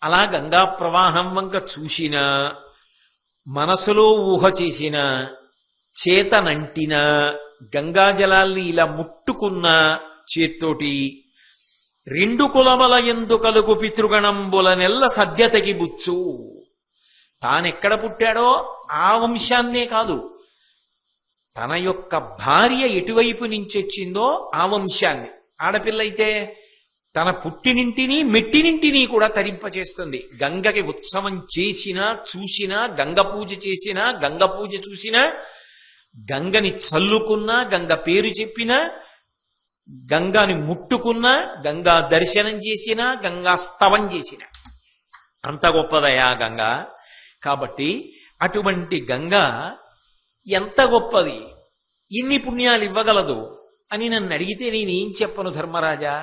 అలా గంగా ప్రవాహం వంక చూసినా, మనసులో ఊహ చేసిన, చేతనంటిన, గంగాజలాల్ని ఇలా ముట్టుకున్న చేత్తోటి, రెండు కులముల యందు కలుగు పితృగణంబుల నెల్ల సద్యతకి బుచ్చు. తానెక్కడ పుట్టాడో ఆ వంశాన్నే కాదు, తన యొక్క భార్య ఎటువైపు నుంచి వచ్చిందో ఆ వంశాన్ని. ఆడపిల్ల అయితే తన పుట్టినింటిని మెట్టినింటిని కూడా తరింపచేస్తుంది. గంగకి ఉత్సవం చేసినా, చూసినా, గంగ పూజ చేసినా, గంగ పూజ చూసినా, గంగని చల్లుకున్నా, గంగ పేరు చెప్పినా, గంగాని ముట్టుకున్నా, గంగా దర్శనం చేసినా, గంగా స్తవం చేసిన, అంత గొప్పదయా గంగ. కాబట్టి అటువంటి గంగ ఎంత గొప్పది, ఎన్ని పుణ్యాలు ఇవ్వగలదు అని నన్ను అడిగితే నేనేం చెప్పను ధర్మరాజా?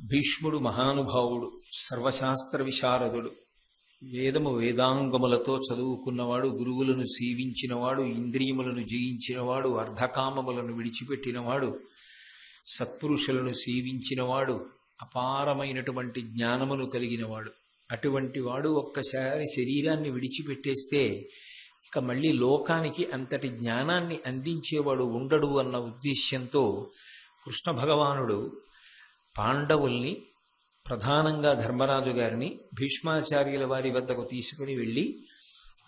భీష్ముడు మహానుభావుడు, సర్వశాస్త్ర విశారదుడు, వేదము వేదాంగములతో చదువుకున్నవాడు, గురువులను సేవించినవాడు, ఇంద్రియములను జయించినవాడు, అర్ధకామములను విడిచిపెట్టినవాడు, సత్పురుషులను సేవించినవాడు, అపారమైనటువంటి జ్ఞానమును కలిగినవాడు. అటువంటి వాడు ఒక్కసారి శరీరాన్ని విడిచిపెట్టేస్తే ఇక మళ్ళీ లోకానికి అంతటి జ్ఞానాన్ని అందించేవాడు ఉండడు అన్న ఉద్దేశ్యంతో కృష్ణ భగవానుడు పాండవుల్ని, ప్రధానంగా ధర్మరాజు గారిని భీష్మాచార్యుల వారి వద్దకు తీసుకుని వెళ్ళి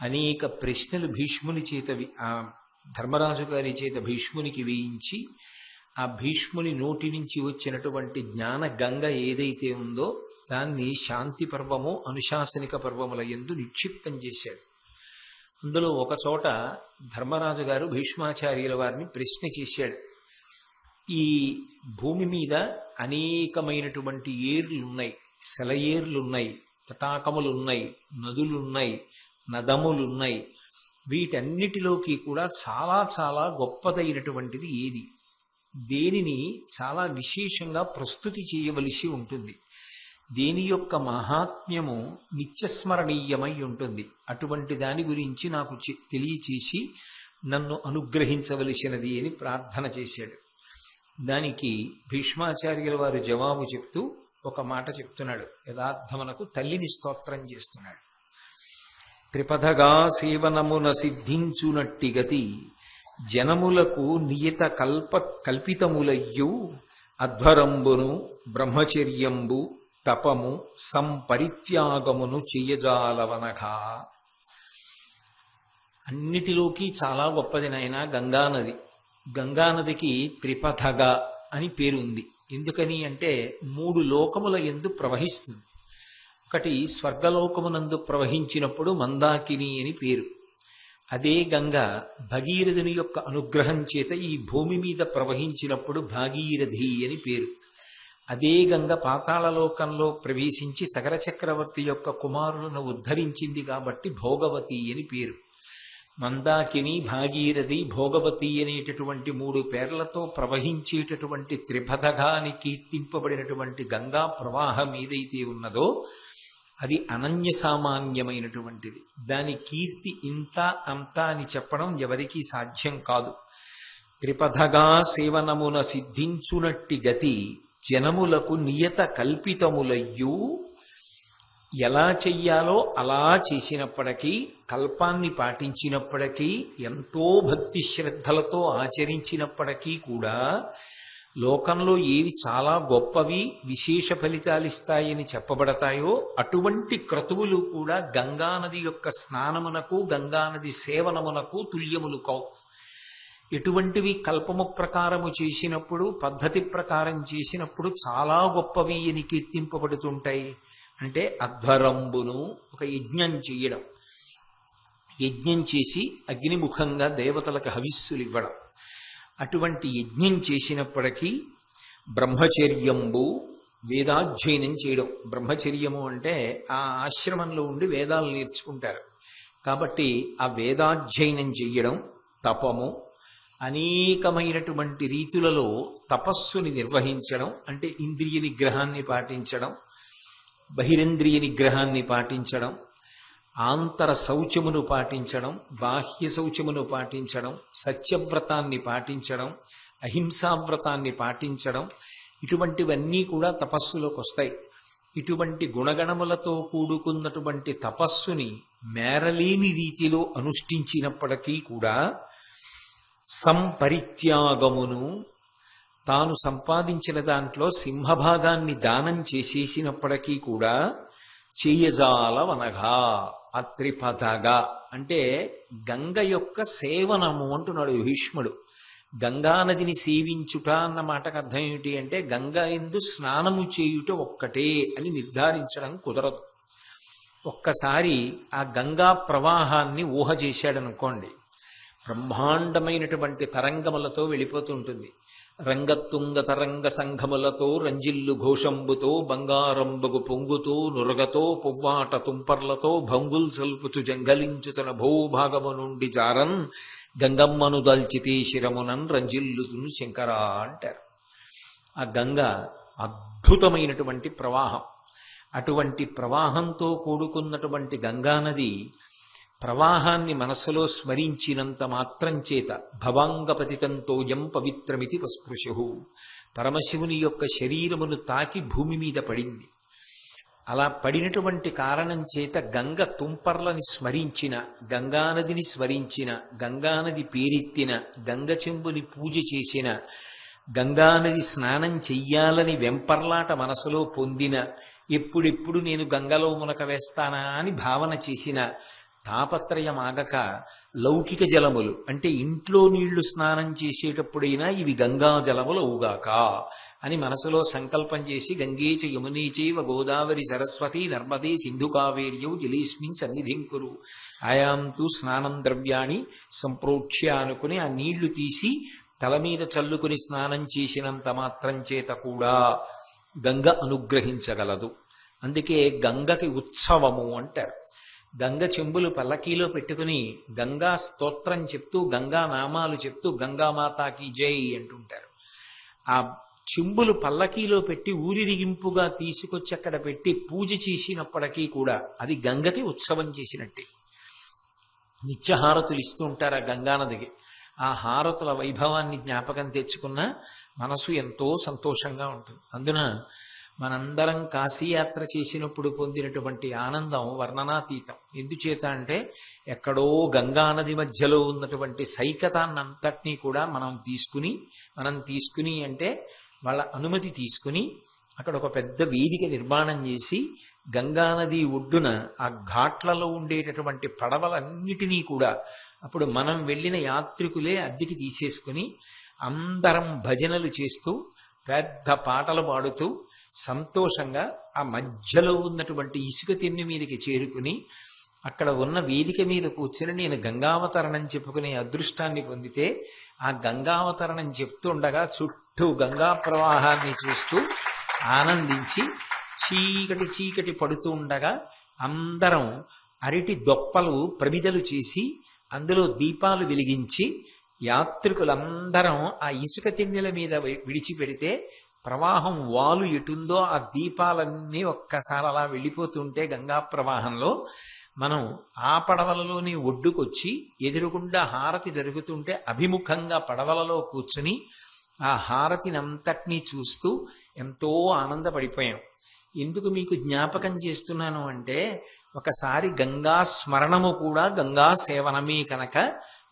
అనేక ప్రశ్నలు భీష్ముని చేత, ఆ ధర్మరాజు గారి చేత భీష్మునికి వేయించి, ఆ భీష్ముని నోటి నుంచి వచ్చినటువంటి జ్ఞాన గంగ ఏదైతే ఉందో దాన్ని శాంతి పర్వము, అనుశాసనిక పర్వముల యందు నిక్షిప్తం చేశాడు. అందులో ఒక చోట ధర్మరాజు గారు భీష్మాచార్యుల వారిని ప్రశ్న చేశాడు. ఈ భూమి మీద అనేకమైనటువంటి ఏర్లున్నాయి, సెలయేర్లున్నాయి, తటాకములున్నాయి, నదులున్నాయి, నదములున్నాయి. వీటన్నిటిలోకి కూడా చాలా చాలా గొప్పదైనటువంటిది ఏది? దేనిని చాలా విశేషంగా ప్రస్తుతి చేయవలసి ఉంటుంది, దేని యొక్క మహాత్మ్యము నిత్యస్మరణీయమై ఉంటుంది. అటువంటి దాని గురించి నాకు తెలియచేసి నన్ను అనుగ్రహించవలసినది అని ప్రార్థన చేశాడు. దానికి భీష్మాచార్యుల వారు జవాబు చెప్తూ ఒక మాట చెప్తున్నాడు. యథార్థమునకు తల్లిని స్తోత్రం చేస్తున్నాడు. త్రిపథగా సేవనమున సిద్ధించునట్టి గతి జనములకు నియత కల్పితములయ్యు అధ్వరంబును బ్రహ్మచర్యంబు తపము సంపరిత్యాగమును చెయ్యజాలవనగా. అన్నిటిలోకి చాలా గొప్పది నాయన గంగానది. గంగానదికి త్రిపథగా అని పేరు ఉంది. ఎందుకని అంటే 3 లోకముల యందు ప్రవహిస్తుంది. ఒకటి స్వర్గలోకమునందు ప్రవహించినప్పుడు మందాకిని అని పేరు. అదే గంగ భగీరథుని యొక్క అనుగ్రహం చేత ఈ భూమి మీద ప్రవహించినప్పుడు భాగీరథి అని పేరు. అదే గంగ పాతాళలోకంలో ప్రవేశించి సగర చక్రవర్తి యొక్క కుమారులను ఉద్ధరించింది కాబట్టి భోగవతి అని పేరు. మందాకిని, భాగీరథి, భోగవతి అనేటటువంటి 3 పేర్లతో ప్రవహించేటటువంటి త్రిపథగా అని కీర్తింపబడినటువంటి గంగా ప్రవాహం ఏదైతే ఉన్నదో అది అనన్య సామాన్యమైనటువంటిది. దాని కీర్తి ఇంత అంత అని చెప్పడం ఎవరికీ సాధ్యం కాదు. త్రిపథగా సేవనమున సిద్ధించునట్టి గతి జనములకు నియత కల్పితములయ్యు. ఎలా చెయ్యాలో అలా చేసినప్పటికీ, కల్పాన్ని పాటించినప్పటికీ, ఎంతో భక్తి శ్రద్ధలతో ఆచరించినప్పటికీ కూడా లోకంలో ఏవి చాలా గొప్పవి, విశేష ఫలితాలిస్తాయని చెప్పబడతాయో అటువంటి క్రతువులు కూడా గంగానది యొక్క స్నానమునకు, గంగానది సేవనమునకు తుల్యములు కావు. ఎటువంటివి కల్పము ప్రకారము చేసినప్పుడు, పద్ధతి ప్రకారం చేసినప్పుడు చాలా గొప్పవి అని కీర్తింపబడుతుంటాయి అంటే అధ్వరంబును, ఒక యజ్ఞం చెయ్యడం, యజ్ఞం చేసి అగ్నిముఖంగా దేవతలకు హవిస్సులు ఇవ్వడం. అటువంటి యజ్ఞం చేసినప్పటికీ బ్రహ్మచర్యంబు, వేదాధ్యయనం చేయడం. బ్రహ్మచర్యము అంటే ఆ ఆశ్రమంలో ఉండి వేదాలు నేర్చుకుంటారు కాబట్టి ఆ వేదాధ్యయనం చెయ్యడం, తపము, అనేకమైనటువంటి రీతులలో తపస్సుని నిర్వహించడం అంటే ఇంద్రియ నిగ్రహాన్ని పాటించడం, బహిరేంద్రియ నిగ్రహాన్ని పాటించడం, ఆంతర శౌచమును పాటించడం, బాహ్య శౌచమును పాటించడం, సత్యవ్రతాన్ని పాటించడం, అహింసావ్రతాన్ని పాటించడం, ఇటువంటివన్నీ కూడా తపస్సులోకి వస్తాయి. ఇటువంటి గుణగణములతో కూడుకున్నటువంటి తపస్సుని మేరలేని రీతిలో అనుష్ఠించినప్పటికీ కూడా సంపరిత్యాగమును, తాను సంపాదించిన దాంట్లో సింహభాగాన్ని దానం చేసేసినప్పటికీ కూడా చేయజాలవనగా అత్రిపదగా, అంటే గంగ యొక్క సేవనము అంటున్నాడు భీష్ముడు. గంగానదిని సేవించుట అన్న మాటకు అర్థం ఏమిటి అంటే గంగ ఎందు స్నానము చేయుట ఒక్కటే అని నిర్ధారించడం కుదరదు. ఒక్కసారి ఆ గంగా ప్రవాహాన్ని ఊహ చేశాడనుకోండి, బ్రహ్మాండమైనటువంటి తరంగములతో వెళ్ళిపోతుంటుంది. రంగతుంగ తరంగ సంఘములతో రంజిల్లు ఘోషంబుతో బంగారంబగు పొంగుతో నురగతో పువ్వాట తుంపర్లతో భంగుల్ సల్పుచు జంగలించుతన భూభాగము నుండి జారన్ గంగమ్మను దల్చితే శిరమునన్ రంజిల్లుతును శంకర అంటారు. ఆ గంగ అద్భుతమైనటువంటి ప్రవాహం. అటువంటి ప్రవాహంతో కూడుకున్నటువంటి గంగానది ప్రవాహాన్ని మనస్సులో స్మరించినంత మాత్రం చేత భవాంగపతితంతోయం పవిత్రమితి పస్పృశు, పరమశివుని యొక్క శరీరమును తాకి భూమి మీద పడింది. అలా పడినటువంటి కారణం చేత గంగ తుంపర్లని స్మరించిన, గంగానదిని స్మరించిన, గంగానది పేరెత్తిన, గంగ చెంబుని పూజ చేసిన, గంగానది స్నానం చెయ్యాలని వెంపర్లాట మనసులో పొందిన, ఎప్పుడెప్పుడు నేను గంగలో మునక వేస్తానా అని భావన చేసిన, తాపత్రయమాగక లౌకిక జలములు అంటే ఇంట్లో నీళ్లు స్నానం చేసేటప్పుడైనా ఇవి గంగా జలములు అవుగాక అని మనసులో సంకల్పం చేసి గంగే చ యమునే చైవ గోదావరి సరస్వతి నర్మదే సింధు కావేర్యౌ జలేస్మిన్ సన్నిధిం కురు ఆయాంతు స్నానం ద్రవ్యాన్ని సంప్రోక్ష్య అనుకుని ఆ నీళ్లు తీసి తల మీద చల్లుకుని స్నానం చేసినంత మాత్రం చేత కూడా గంగ అనుగ్రహించగలదు. అందుకే గంగకి ఉత్సవము అంటారు. గంగ చెంబులు పల్లకీలో పెట్టుకుని గంగా స్తోత్రం చెప్తూ, గంగా నామాలు చెప్తూ గంగామాతాకి జై అంటుంటారు. ఆ చెంబులు పల్లకీలో పెట్టి ఊరిరిగింపుగా తీసుకొచ్చి అక్కడ పెట్టి పూజ చేసినప్పటికీ కూడా అది గంగకి ఉత్సవం చేసినట్టే. నిత్యహారతులు ఇస్తూ ఉంటారు ఆ గంగానదికి. ఆ హారతుల వైభవాన్ని జ్ఞాపకం తెచ్చుకున్న మనసు ఎంతో సంతోషంగా ఉంటుంది. అందున మనందరం కాశీయాత్ర చేసినప్పుడు పొందినటువంటి ఆనందం వర్ణనాతీతం. ఎందుచేత అంటే ఎక్కడో గంగానది మధ్యలో ఉన్నటువంటి సైకతాన్నంతటినీ కూడా మనం తీసుకుని అంటే వాళ్ళ అనుమతి తీసుకుని అక్కడ ఒక పెద్ద వేదిక నిర్మాణం చేసి గంగానది ఒడ్డున ఆ ఘాట్లలో ఉండేటటువంటి పడవలన్నిటినీ కూడా అప్పుడు మనం వెళ్ళిన యాత్రికులే అద్దెకి తీసేసుకుని అందరం భజనలు చేస్తూ పెద్ద పాటలు పాడుతూ సంతోషంగా ఆ మధ్యలో ఉన్నటువంటి ఇసుక తిన్నె మీదకి చేరుకుని అక్కడ ఉన్న వేదిక మీద కూర్చుని నేను గంగావతరణం చెప్పుకునే అదృష్టాన్ని పొందితే ఆ గంగావతరణం చెప్తుండగా చుట్టూ గంగా ప్రవాహాన్ని చూస్తూ ఆనందించి చీకటి పడుతూ ఉండగా అందరం అరటి దొప్పలు ప్రమిదలు చేసి అందులో దీపాలు వెలిగించి యాత్రికులందరం ఆ ఇసుక తిన్నెల మీద విడిచిపెడితే ప్రవాహం వాలు ఎటుందో ఆ దీపాలన్నీ ఒక్కసారి అలా వెళ్ళిపోతుంటే గంగా ప్రవాహంలో మనం ఆ పడవలలోని ఒడ్డుకొచ్చి ఎదురుగుండా హారతి జరుగుతుంటే అభిముఖంగా పడవలలో కూర్చుని ఆ హారతిని అంతటినీ చూస్తూ ఎంతో ఆనందపడిపోయాం. ఎందుకు మీకు జ్ఞాపకం చేస్తున్నాను అంటే ఒకసారి గంగా స్మరణము కూడా గంగా సేవనమే కనుక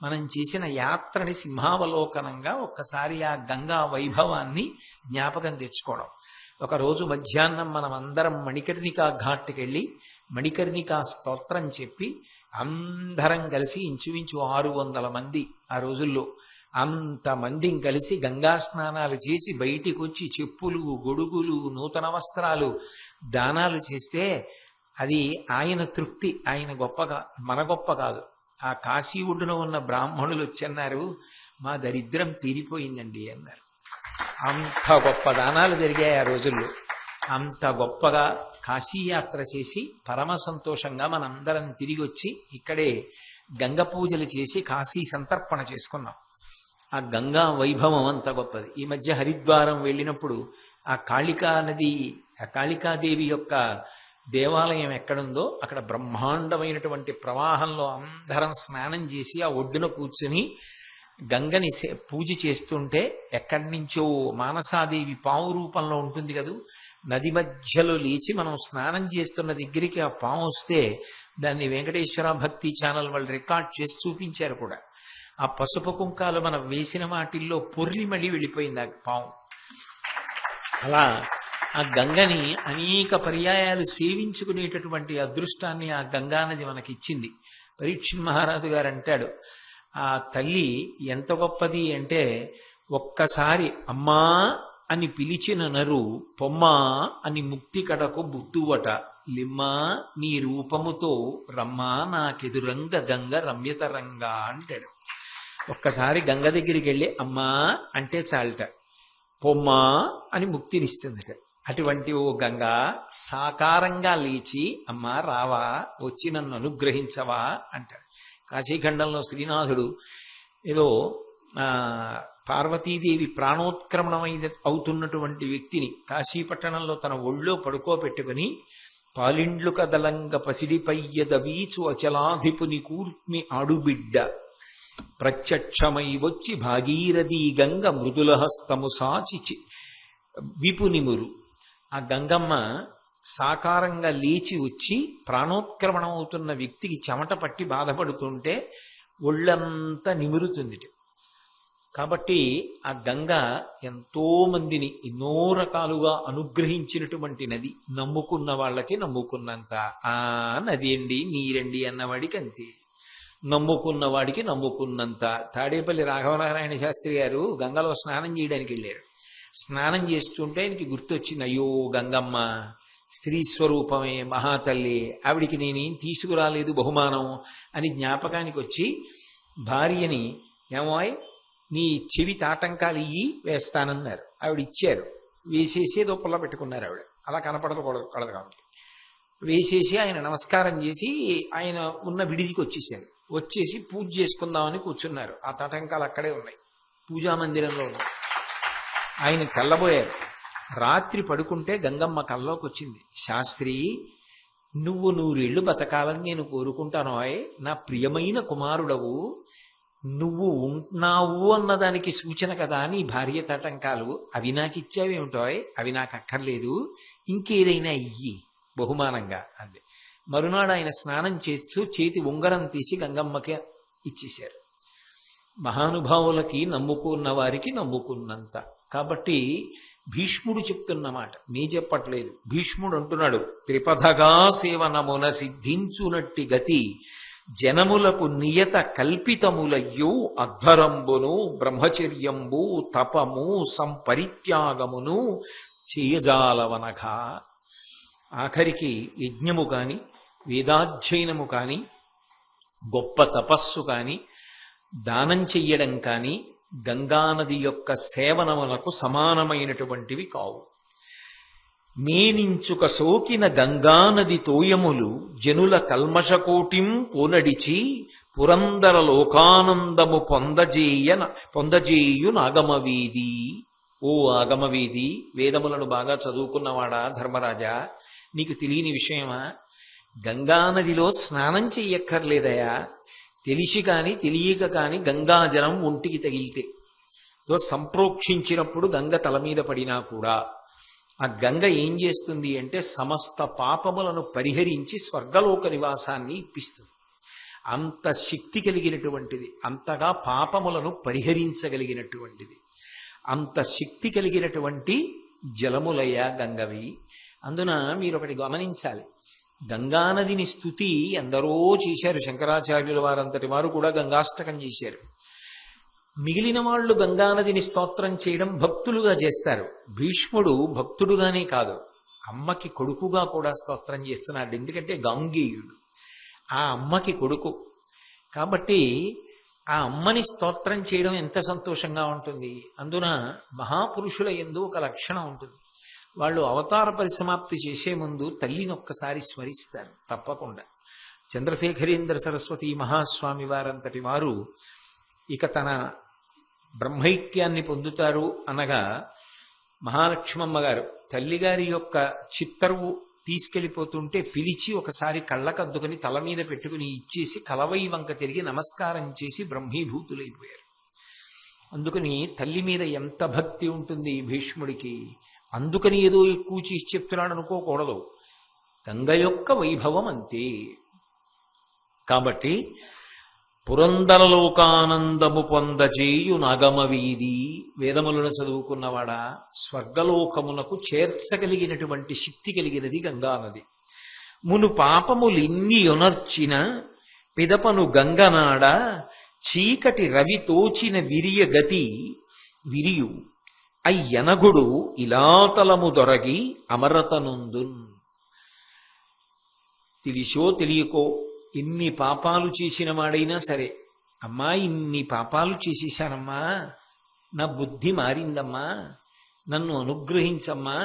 మనం చేసిన యాత్రని సింహావలోకనంగా ఒక్కసారి ఆ గంగా వైభవాన్ని జ్ఞాపకం తెచ్చుకోవడం. ఒకరోజు మధ్యాహ్నం మనం అందరం మణికర్ణికా ఘాట్కి వెళ్ళి మణికర్ణికా స్తోత్రం చెప్పి అందరం కలిసి ఇంచుమించు 600 మంది ఆ రోజుల్లో అంతమందిని కలిసి గంగా స్నానాలు చేసి బయటికి వచ్చి చెప్పులు, గొడుగులు, నూతన వస్త్రాలు దానాలు చేస్తే అది ఆయన తృప్తి, ఆయన గొప్పగా మన గొప్ప కాదు. ఆ కాశీ ఒడ్డున ఉన్న బ్రాహ్మణులు వచ్చన్నారు, మా దరిద్రం తీరిపోయిందండి అన్నారు. అంత గొప్ప దానాలు జరిగాయి ఆ రోజుల్లో. అంత గొప్పగా కాశీయాత్ర చేసి పరమ సంతోషంగా మనందరం తిరిగి వచ్చి ఇక్కడే గంగ పూజలు చేసి కాశీ సంతర్పణ చేసుకున్నాం. ఆ గంగా వైభవం అంత గొప్పది. ఈ మధ్య హరిద్వారం వెళ్ళినప్పుడు ఆ కాళికా నది, ఆ కాళికాదేవి యొక్క దేవాలయం ఎక్కడుందో అక్కడ బ్రహ్మాండమైనటువంటి ప్రవాహంలో అందరం స్నానం చేసి ఆ ఒడ్డున కూర్చుని గంగని పూజ చేస్తుంటే ఎక్కడి నుంచో మానసాదేవి పాము రూపంలో ఉంటుంది కదూ, నది మధ్యలో లేచి మనం స్నానం చేస్తున్న దగ్గరికి ఆ పాము వస్తే దాన్ని వెంకటేశ్వర భక్తి ఛానల్ వాళ్ళు రికార్డ్ చేసి చూపించారు కూడా. ఆ పసుపు కుంకాలు మనం వేసిన వాటిల్లో పొర్లి మళ్ళీ వెళ్ళిపోయింది ఆ పాము. అలా ఆ గంగని అనేక పర్యాయాలు సేవించుకునేటటువంటి అదృష్టాన్ని ఆ గంగానది మనకిచ్చింది. పరీక్షిత్ మహారాజు గారు అంటాడు, ఆ తల్లి ఎంత గొప్పది అంటే, ఒక్కసారి అమ్మా అని పిలిచిన నరు పొమ్మా అని ముక్తి కడకు బుట్టువట, లిమ్మా నీ రూపముతో రమ్మా నాకెదురంగ గంగ రమ్యతరంగా అంటాడు. ఒక్కసారి గంగ దగ్గరికి వెళ్ళి అమ్మా అంటే చాలట, పొమ్మా అని ముక్తినిస్తుందట. అటువంటి ఓ గంగా సాకారంగా లేచి అమ్మా రావా, వచ్చి నన్ను అనుగ్రహించవా అంటాడు. కాశీఖండంలో శ్రీనాథుడు ఏదో పార్వతీదేవి అవుతున్నటువంటి వ్యక్తిని కాశీపట్టణంలో తన ఒళ్ళో పడుకోబెట్టుకుని, పాలిండ్లు కదలంగ పసిడిపయ్యద వీచు అచలాభిపుని కూర్మి ఆడుబిడ్డ ప్రత్యక్షమై వచ్చి భాగీరథీ గంగ మృదులహస్తము సాచి విపునిమురు. ఆ గంగమ్మ సాకారంగా లేచి వచ్చి ప్రాణోత్క్రమణం అవుతున్న వ్యక్తికి చెమట పట్టి బాధపడుతుంటే ఒళ్ళంతా నిమురుతుంది. కాబట్టి ఆ గంగ ఎంతో మందిని ఎన్నో రకాలుగా అనుగ్రహించినటువంటి నది. నమ్ముకున్న వాళ్ళకి నమ్ముకున్నంత. ఆ నది అండి నీరండి అన్నవాడికి అంతే, నమ్ముకున్న వాడికి నమ్ముకున్నంత. తాడేపల్లి రాఘవనారాయణ శాస్త్రి గారు గంగలో స్నానం చేయడానికి వెళ్ళారు. స్నానం చేస్తుంటే ఆయనకి గుర్తొచ్చింది, అయ్యో గంగమ్మ స్త్రీ స్వరూపమే, మహాతల్లి, ఆవిడికి నేనేం తీసుకురాలేదు బహుమానం అని జ్ఞాపకానికి వచ్చి భార్యని, ఏమోయ్ నీ చెవి తాటంకాలు ఇయ్యి వేస్తానన్నారు. ఆవిడ ఇచ్చారు. వేసేసి ఏదో పుల్ల పెట్టుకున్నారు ఆవిడ, అలా కనపడకూడదు కాబట్టి వేసేసి ఆయన నమస్కారం చేసి ఆయన ఉన్న విడిదికి వచ్చేసారు. వచ్చేసి పూజ చేసుకుందామని కూర్చున్నారు. ఆ తాటంకాలు అక్కడే ఉన్నాయి, పూజా మందిరంలో ఉన్నాయి. ఆయన కళ్ళబోయారు. రాత్రి పడుకుంటే గంగమ్మ కల్లోకి వచ్చింది. శాస్త్రి, నువ్వు 100 ఏళ్ళు బతకాలని నేను కోరుకుంటానోయ్, నా ప్రియమైన కుమారుడవు, నువ్వు ఉన్నావు అన్నదానికి సూచన కదా నీ భార్య తటంకాలు, అవి నాకు ఇచ్చావేమిటోయ్, అవి నాకు అక్కర్లేదు, ఇంకేదైనా ఇయ్యి బహుమానంగా అంది. మరునాడు ఆయన స్నానం చేస్తూ చేతి ఉంగరం తీసి గంగమ్మకి ఇచ్చేశారు. మహానుభావులకి నమ్ముకున్న వారికి నమ్ముకున్నంత. కాబట్టి భీష్ముడు చెప్తున్నమాట నీ చెప్పట్లేదు. భీష్ముడు అంటున్నాడు, త్రిపథగా సేవనమున సిద్ధించునట్టి గతి జనములకు నియత కల్పితములయ్యు అధ్వరంబును బ్రహ్మచర్యంబు తపము సంపరిత్యాగమును చేయజాలవనగా. ఆఖరికి యజ్ఞము కాని, వేదాధ్యయనము కాని, గొప్ప తపస్సు కాని, దానం చెయ్యడం కాని గంగానది యొక్క సేవనములకు సమానమైనటువంటివి కావు. మేనించుక సోకిన గంగానది తోయములు జనుల కల్మషకోటిం పోనడిచి పురందర లోకానందము పొందజేయు నాగమవేది. ఓ ఆగమవేది, వేదములను బాగా చదువుకున్నవాడా ధర్మరాజా, నీకు తెలియని విషయమా? గంగానదిలో స్నానం చెయ్యక్కర్లేదయా. తెలిసి కాని తెలియక కాని గంగాజలం ఒంటికి తగిలితే, సంప్రోక్షించినప్పుడు గంగ తల మీద పడినా కూడా ఆ గంగ ఏం చేస్తుంది అంటే సమస్త పాపములను పరిహరించి స్వర్గలోక నివాసాన్ని ఇప్పిస్తుంది. అంత శక్తి కలిగినటువంటిది, అంతగా పాపములను పరిహరించగలిగినటువంటిది, అంత శక్తి కలిగినటువంటి జలములయ్య గంగవి. అందున మీరు ఒకటి గమనించాలి, గంగానదిని స్తుతి ఎందరో చేశారు. శంకరాచార్యుల వారంతటి వారు కూడా గంగాష్టకం చేశారు. మిగిలిన వాళ్ళు గంగానదిని స్తోత్రం చేయడం భక్తులుగా చేస్తారు. భీష్ముడు భక్తుడుగానే కాదు, అమ్మకి కొడుకుగా కూడా స్తోత్రం చేస్తున్నాడు. ఎందుకంటే గాంగేయుడు ఆ అమ్మకి కొడుకు కాబట్టి ఆ అమ్మని స్తోత్రం చేయడం ఎంత సంతోషంగా ఉంటుంది. అందున మహాపురుషుల యందు ఒక లక్షణం ఉంటుంది, వాళ్ళు అవతార పరిసమాప్తి చేసే ముందు తల్లిని ఒక్కసారి స్మరిస్తారు తప్పకుండా. చంద్రశేఖరేంద్ర సరస్వతి మహాస్వామి వారంతటి వారు ఇక తన బ్రహ్మైక్యాన్ని పొందుతారు అనగా, మహాలక్ష్మమ్మ గారు తల్లిగారి యొక్క చిత్తరువు తీసుకెళ్లిపోతుంటే పిలిచి ఒకసారి కళ్ళకద్దుకుని తల మీద పెట్టుకుని ఇచ్చేసి కలవై వంక తిరిగి నమస్కారం చేసి బ్రహ్మీభూతులైపోయారు. అందుకని తల్లి మీద ఎంత భక్తి ఉంటుంది భీష్ముడికి. అందుకని ఏదో ఎక్కువ చేసి చెప్తున్నాడు అనుకోకూడదు. గంగ యొక్క వైభవం అంతే. కాబట్టి పురందరలోకానందము పొందజేయు నాగమ వీధి, వేదములను చదువుకున్నవాడా, స్వర్గలోకమునకు చేర్చగలిగినటువంటి శక్తి కలిగినది గంగానది. మును పాపములిన్ని యొనర్చిన పిదపను గంగనాడ, చీకటి రవి తోచిన విరియ గతి విరియు అయ్యనగుడు ఇలాతలము దొరగి అమరతనుందున్. తెలిసో తెలియకో ఎన్ని పాపాలు చేసిన వాడైనా సరే, అమ్మా ఇన్ని పాపాలు చేసేశానమ్మా, నా బుద్ధి మారిందమ్మా, నన్ను అనుగ్రహించమ్మా,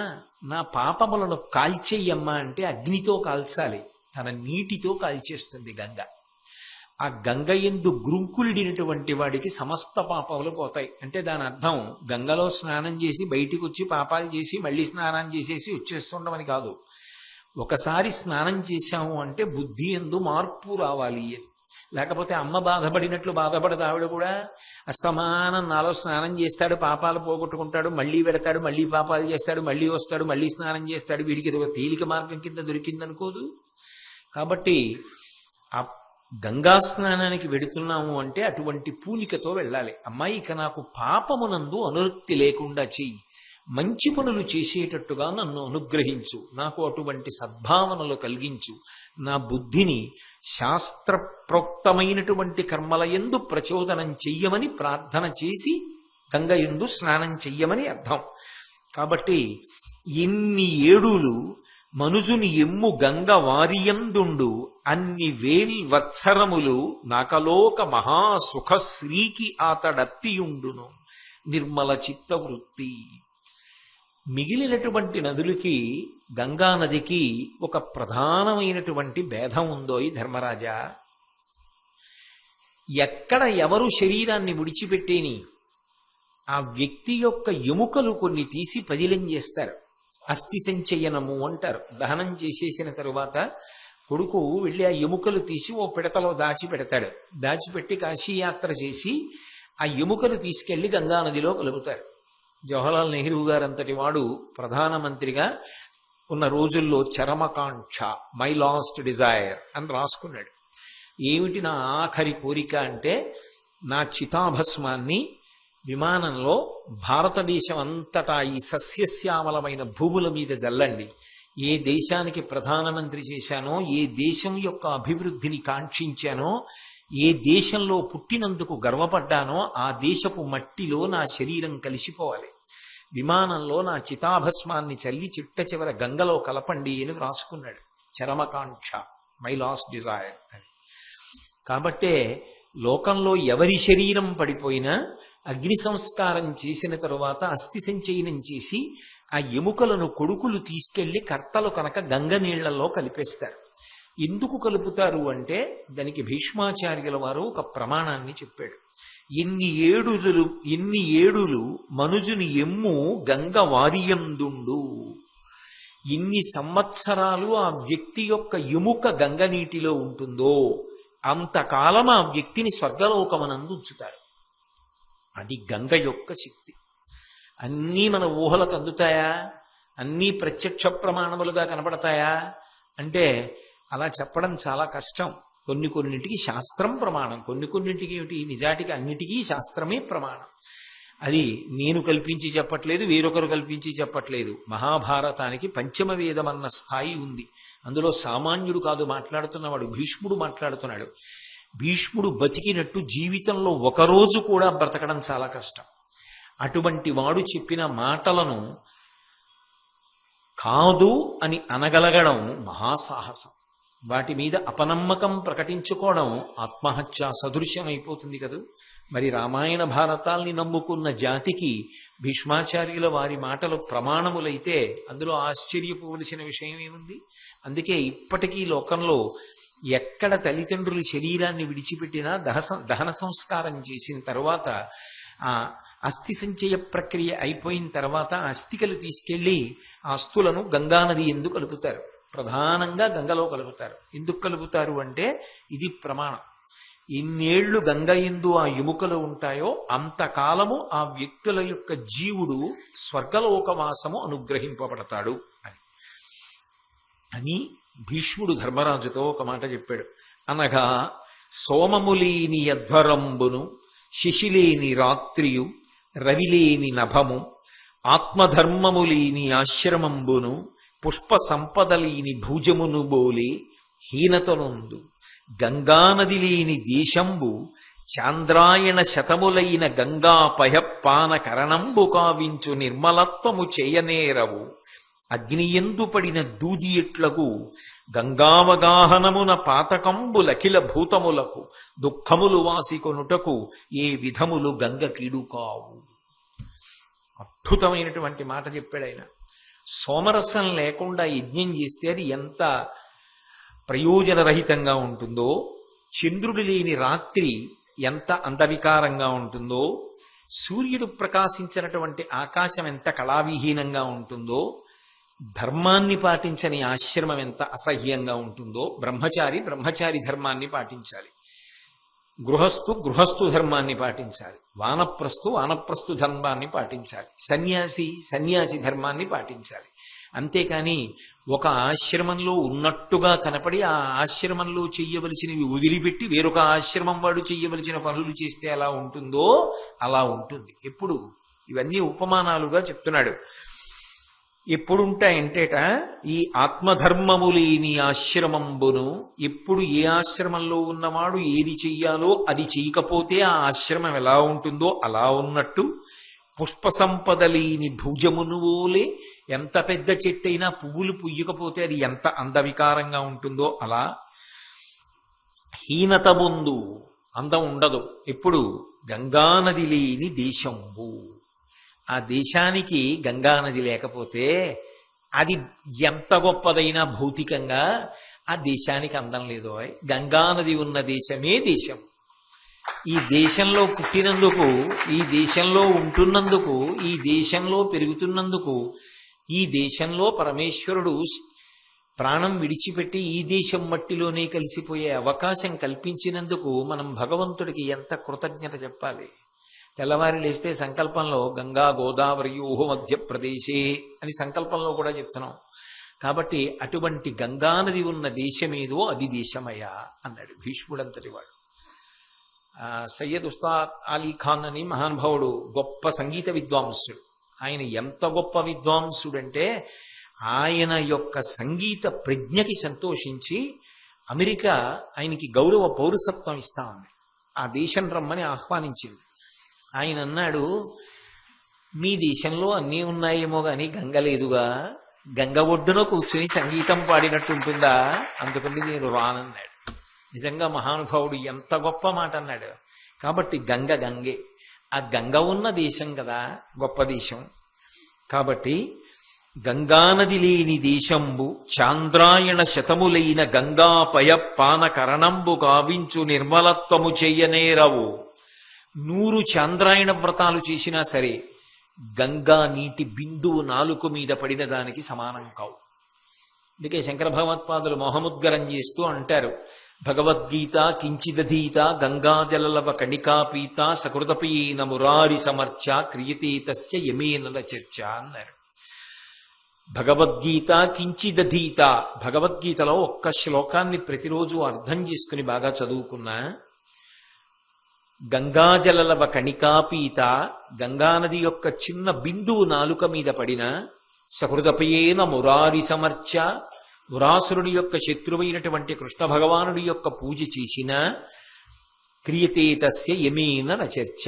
నా పాపములను కాల్చేయమ్మా అంటే అగ్నితో కాల్చాలి, తన నీటితో కాల్చేస్తుంది గంగ. ఆ గంగ యందు గ్రుంకులిడినటువంటి వాడికి సమస్త పాపములు పోతాయి. అంటే దాని అర్థం గంగలో స్నానం చేసి బయటికి వచ్చి పాపాలు చేసి మళ్ళీ స్నానం చేసేసి వచ్చేస్తుండమని కాదు. ఒకసారి స్నానం చేశాము అంటే బుద్ధి యందు మార్పు రావాలి. లేకపోతే అమ్మ బాధపడినట్లు బాధపడదు ఆవిడ కూడా. అస్తమానం నాలో స్నానం చేస్తాడు, పాపాలు పోగొట్టుకుంటాడు, మళ్ళీ పెడతాడు, మళ్ళీ పాపాలు చేస్తాడు, మళ్ళీ వస్తాడు, మళ్ళీ స్నానం చేస్తాడు, వీడికి ఒక తేలిక మార్గం కింద దొరికిందనుకోదు. కాబట్టి ఆ గంగా స్నానానికి వెడుతున్నాము అంటే అటువంటి పూనికతో వెళ్ళాలి. అమ్మాయి ఇక నాకు పాపమునందు అనురక్తి లేకుండా చెయ్యి, మంచి పనులు చేసేటట్టుగా నన్ను అనుగ్రహించు, నాకు అటువంటి సద్భావనలు కలిగించు, నా బుద్ధిని శాస్త్ర ప్రోక్తమైనటువంటి కర్మల యందు ప్రచోదనం చెయ్యమని ప్రార్థన చేసి గంగ యందు స్నానం చెయ్యమని అర్థం. కాబట్టి ఎన్ని ఏడులు మనుజుని ఎమ్ము గంగ వారియందుండు, అన్ని వేల్వత్సరములు నాకలోక మహాసుఖ శ్రీకి ఆతడత్తియుండును నిర్మల చిత్తవృత్తి. మిగిలినటువంటి నదులకి గంగా నదికి ఒక ప్రధానమైనటువంటి భేదం ఉందో ఈ ధర్మరాజా. ఎక్కడ ఎవరు శరీరాన్ని విడిచిపెట్టేని ఆ వ్యక్తి యొక్క ఎముకలు కొన్ని తీసి పదిలం చేస్తారు, అస్థి సంచయనము అంటారు. దహనం చేసేసిన తరువాత కొడుకు వెళ్ళి ఆ ఎముకలు తీసి ఓ పిడతలో దాచిపెడతాడు. దాచిపెట్టి కాశీయాత్ర చేసి ఆ ఎముకలు తీసుకెళ్లి గంగానదిలో కలుపుతారు. జవహర్లాల్ నెహ్రూ గారంతటి వాడు ప్రధానమంత్రిగా ఉన్న రోజుల్లో చరమకాంక్ష, మై లాస్ట్ డిజైర్ అని రాసుకున్నాడు. ఏమిటి నా ఆఖరి కోరిక అంటే, నా చితాభస్మాన్ని విమానంలో భారతదేశం అంతటా ఈ సస్యశ్యామలమైన భూముల మీద జల్లండి. ఏ దేశానికి ప్రధానమంత్రి చేశానో, ఏ దేశం యొక్క అభివృద్ధిని కాంక్షించానో, ఏ దేశంలో పుట్టినందుకు గర్వపడ్డానో ఆ దేశపు మట్టిలో నా శరీరం కలిసిపోవాలి. విమానంలో నా చితాభస్మాన్ని చల్లి చిట్ట చివర గంగలో కలపండి అని రాసుకున్నాడు. చరమకాంక్ష, మై లాస్ట్ డిజైర్ అని. కాబట్టే లోకంలో ఎవరి శరీరం పడిపోయినా అగ్ని సంస్కారం చేసిన తరువాత అస్థి సంచయనం చేసి ఆ ఎముకలను కొడుకులు తీసుకెళ్లి కర్తలు కనుక గంగ నీళ్లలో కలిపేస్తారు. ఎందుకు కలుపుతారు అంటే దానికి భీష్మాచార్యుల వారు ఒక ప్రమాణాన్ని చెప్పాడు. ఎన్ని ఏడులు మనుజుని ఎమ్ము గంగ వారియందుండు, ఇన్ని సంవత్సరాలు ఆ వ్యక్తి యొక్క ఎముక గంగ నీటిలో ఉంటుందో అంతకాలం ఆ వ్యక్తిని స్వర్గలోకమనందు ఉంచుతారు. అది గంగ యొక్క శక్తి. అన్నీ మన ఊహలకు అందుతాయా? అన్నీ ప్రత్యక్ష ప్రమాణములుగా కనపడతాయా అంటే అలా చెప్పడం చాలా కష్టం. కొన్నింటికి శాస్త్రం ప్రమాణం, కొన్నింటికి ఏమిటి నిజాటికి అన్నిటికీ శాస్త్రమే ప్రమాణం. అది నేను కల్పించి చెప్పట్లేదు, వేరొకరు కల్పించి చెప్పట్లేదు. మహాభారతానికి పంచమ వేదమన్న స్థాయి ఉంది. అందులో సామాన్యుడు కాదు మాట్లాడుతున్నవాడు, భీష్ముడు మాట్లాడుతున్నాడు. భీష్ముడు బతికినట్టు జీవితంలో ఒకరోజు కూడా బ్రతకడం చాలా కష్టం. అటువంటి వాడు చెప్పిన మాటలను కాదు అని అనగలగడం మహాసాహసం. వాటి మీద అపనమ్మకం ప్రకటించుకోవడం ఆత్మహత్య సదృశ్యం అయిపోతుంది కదూ. మరి రామాయణ భారతాల్ని నమ్ముకున్న జాతికి భీష్మాచార్యుల వారి మాటలు ప్రమాణములైతే అందులో ఆశ్చర్యపోవలసిన విషయం ఏముంది? అందుకే ఇప్పటికీ లోకంలో ఎక్కడ తల్లిదండ్రులు శరీరాన్ని విడిచిపెట్టినా దహన సంస్కారం చేసిన తర్వాత ఆ అస్థి సంచయ ప్రక్రియ అయిపోయిన తర్వాత అస్థికలు తీసుకెళ్లి ఆ అస్థులను గంగానది ఎందుకు కలుపుతారు. ప్రధానంగా గంగలో కలుపుతారు. ఎందుకు కలుపుతారు అంటే ఇది ప్రమాణం. ఇన్నేళ్లు గంగ యందు ఆ ఎముకలు ఉంటాయో అంతకాలము ఆ వ్యక్తుల యొక్క జీవుడు స్వర్గలోకవాసము అనుగ్రహింపబడతాడు అని భీష్ముడు ధర్మరాజుతో ఒక మాట చెప్పాడు. అనగా సోమములేని యధ్వరంబును శిశిలేని రాత్రియు రవిలేని నభము ఆత్మధర్మములేని ఆశ్రమంబును పుష్ప సంపదలేని భుజమును బోలే హీనతనుందు గంగానది లేని దేశంబు చాంద్రాయణ శతములైన గంగాపయపాన కరణంబు కావించు నిర్మలత్వము చేయనేరవు అగ్నియందు పడిన దూది ఎట్లకు గంగావగాహనమున పాతకంబులఖిల భూతములకు దుఃఖములు వాసికొనుటకు ఏ విధములు గంగ కీడు కావు. అద్భుతమైనటువంటి మాట చెప్పాడు ఆయన. సోమరసం లేకుండా యజ్ఞం చేస్తే అది ఎంత ప్రయోజనరహితంగా ఉంటుందో, చంద్రుడు లేని రాత్రి ఎంత అందవికారంగా ఉంటుందో, సూర్యుడు ప్రకాశించినటువంటి ఆకాశం ఎంత కళావిహీనంగా ఉంటుందో, ధర్మాన్ని పాటించని ఆశ్రమం ఎంత అసహ్యంగా ఉంటుందో. బ్రహ్మచారి ధర్మాన్ని పాటించాలి, గృహస్థు ధర్మాన్ని పాటించాలి, వానప్రస్థు ధర్మాన్ని పాటించాలి, సన్యాసి ధర్మాన్ని పాటించాలి. అంతేకాని ఒక ఆశ్రమంలో ఉన్నట్టుగా కనపడి ఆ ఆశ్రమంలో చెయ్యవలసినవి వదిలిపెట్టి వేరొక ఆశ్రమం వాడు చెయ్యవలసిన పనులు చేస్తే ఎలా ఉంటుందో అలా ఉంటుంది. ఎప్పుడు ఇవన్నీ ఉపమానాలుగా చెప్తున్నాడు. ఎప్పుడుంటాయంటేట ఈ ఆత్మధర్మము లేని ఆశ్రమంబును, ఎప్పుడు ఏ ఆశ్రమంలో ఉన్నవాడు ఏది చెయ్యాలో అది చేయకపోతే ఆ ఆశ్రమం ఎలా ఉంటుందో అలా ఉన్నట్టు, పుష్ప సంపద లేని భుజమును ఓలే, ఎంత పెద్ద చెట్టైనా పువ్వులు పుయ్యకపోతే అది ఎంత అందవికారంగా ఉంటుందో అలా, హీనత ముందు అందం ఉండదు. ఎప్పుడు గంగానది లేని దేశంబు, ఆ దేశానికి గంగానది లేకపోతే అది ఎంత గొప్పదైనా భౌతికంగా ఆ దేశానికి అందం లేదు. గంగానది ఉన్న దేశమే దేశం. ఈ దేశంలో పుట్టినందుకు, ఈ దేశంలో ఉంటున్నందుకు, ఈ దేశంలో పెరుగుతున్నందుకు, ఈ దేశంలో పరమేశ్వరుడు ప్రాణం విడిచిపెట్టి ఈ దేశం మట్టిలోనే కలిసిపోయే అవకాశం కల్పించినందుకు మనం భగవంతుడికి ఎంత కృతజ్ఞత చెప్పాలి. తెల్లవారి లేస్తే సంకల్పంలో గంగా గోదావరియోహో మధ్యప్రదేశే అని సంకల్పంలో కూడా చెప్తున్నాం. కాబట్టి అటువంటి గంగానది ఉన్న దేశమేదో అది దేశమయ్యా అన్నాడు భీష్ముడంతటి వాడు. సయ్యద్ ఉస్తాద్ అలీ ఖాన్ అని మహానుభావుడు, గొప్ప సంగీత విద్వాంసుడు. ఆయన ఎంత గొప్ప విద్వాంసుడంటే ఆయన యొక్క సంగీత ప్రజ్ఞకి సంతోషించి అమెరికా ఆయనకి గౌరవ పౌరసత్వం ఇస్తా ఉంది. ఆ దేశం రమ్మని ఆహ్వానించింది. ఆయన అన్నాడు, మీ దేశంలో అన్నీ ఉన్నాయేమో గాని గంగ లేదుగా, గంగ ఒడ్డున కూర్చుని సంగీతం పాడినట్టుంటుందా, అందుకని నేను రానన్నాడు. నిజంగా మహానుభావుడు ఎంత గొప్ప మాట అన్నాడు. కాబట్టి గంగే, ఆ గంగ ఉన్న దేశం కదా గొప్ప దేశం. కాబట్టి గంగానది లేని దేశంబు చాంద్రాయణ శతములైన గంగాపయ పాన కరణంబు గావించు నిర్మలత్వము చెయ్యనేరవు. 100 చాంద్రాయణ వ్రతాలు చేసినా సరే గంగా నీటి బిందువు నాలుక మీద పడిన దానికి సమానం కావు. అందుకే శంకర భగవత్పాదులు మోహముద్గరం చేస్తూ అంటారు, భగవద్గీత కించిదధీత గంగాజలలవ కణికాపీత సకృతపీన మురారి సమర్చ క్రియతే తస్య యమేనల చర్చ అన్నారు. భగవద్గీత కించిదధీత, భగవద్గీతలో ఒక్క శ్లోకాన్ని ప్రతిరోజు అర్థం చేసుకుని బాగా చదువుకున్నా, గంగాజలలవ కణికాపీత, గంగానది యొక్క చిన్న బిందువు నాలుక మీద పడిన, సహృదపయేన మురారి సమర్చ, మురాసురుడి యొక్క శత్రువైనటువంటి కృష్ణ భగవానుడి యొక్క పూజ చేసిన, క్రియతే తస్య యమేన న చర్చ,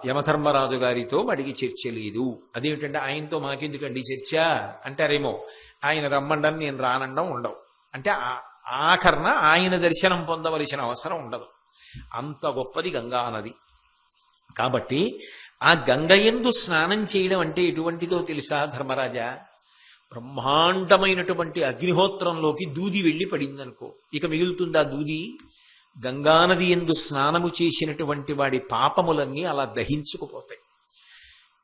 యమధర్మరాజు గారితో వాడికి చర్చ లేదు. అదేమిటంటే ఆయనతో మాకెందుకండి చర్చ అంటారేమో, ఆయన రమ్మండం నేను రానండం ఉండవు. అంటే ఆఖరణ ఆయన దర్శనం పొందవలసిన అవసరం ఉండదు. అంత గొప్పది గంగా నది. కాబట్టి ఆ గంగయందు స్నానం చేయడం అంటే ఎటువంటిదో తెలుసా ధర్మరాజా? బ్రహ్మాండమైనటువంటి అగ్నిహోత్రంలోకి దూది వెళ్ళి పడిందనుకో, ఇక మిగులుతుందా దూది? గంగానది యందు స్నానము చేసినటువంటి వాడి పాపములన్నీ అలా దహించుకుపోతాయి.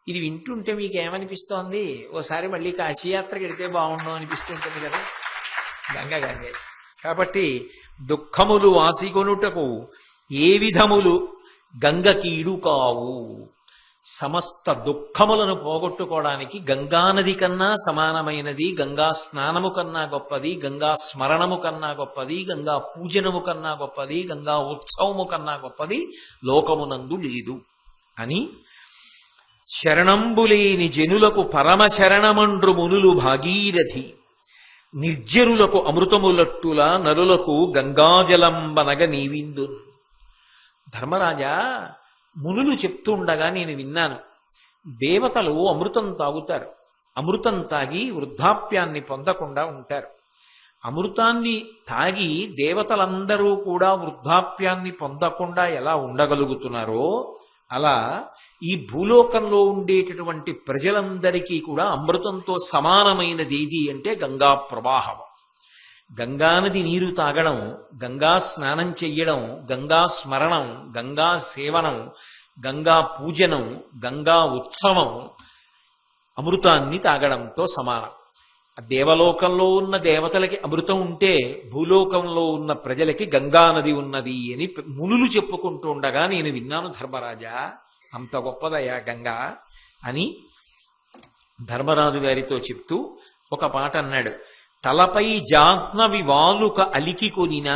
ఇది వింటుంటే మీకు ఏమనిపిస్తోంది? ఓసారి మళ్ళీ కాశీయాత్రకి వెడితే బాగుండు అనిపిస్తుంటుంది కదా. గంగే. కాబట్టి దుఃఖములు వాసికొనుటకు ఏ విధములు గంగకీడు కావు. సమస్త దుఃఖములను పోగొట్టుకోవడానికి గంగానది కన్నా సమానమైనది, గంగా స్నానము కన్నా గొప్పది, గంగా స్మరణము కన్నా గొప్పది, గంగా పూజనము కన్నా గొప్పది, గంగా ఉత్సవము కన్నా గొప్పది లోకమునందు లేదు అని శరణంబులేని జనులకు పరమ శరణమండ్రు మునులు భాగీరథి, నిర్జరులకు అమృతములట్టుల నరులకు గంగాజలంబనగ నీవిందు. ధర్మరాజా, మునులు చెప్తూ ఉండగా నేను విన్నాను, దేవతలు అమృతం తాగుతారు, అమృతం తాగి వృద్ధాప్యాన్ని పొందకుండా ఉంటారు. అమృతాన్ని తాగి దేవతలందరూ కూడా వృద్ధాప్యాన్ని పొందకుండా ఎలా ఉండగలుగుతున్నారో అలా ఈ భూలోకంలో ఉండేటటువంటి ప్రజలందరికీ కూడా అమృతంతో సమానమైనది ఏది అంటే గంగా ప్రవాహం. గంగానది నీరు తాగడం, గంగా స్నానం చెయ్యడం, గంగా స్మరణం, గంగా సేవనం, గంగా పూజనం, గంగా ఉత్సవం అమృతాన్ని తాగడంతో సమానం. దేవలోకంలో ఉన్న దేవతలకి అమృతం ఉంటే భూలోకంలో ఉన్న ప్రజలకి గంగానది ఉన్నది అని మునులు చెప్పుకుంటూ ఉండగా నేను విన్నాను ధర్మరాజా. అంత గొప్పదయా గంగా అని ధర్మరాజు గారితో చెప్తూ ఒక పాట అన్నాడు. తలపై జాహ్నవి వాలుక అలికి కొనిన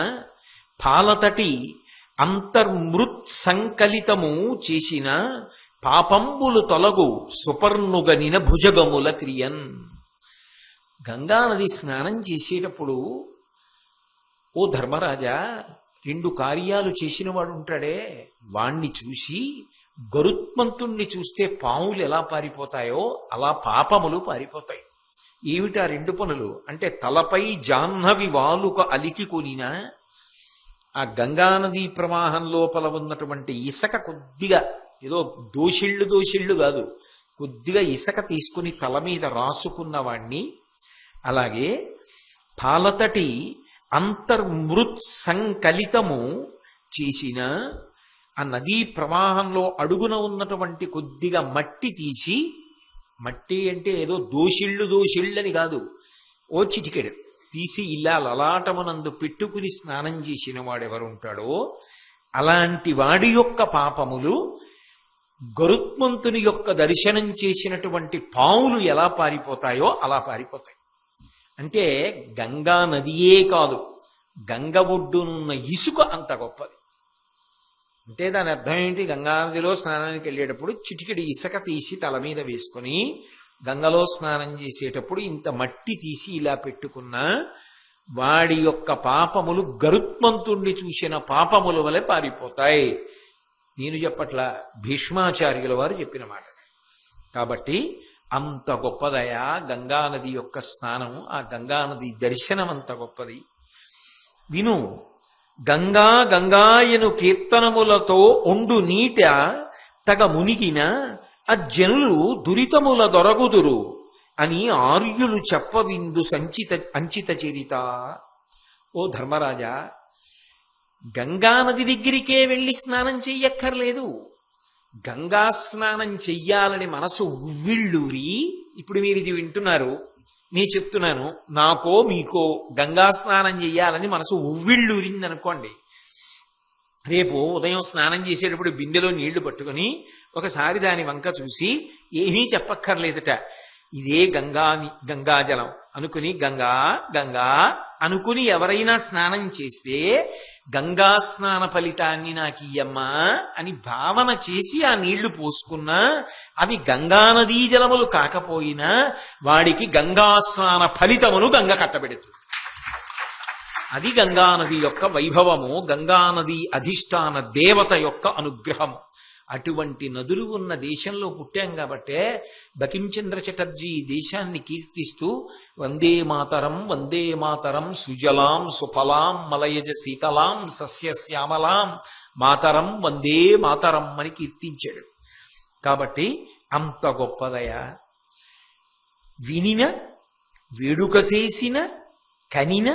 పాలతటి అంతర్మృత్ సంకలితము చేసిన పాపంబులు తొలగు సుపర్ణుగనిన భుజగముల క్రియన్. గంగానది స్నానం చేసేటప్పుడు ఓ ధర్మరాజా, 2 కార్యాలు చేసిన వాడు ఉంటాడే, వాణ్ణి చూసి గరుత్మంతుణ్ణి చూస్తే పాములు ఎలా పారిపోతాయో అలా పాపములు పారిపోతాయి. ఏమిటా 2 పనులు అంటే, తలపై జాహ్నవి వాలుక అలికి కొనిన ఆ గంగానదీ ప్రవాహం లోపల ఉన్నటువంటి ఇసక కొద్దిగా, ఏదో దోషిళ్ళు కాదు, కొద్దిగా ఇసక తీసుకుని తల మీద రాసుకున్న వాణ్ణి, అలాగే పాలతటి అంతర్మృత్ సంకలితము చేసిన ఆ నదీ ప్రవాహంలో అడుగున ఉన్నటువంటి కొద్దిగా మట్టి తీసి, మట్టి అంటే ఏదో దోషిళ్ళని కాదు, ఓ చిటికెడు తీసి ఇలా లలాటమునందు పెట్టుకుని స్నానం చేసిన వాడెవరు ఉంటాడో అలాంటి వాడి యొక్క పాపములు గరుత్మంతుని యొక్క దర్శనం చేసినటువంటి పావులు ఎలా పారిపోతాయో అలా పారిపోతాయి. అంటే గంగా నదియే కాదు, గంగ ఒడ్డునున్న ఇసుక అంత గొప్పది. అంటే దాని అర్థం ఏంటి? గంగానదిలో స్నానానికి వెళ్ళేటప్పుడు చిటికెడి ఇసుక తీసి తల మీద వేసుకొని గంగలో స్నానం చేసేటప్పుడు ఇంత మట్టి తీసి ఇలా పెట్టుకున్న వాడి యొక్క పాపములు గరుత్మంతుణ్ణి చూసిన పాపముల వలె పారిపోతాయి. నేను చెప్పట్లా, భీష్మాచార్యుల వారు చెప్పిన మాట. కాబట్టి అంత గొప్పదయా గంగానది యొక్క స్నానం, ఆ గంగానది దర్శనం అంత గొప్పది. విను, గంగా గంగాయను కీర్తనములతో ఒండు నీట తగ మునిగిన అజ్జనులు దురితముల దొరగుదురు అని ఆర్యులు చెప్పవిందు అంచిత చరిత. ఓ ధర్మరాజా, గంగానది దగ్గరికే వెళ్ళి స్నానం చెయ్యక్కర్లేదు. గంగా స్నానం చెయ్యాలని మనసు ఉవ్విళ్ళూరి, ఇప్పుడు మీరు ఇది వింటున్నారు, నేను చెప్తున్నాను, నాకో మీకో గంగా స్నానం చెయ్యాలని మనసు ఉవ్విళ్ళూరింది అనుకోండి. రేపు ఉదయం స్నానం చేసేటప్పుడు బిందెలో నీళ్లు పట్టుకుని ఒకసారి దాని వంక చూసి ఏమీ చెప్పక్కర్లేదట, ఇదే గంగాజలం అనుకుని గంగా గంగా అనుకుని ఎవరైనా స్నానం చేస్తే గంగా స్నాన ఫలితాన్ని నాకు ఇయ్యమ్మా అని భావన చేసి ఆ నీళ్లు పోసుకున్నా అవి గంగానదీ జలములు కాకపోయినా వాడికి గంగా స్నాన ఫలితమును గంగ కట్టబెడుతుంది. అది గంగానది యొక్క వైభవము, గంగానది అధిష్టాన దేవత యొక్క అనుగ్రహము. అటువంటి నదులు ఉన్న దేశంలో పుట్టాం కాబట్టే బకించంద్ర చటర్జీ దేశాన్ని కీర్తిస్తూ వందే మాతరం సుజలాం సుఫలాం మలయజ శీతలాం సస్యశ్యామలాం మాతరం వందే మాతరం అని కీర్తించాడు. కాబట్టి అంత గొప్పదయా. వినిన వేడుక చేసిన కనిన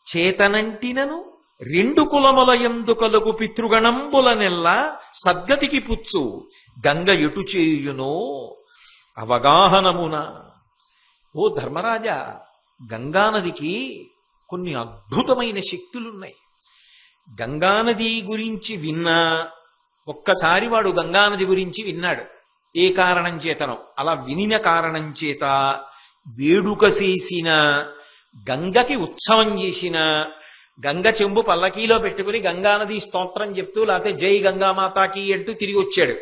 చేతనంటినను 2 కులముల యందు కలుగు పితృగణంబులనెల్లా సద్గతికి పుచ్చు గంగ ఎటు చేయునో అవగాహనమున. ఓ ధర్మరాజా, గంగానదికి కొన్ని అద్భుతమైన శక్తులున్నాయి. గంగానది గురించి విన్నా ఒక్కసారి వాడు గంగానది గురించి విన్నాడు. ఏ కారణం చేతనో అలా వినిన కారణం చేత వేడుక చేసిన, గంగకి ఉత్సవం చేసిన, గంగ చెంబు పల్లకీలో పెట్టుకుని గంగానది స్తోత్రం చెప్తూ లేకపోతే జై గంగామాతాకి అంటూ తిరిగి వచ్చాడు.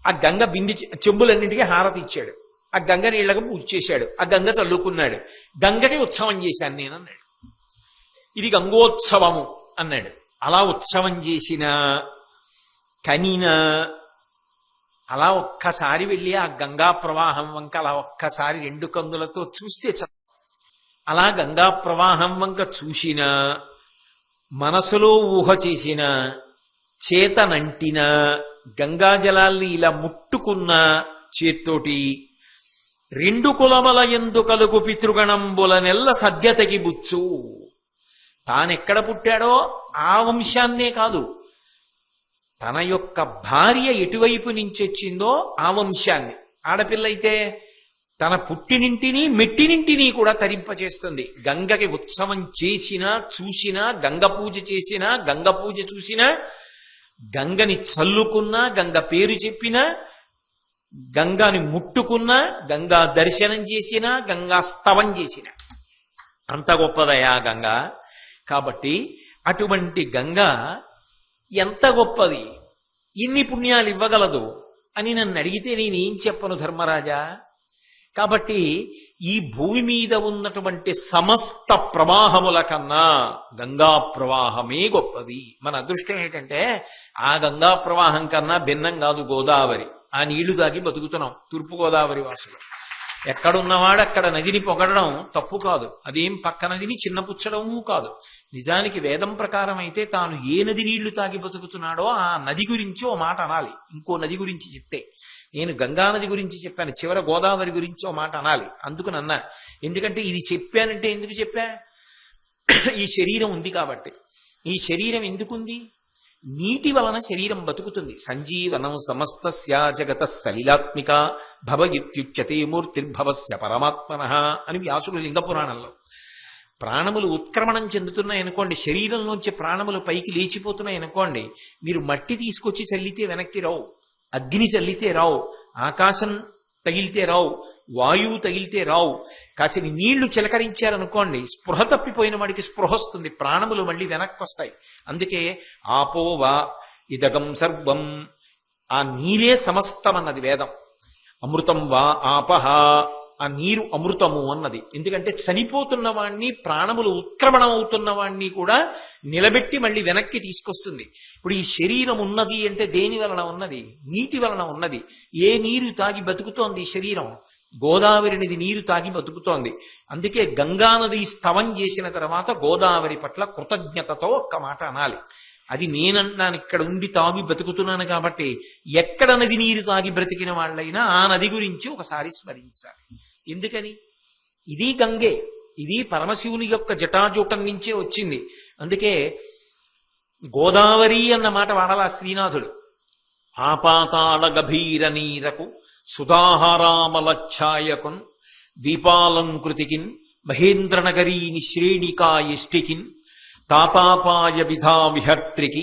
ఆ గంగ బింది చెంబులన్నింటికి హారతి ఇచ్చాడు. ఆ గంగ నీళ్లకు పూజ చేశాడు. ఆ గంగ చల్లుకున్నాడు. గంగకి ఉత్సవం చేశాను నేను అన్నాడు. ఇది గంగోత్సవము అన్నాడు. అలా ఉత్సవం చేసిన కనిన అలా ఒక్కసారి వెళ్ళి ఆ గంగా ప్రవాహం వంక అలా ఒక్కసారి రెండు కందులతో చూస్తే అలా గంగా ప్రవాహం వంక చూసిన, మనసులో ఊహ చేసిన, చేతనంటిన, గంగా జలాల్ని ఇలా ముట్టుకున్న చేత్తోటి రెండు కులమల ఎందు కలుగు పితృగణంబుల నెల్ల సద్యతకి బుచ్చు. తానెక్కడ పుట్టాడో ఆ వంశాన్నే కాదు, తన యొక్క భార్య ఎటువైపు నుంచి వచ్చిందో ఆ వంశాన్ని. ఆడపిల్ల అయితే తన పుట్టినింటిని మెట్టినింటిని కూడా తరింపచేస్తుంది. గంగకి ఉత్సవం చేసినా చూసినా, గంగ పూజ చేసినా, గంగ పూజ చూసినా, గంగని చల్లుకున్నా, గంగ పేరు చెప్పినా, గంగాని ముట్టుకున్నా, గంగా దర్శనం చేసినా, గంగా స్తవం చేసిన అంత గొప్పదయా గంగ. కాబట్టి అటువంటి గంగ ఎంత గొప్పది, ఎన్ని పుణ్యాలు ఇవ్వగలదు అని నన్ను అడిగితే నేనేం చెప్పను ధర్మరాజా. కాబట్టి ఈ భూమి మీద ఉన్నటువంటి సమస్త ప్రవాహముల కన్నా గంగా ప్రవాహమే గొప్పది. మన అదృష్టం ఏంటంటే ఆ గంగా ప్రవాహం కన్నా భిన్నం కాదు గోదావరి. ఆ నీళ్లు తాగి బతుకుతున్నాం తూర్పుగోదావరి వాసులు. ఎక్కడున్నవాడు అక్కడ నదిని పొగడడం తప్పు కాదు, అదేం పక్క నదిని చిన్నపుచ్చడము కాదు. నిజానికి వేదం ప్రకారం అయితే తాను ఏ నది నీళ్లు తాగి బతుకుతున్నాడో ఆ నది గురించి ఓ మాట అనాలి. ఇంకో నది గురించి చెప్తే, నేను గంగా నది గురించి చెప్పాను, చివర గోదావరి గురించి ఓ మాట అనాలి. అందుకని అన్నా. ఎందుకంటే ఇది చెప్పానంటే ఎందుకు చెప్పా, ఈ శరీరం ఉంది కాబట్టి. ఈ శరీరం ఎందుకుంది, నీటి వలన శరీరం బతుకుతుంది. సంజీవనం సమస్తస్య జగత సలిలాత్మిక భవయుత్యుచ్యతే మూర్తిర్భవస్య పరమాత్మనః అని వ్యాసుడు లింగ పురాణంలో. ప్రాణములు ఉత్క్రమణం చెందుతున్నాయి అనుకోండి, శరీరంలోంచి ప్రాణములు పైకి లేచిపోతున్నాయి అనుకోండి, మీరు మట్టి తీసుకొచ్చి చల్లితే వెనక్కి రావు, అగ్ని చల్లితే రావు, ఆకాశం తగిలితే రావు, వాయువు తగిలితే రావు. కాసిన నీళ్లు చిలకరించారనుకోండి, స్పృహ తప్పిపోయిన వాడికి స్పృహ వస్తుంది, ప్రాణములు మళ్ళీ వెనక్కి వస్తాయి. అందుకే ఆపోవా ఇదగం సర్వం, ఆ నీరే సమస్తం అన్నది వేదం. అమృతం వా ఆపహ, ఆ నీరు అమృతము అన్నది. ఎందుకంటే చనిపోతున్న వాణ్ణి, ప్రాణములు ఉత్క్రమణం అవుతున్న వాణ్ణి కూడా నిలబెట్టి మళ్ళీ వెనక్కి తీసుకొస్తుంది. ఇప్పుడు ఈ శరీరం ఉన్నది అంటే దేని వలన ఉన్నది, నీటి వలన ఉన్నది. ఏ నీరు తాగి బతుకుతోంది ఈ శరీరం, గోదావరి నది నీరు తాగి బతుకుతోంది. అందుకే గంగానది స్తవం చేసిన తర్వాత గోదావరి పట్ల కృతజ్ఞతతో ఒక్క మాట అనాలి. అది నేనన్నాను, ఇక్కడ ఉండి తాగి బ్రతుకుతున్నాను కాబట్టి ఎక్కడ నది నీరు తాగి బ్రతికిన వాళ్ళైనా ఆ నది గురించి ఒకసారి స్మరించాలి. ఎందుకని, ఇది గంగే, ఇది పరమశివుని యొక్క జటాజూటం నుంచే వచ్చింది. అందుకే గోదావరి అన్న మాట వాడలా శ్రీనాథుడు. ఆపాతాళ గభీర నీరకు సుధాహారామలఛాయకున్ దీపాలంకృతికిన్ మహేంద్రనగరీ నిశ్రేణికాయష్టికిన్ తాపాపాయ విధా విహర్త్రికి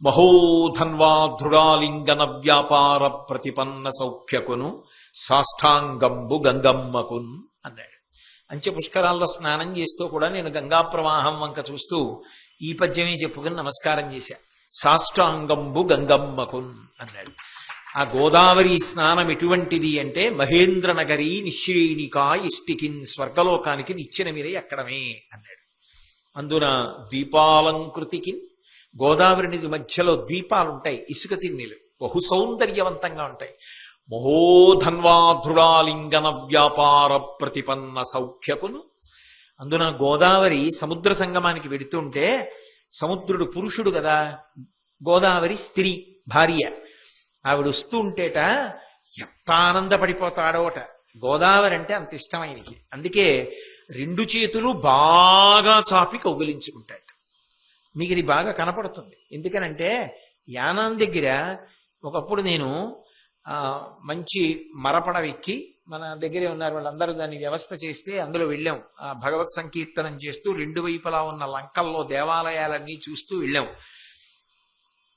మహోధన్వా దృఢాలింగన వ్యాపార ప్రతిపన్న సౌఖ్యకును సాష్టాంగంబు గంగమ్మకున్ అన్నాడు. అంచె పుష్కరాల్లో స్నానం చేస్తూ కూడా నేను గంగా ప్రవాహం వంక చూస్తూ ఈ పద్యమే చెప్పుకుని నమస్కారం చేశా. సాష్టాంగంబు గంగమ్మకున్ అన్నాడు. ఆ గోదావరి స్నానం ఎటువంటిది అంటే మహేంద్రనగరీ నిశ్రేణికా ఇష్టికిన్, స్వర్గలోకానికి నిచ్చెన మీరే ఎక్కడమే అన్నాడు. అందున ద్వీపాలంకృతికి, గోదావరి నది మధ్యలో ద్వీపాలుంటాయి, ఇసుక తిన్నెలు, బహు సౌందర్యవంతంగా ఉంటాయి. మహోధన్వాధృడాలింగన వ్యాపార ప్రతిపన్న సౌఖ్యకును. అందున గోదావరి సముద్ర సంగమానికి వెడుతుంటే, సముద్రుడు పురుషుడు కదా, గోదావరి స్త్రీ భార్య, ఆవిడ వస్తూ ఉంటేట ఎంత ఆనందపడిపోతాడోట. గోదావరి అంటే అంత ఇష్టం ఆయనకి. అందుకే రెండు చేతులు బాగా చాపి కౌగిలించుకుంటాడు. మీకు ఇది బాగా కనపడుతుంది. ఎందుకనంటే యానాం దగ్గర ఒకప్పుడు నేను మంచి మరపడవెక్కి మన దగ్గరే ఉన్నారు, వాళ్ళందరూ దాన్ని వ్యవస్థ చేస్తే అందులో వెళ్ళాం. ఆ భగవత్ సంకీర్తనం చేస్తూ రెండు వైపులా ఉన్న లంకల్లో దేవాలయాలన్నీ చూస్తూ వెళ్ళాం.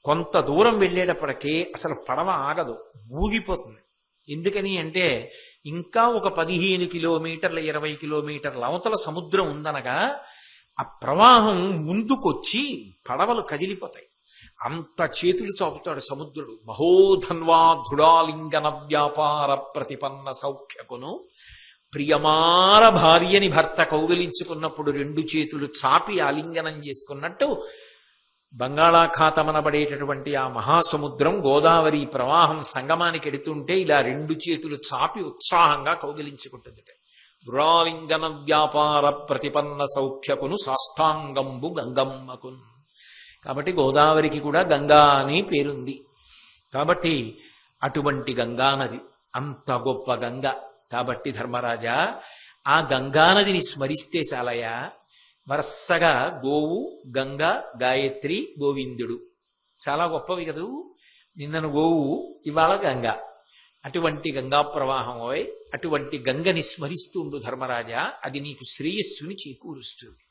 కొంత దూరం వెళ్ళేటప్పటికీ అసలు పడవ ఆగదు, ఊగిపోతుంది. ఎందుకని అంటే ఇంకా ఒక 15 కిలోమీటర్ల 20 కిలోమీటర్ల అవతల సముద్రం ఉందనగా ఆ ప్రవాహం ముందుకొచ్చి పడవలు కదిలిపోతాయి. అంత చేతులు చాపుతాడు సముద్రుడు. మహోధన్వా ధృడాలింగన వ్యాపార ప్రతిపన్న సౌఖ్యకును, ప్రియమార భార్యని భర్త కౌగిలించుకున్నప్పుడు రెండు చేతులు చాపి ఆలింగనం చేసుకున్నట్టు బంగాళాఖాతమనబడేటటువంటి ఆ మహాసముద్రం గోదావరి ప్రవాహం సంగమానికి ఎడుతుంటే ఇలా రెండు చేతులు చాపి ఉత్సాహంగా కౌగిలించుకుంటుంది. ధృడాలింగన వ్యాపార ప్రతిపన్న సౌఖ్యకును సాష్టాంగంబు గంగమ్మకున్. కాబట్టి గోదావరికి కూడా గంగా అని పేరుంది. కాబట్టి అటువంటి గంగానది అంత గొప్ప గంగ. కాబట్టి ధర్మరాజా, ఆ గంగానదిని స్మరిస్తే చాలయా, వరుసగా గోవు, గంగ, గాయత్రి, గోవిందుడు చాలా గొప్పవి కదూ. నిన్నను గోవు, ఇవాళ గంగ. అటువంటి గంగా ప్రవాహం అటువంటి గంగని స్మరిస్తుండు ధర్మరాజా, అది నీకు శ్రేయస్సుని చేకూరుస్తుంది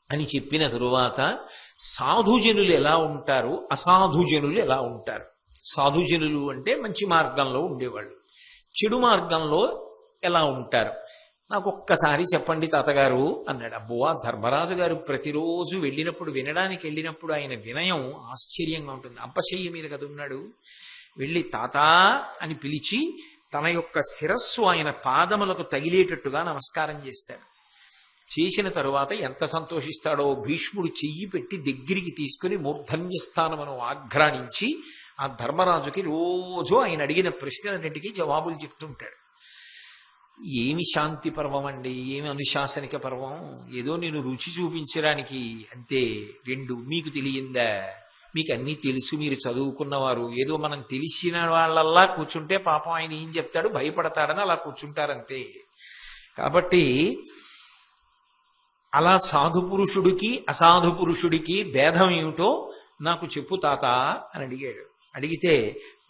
అని చెప్పిన తరువాత సాధుజనులు ఎలా ఉంటారు, అసాధుజనులు ఎలా ఉంటారు. సాధుజనులు అంటే మంచి మార్గంలో ఉండేవాళ్ళు, చెడు మార్గంలో ఎలా ఉంటారు నాకు ఒక్కసారి చెప్పండి తాతగారు అన్నాడు. అబ్బో, ధర్మరాజు గారు ప్రతిరోజు వెళ్ళినప్పుడు, వినడానికి వెళ్ళినప్పుడు ఆయన వినయం ఆశ్చర్యంగా ఉంటుంది. అంపశయ్య మీద కదా ఉన్నాడు. వెళ్ళి తాత అని పిలిచి తన యొక్క శిరస్సు ఆయన పాదములకు తగిలేటట్టుగా నమస్కారం చేస్తాడు. చేసిన తరువాత ఎంత సంతోషిస్తాడో, భీష్ముడు చెయ్యి పెట్టి దగ్గరికి తీసుకుని మూర్ధన్య స్థానమును ఆఘ్రాణించి ఆ ధర్మరాజుకి రోజు ఆయన అడిగిన ప్రశ్నలన్నింటికీ జవాబులు చెప్తుంటాడు. ఏమి శాంతి పర్వం అండి, ఏమి అనుశాసనిక పర్వం, ఏదో నేను రుచి చూపించడానికి అంతే. రెండు మీకు తెలియందా, మీకు అన్నీ తెలుసు, మీరు చదువుకున్నవారు, ఏదో మనం తెలిసిన వాళ్ళల్లా కూర్చుంటే పాపం ఆయన ఏం చెప్తాడు భయపడతాడని అలా కూర్చుంటారంతే. కాబట్టి అలా సాధు పురుషుడికి అసాధు పురుషుడికి భేదం ఏమిటో నాకు చెప్పు తాత అని అడిగాడు. అడిగితే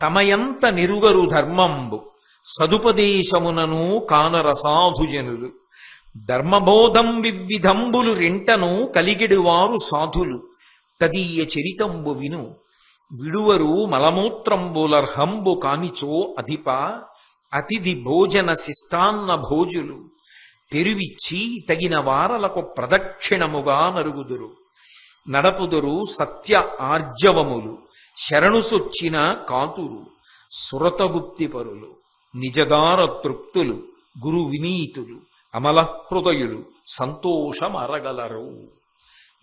తమయంత నిరుగరు ధర్మంబు సదుపదేశమునను కానరసాధుజనులు, ధర్మబోధం వివిధంబులు రెంటను కలిగిడువారు సాధులు, తదీయ చరితంబు విను విడువరు మలమూత్రంబులర్హంబు కానిచో అధిప, అతిథి భోజన శిష్టాన్న భోజులు, తెరువిచ్చి తగిన వారలకు ప్రదక్షిణముగా నరుగుదురు, నడపుదురు సత్య ఆర్జవములు, శరణుసొచ్చిన కాతురు, సురతగుప్తి పరులు, నిజదార తృప్తులు, గురు వినీతులు, అమల హృదయులు సంతోషమరగలరు.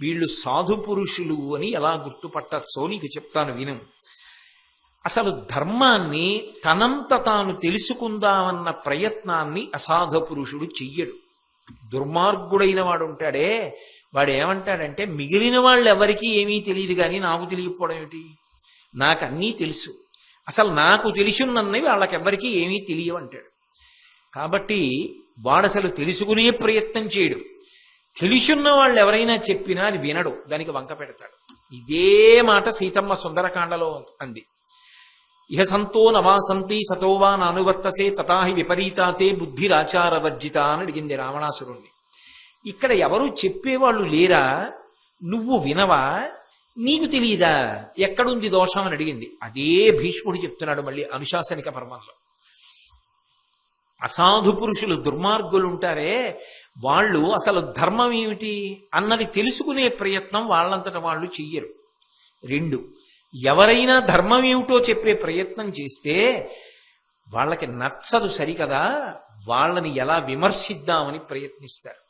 వీళ్ళు సాధు పురుషులు అని ఎలా గుర్తుపట్టచ్చో నీకు చెప్తాను విను. అసలు ధర్మాన్ని తనంత తాను తెలుసుకుందామన్న ప్రయత్నాన్ని అసాధు పురుషుడు చెయ్యడు. దుర్మార్గుడైన వాడు ఉంటాడే, వాడు ఏమంటాడంటే మిగిలిన వాళ్ళు ఎవరికీ ఏమీ తెలియదు కానీ నాకు తెలియకపోవడం ఏమిటి, నాకు అన్నీ తెలుసు, అసలు నాకు తెలుసున్నవి వాళ్ళకెవ్వరికీ ఏమీ తెలియవంటాడు. కాబట్టి వాడు అసలు తెలుసుకునే ప్రయత్నం చేయడు. తెలుసున్న వాళ్ళు ఎవరైనా చెప్పినా అది వినడు, దానికి వంక పెడతాడు. ఇదే మాట సీతమ్మ సుందరకాండలో అంది. ఇహ సంతో నవాసంతి సతోవా నానువర్తసే తథాహి విపరీతాతే బుద్ధిరాచారవర్జిత అని అడిగింది రావణాసురుణ్ణి. ఇక్కడ ఎవరు చెప్పేవాళ్ళు లేరా, నువ్వు వినవా, నీకు తెలియదా, ఎక్కడుంది దోషం అని అడిగింది. అదే భీష్ముడు చెప్తున్నాడు మళ్ళీ అనుశాసనిక పర్వంలో. అసాధు పురుషులు దుర్మార్గులు ఉంటారే, వాళ్ళు అసలు ధర్మం ఏమిటి అన్నది తెలుసుకునే ప్రయత్నం వాళ్ళంతట వాళ్ళు చెయ్యరు. రెండు, ఎవరైనా ధర్మం ఏమిటో చెప్పే ప్రయత్నం చేస్తే వాళ్ళకి నచ్చదు సరికదా, వాళ్ళని ఎలా విమర్శిద్దామని ప్రయత్నిస్తారు.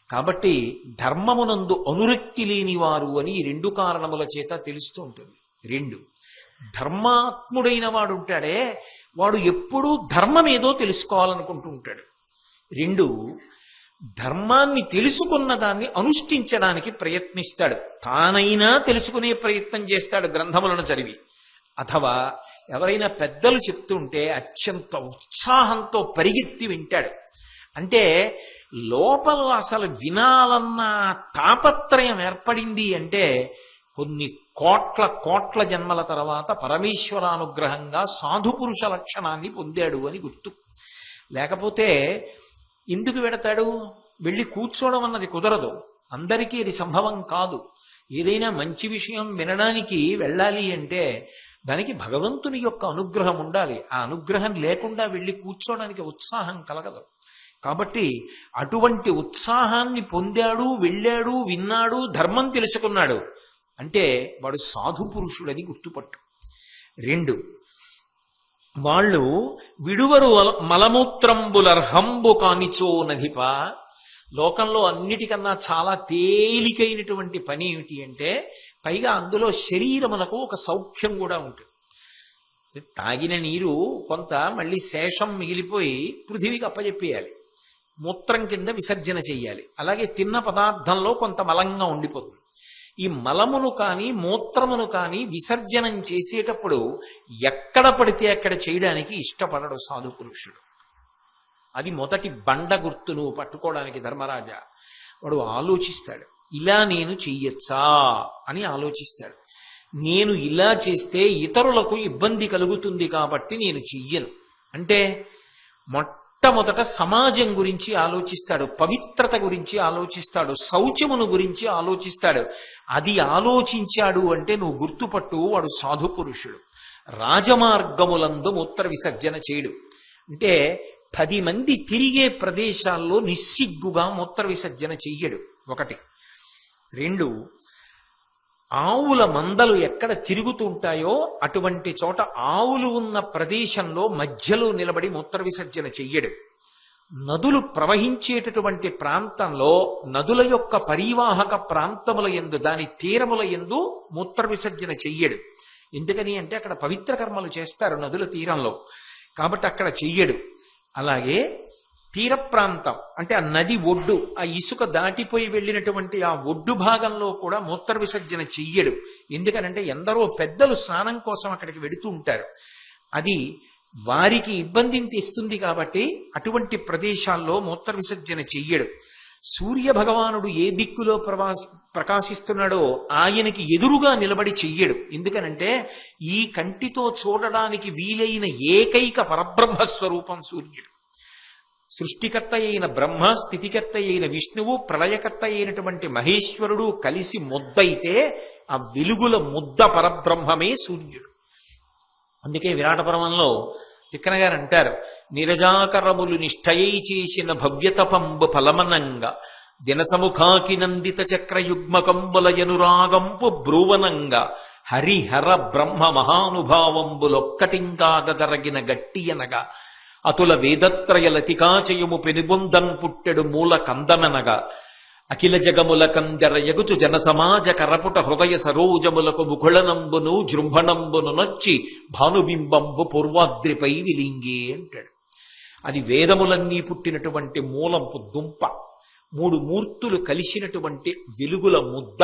కాబట్టి ధర్మమునందు అనురక్తి లేని వారు అని ఈ రెండు కారణముల చేత తెలుస్తూ ఉంటుంది. రెండు, ధర్మాత్ముడైన వాడు ఉంటాడే, వాడు ఎప్పుడూ ధర్మం ఏదో తెలుసుకోవాలనుకుంటూ ఉంటాడు. రెండు, ధర్మాన్ని తెలుసుకున్న దాన్ని అనుష్ఠించడానికి ప్రయత్నిస్తాడు, తానైనా తెలుసుకునే ప్రయత్నం చేస్తాడు గ్రంథములను చదివి. అథవా ఎవరైనా పెద్దలు చెప్తుంటే అత్యంత ఉత్సాహంతో పరిగెత్తి వింటాడు. అంటే లోపల అసలు వినాలన్న తాపత్రయం ఏర్పడింది అంటే కొన్ని కోట్ల కోట్ల జన్మల తర్వాత పరమేశ్వరానుగ్రహంగా సాధు పురుష లక్షణాన్ని పొందాడు అని గుర్తు. లేకపోతే ఎందుకు వెడతాడు? వెళ్ళి కూర్చోవడం అన్నది కుదరదు. అందరికీ అది సంభవం కాదు. ఏదైనా మంచి విషయం వినడానికి వెళ్ళాలి అంటే దానికి భగవంతుని యొక్క అనుగ్రహం ఉండాలి. ఆ అనుగ్రహం లేకుండా వెళ్ళి కూర్చోడానికి ఉత్సాహం కలగదు. కాబట్టి అటువంటి ఉత్సాహాన్ని పొందాడు, వెళ్ళాడు, విన్నాడు, ధర్మం తెలుసుకున్నాడు అంటే వాడు సాధు పురుషుడని గుర్తుపట్టు. 2, వాళ్ళు విడువరు మలమూత్రంబులర్హంబు కానిచో నధిప. లోకంలో అన్నిటికన్నా చాలా తేలికైనటువంటి పని ఏమిటి అంటే, పైగా అందులో శరీరమునకు ఒక సౌఖ్యం కూడా ఉంటుంది. తాగిన నీరు కొంత మళ్ళీ శేషం మిగిలిపోయి పృథివీకి అప్పచెప్పేయాలి, మూత్రం కింద విసర్జన చెయ్యాలి. అలాగే తిన్న పదార్థంలో కొంత మలంగా ఉండిపోతుంది. ఈ మలమును కానీ మూత్రమును కానీ విసర్జనం చేసేటప్పుడు ఎక్కడ పడితే అక్కడ చేయడానికి ఇష్టపడడు సాధు పురుషుడు. అది మొదటి బండ గుర్తు నువ్వు పట్టుకోవడానికి ధర్మరాజా. వాడు ఆలోచిస్తాడు, ఇలా నేను చెయ్యొచ్చా అని ఆలోచిస్తాడు. నేను ఇలా చేస్తే ఇతరులకు ఇబ్బంది కలుగుతుంది కాబట్టి నేను చెయ్యను అంటే మొట్టమొదట సమాజం గురించి ఆలోచిస్తాడు, పవిత్రత గురించి ఆలోచిస్తాడు, శౌచమును గురించి ఆలోచిస్తాడు. అది ఆలోచించాడు అంటే నువ్వు గుర్తుపట్టు, వాడు సాధు పురుషుడు. రాజమార్గములందు మూత్ర విసర్జన చేయడు అంటే 10 మంది తిరిగే ప్రదేశాల్లో నిస్సిగ్గుగా మూత్ర విసర్జన చెయ్యడు. 1. 2, ఆవుల మందలు ఎక్కడ తిరుగుతుంటాయో అటువంటి చోట ఆవులు ఉన్న ప్రదేశంలో మధ్యలో నిలబడి మూత్ర విసర్జన చెయ్యడు. నదులు ప్రవహించేటటువంటి ప్రాంతంలో నదుల యొక్క పరివాహక ప్రాంతముల యందు, దాని తీరముల యందు మూత్ర విసర్జన చెయ్యడు. ఎందుకని అంటే అక్కడ పవిత్ర కర్మలు చేస్తారు నదుల తీరంలో, కాబట్టి అక్కడ చెయ్యడు. అలాగే తీర ప్రాంతం అంటే ఆ నది ఒడ్డు, ఆ ఇసుక దాటిపోయి వెళ్ళినటువంటి ఆ ఒడ్డు భాగంలో కూడా మూత్ర విసర్జన చెయ్యడు. ఎందుకనంటే ఎందరో పెద్దలు స్నానం కోసం అక్కడికి వెడుతూ ఉంటారు, అది వారికి ఇబ్బందిని తెస్తుంది కాబట్టి అటువంటి ప్రదేశాల్లో మూత్ర విసర్జన చెయ్యడు. సూర్య భగవానుడు ఏ దిక్కులో ప్రకాశిస్తున్నాడో ఆయనకి ఎదురుగా నిలబడి చెయ్యడు. ఎందుకనంటే ఈ కంటితో చూడడానికి వీలైన ఏకైక పరబ్రహ్మ స్వరూపం సూర్యుడు. సృష్టికర్త అయిన బ్రహ్మ, స్థితికర్త అయిన విష్ణువు, ప్రళయకర్త అయినటువంటి మహేశ్వరుడు కలిసి ముద్దయితే ఆ వెలుగుల ముద్ద పరబ్రహ్మమే సూర్యుడు. అందుకే విరాట పర్వంలో తిక్కన గారు అంటారు, నిరజాకరములు నిష్ఠయై చేసిన భవ్యతపంబు ఫలమనంగా దినసముఖాకి నందిత చక్రయుగ్మకంబుల యనురాగంపు బ్రూవనంగా హరిహర బ్రహ్మ మహానుభావంబులొక్కటింకాగరగిన గట్టియనగా అతుల వేదత్రయ లతికాచయము పెనుబొందన్ పుట్టెడు మూల కందమనగా అఖిల జగముల కందెర ఎగుచు జనసమాజ కరపుట హృదయ సరోజములకు ముకుళనంబును జృంభణంబును నొచ్చి భానుబింబంబు పూర్వాద్రిపై విలింగే అంటాడు. అది వేదములన్నీ పుట్టినటువంటి మూలంపు దుంప, 3 మూర్తులు కలిసినటువంటి వెలుగుల ముద్ద,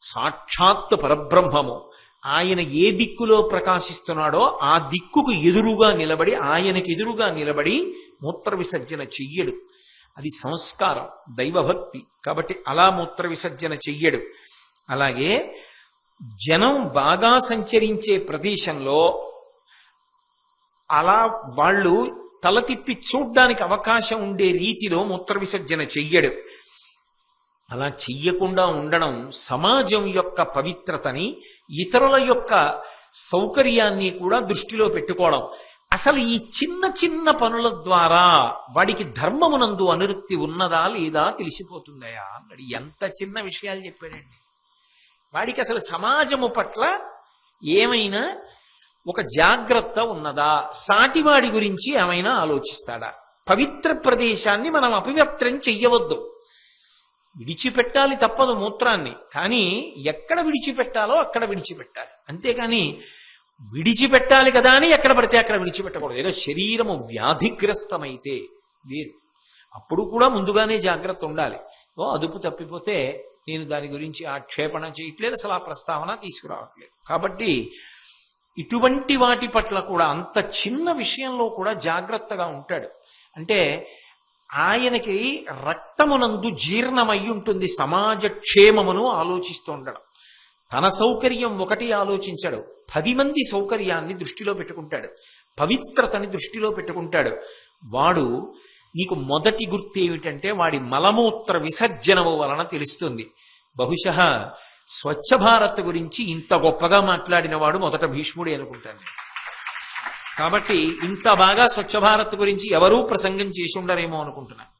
సాక్షాత్ పరబ్రహ్మము. ఆయన ఏ దిక్కులో ప్రకాశిస్తున్నాడో ఆ దిక్కుకు ఎదురుగా నిలబడి, ఆయనకి ఎదురుగా నిలబడి మూత్ర విసర్జన చెయ్యడు. అది సంస్కారం, దైవభక్తి. కాబట్టి అలా మూత్ర విసర్జన చెయ్యడు. అలాగే జనం బాగా సంచరించే ప్రదేశంలో అలా వాళ్ళు తల తిప్పి చూడ్డానికి అవకాశం ఉండే రీతిలో మూత్ర విసర్జన చెయ్యడు. అలా చెయ్యకుండా ఉండడం సమాజం యొక్క పవిత్రతని, ఇతరుల యొక్క సౌకర్యాన్ని కూడా దృష్టిలో పెట్టుకోవడం. అసలు ఈ చిన్న చిన్న పనుల ద్వారా వాడికి ధర్మమునందు అనురక్తి ఉన్నదా లేదా తెలిసిపోతుందయా అన్నాడు. ఎంత చిన్న విషయాలు చెప్పాడండి. వాడికి అసలు సమాజము పట్ల ఏమైనా ఒక జాగ్రత్త ఉన్నదా, సాటివాడి గురించి ఏమైనా ఆలోచిస్తాడా? పవిత్ర ప్రదేశాన్ని మనం అపవిత్రం చెయ్యవద్దు. విడిచిపెట్టాలి తప్పదు మూత్రాన్ని, కానీ ఎక్కడ విడిచిపెట్టాలో అక్కడ విడిచిపెట్టాలి. అంతేకాని విడిచిపెట్టాలి కదా అని ఎక్కడ పడితే అక్కడ విడిచిపెట్టకూడదు. ఏదో శరీరము వ్యాధిగ్రస్తమైతే వేరు, అప్పుడు కూడా ముందుగానే జాగ్రత్త ఉండాలి. అదుపు తప్పిపోతే నేను దాని గురించి ఆక్షేపణ చేయట్లేదు, అసలు ఆ ప్రస్తావన తీసుకురావట్లేదు. కాబట్టి ఇటువంటి వాటి పట్ల కూడా అంత చిన్న విషయంలో కూడా జాగ్రత్తగా ఉంటాడు. అంటే ఆయనకి రక్తమునందు జీర్ణమై ఉంటుంది, సమాజ క్షేమమును ఆలోచిస్తూ ఉండడం. తన సౌకర్యం ఒకటి ఆలోచించాడు, 10 మంది సౌకర్యాన్ని దృష్టిలో పెట్టుకుంటాడు, పవిత్రతని దృష్టిలో పెట్టుకుంటాడు. వాడు నీకు మొదటి గుర్తు ఏమిటంటే వాడి మలమూత్ర విసర్జనము వలన తెలుస్తుంది. బహుశः స్వచ్ఛ భారత్ గురించి ఇంత గొప్పగా మాట్లాడిన వాడు మొదట భీష్ముడే అనుకుంటాను. కాబట్టి ఇంత బాగా స్వచ్ఛ భారత్ గురించి ఎవరూ ప్రసంగం చేసి ఉండరేమో అనుకుంటున్నాను.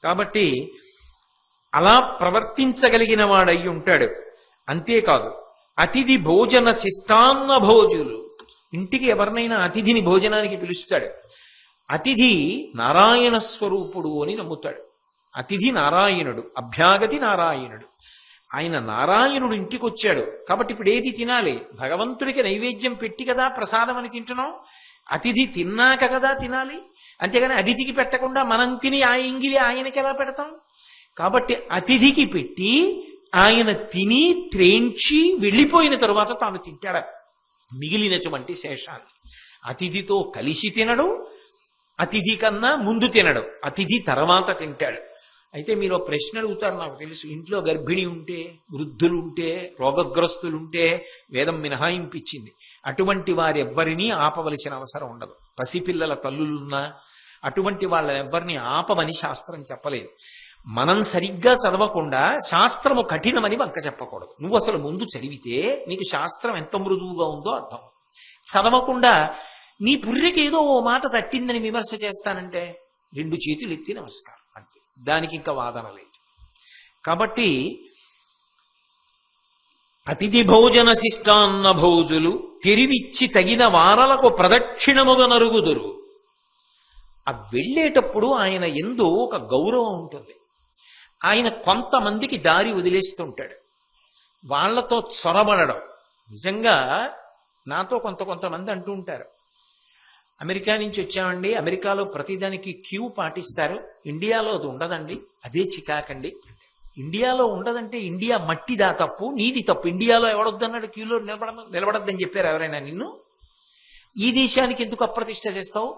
కాబట్టి అలా ప్రవర్తించగలిగిన వాడై ఉంటాడు. అంతేకాదు అతిథి భోజన శిష్టాన్న భోజులు, ఇంటికి ఎవరినైనా అతిథిని భోజనానికి పిలుస్తాడు. అతిథి నారాయణ స్వరూపుడు అని నమ్ముతాడు. అతిథి నారాయణుడు, అభ్యాగతి నారాయణుడు. ఆయన నారాయణుడు ఇంటికి వచ్చాడు కాబట్టి ఇప్పుడు ఏది తినాలి? భగవంతుడికి నైవేద్యం పెట్టి కదా ప్రసాదం అని తింటున్నాం. అతిథి తిన్నాక కదా తినాలి. అంతేగాని అతిథికి పెట్టకుండా మనం తిని ఆ ఇంగిలి ఆయనకి ఎలా పెడతాం? కాబట్టి అతిథికి పెట్టి ఆయన తిని త్రేంచి వెళ్ళిపోయిన తరువాత తాను తింటాడు మిగిలినటువంటి శేషాన్ని. అతిథితో కలిసి తినడు, అతిథి కన్నా ముందు తినడు, అతిథి తర్వాత తింటాడు. అయితే మీరు ప్రశ్న అడుగుతారు, నాకు తెలుసు. ఇంట్లో గర్భిణి ఉంటే, వృద్ధులుంటే, రోగగ్రస్తులుంటే వేదం మినహాయింపిచ్చింది. అటువంటి వారెవ్వరినీ ఆపవలసిన అవసరం ఉండదు. పసిపిల్లల తల్లులున్నా అటువంటి వాళ్ళెవ్వరిని ఆపమని శాస్త్రం చెప్పలేదు. మనం సరిగ్గా చదవకుండా శాస్త్రము కఠినమని వంక చెప్పకూడదు. నువ్వు అసలు ముందు చదివితే నీకు శాస్త్రం ఎంత మృదువుగా ఉందో అర్థం. చదవకుండా నీ పుర్రెకి ఏదో ఓ మాట తట్టిందని విమర్శ చేస్తానంటే 2 చేతులు ఎత్తి నమస్కారం అంతే, దానికి ఇంకా వాదన లేదు. కాబట్టి అతిథి భోజన శిష్టాన్న భోజులు తెరివిచ్చి తగిన వారలకు ప్రదక్షిణముగా నరుగుదురు. ఆ వెళ్ళేటప్పుడు ఆయన ఎందు ఒక గౌరవం ఉంటుంది. ఆయన కొంతమందికి దారి వదిలేస్తుంటాడు, వాళ్లతో చొరబడడం. నిజంగా నాతో కొంతమంది అంటూ ఉంటారు, అమెరికా నుంచి వచ్చామండి, అమెరికాలో ప్రతిదానికి క్యూ పాటిస్తారు, ఇండియాలో అది ఉండదండి, అదే చికాకండి. ఇండియాలో ఉండదంటే ఇండియా మట్టిదా తప్పు, నీది తప్పు. ఇండియాలో ఎవడొద్దన్నాడు క్యూలో నిలబడద్దని చెప్పారు ఎవరైనా నిన్ను? ఈ దేశానికి ఎందుకు అప్రతిష్ట చేస్తావు?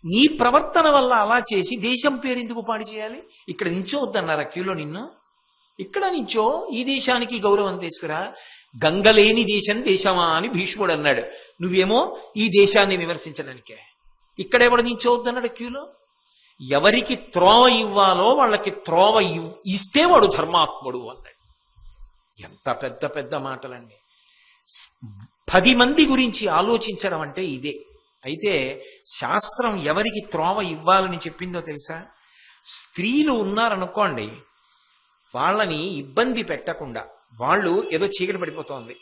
నీ ప్రవర్తన వల్ల అలా చేసి దేశం పేరు ఎందుకు పాడు చేయాలి? ఇక్కడ నించోవద్దన్నారా క్యూలో నిన్ను? ఇక్కడ నించో, ఈ దేశానికి గౌరవం తీసుకురా. గంగలేని దేశం దేశమా అని భీష్ముడు అన్నాడు. నువ్వేమో ఈ దేశాన్ని విమర్శించడానికే. ఇక్కడెవడు నించోవద్దన్నాడు క్యూలో? ఎవరికి త్రోవ ఇవ్వాలో వాళ్ళకి త్రోవ ఇస్తే వాడు ధర్మాత్ముడు అన్నాడు. ఎంత పెద్ద పెద్ద మాటలండి. 10 మంది గురించి ఆలోచించడం అంటే ఇదే. అయితే శాస్త్రం ఎవరికి త్రోవ ఇవ్వాలని చెప్పిందో తెలుసా? స్త్రీలు ఉన్నారనుకోండి, వాళ్ళని ఇబ్బంది పెట్టకుండా, వాళ్ళు ఏదో చీకటి పడిపోతోంది,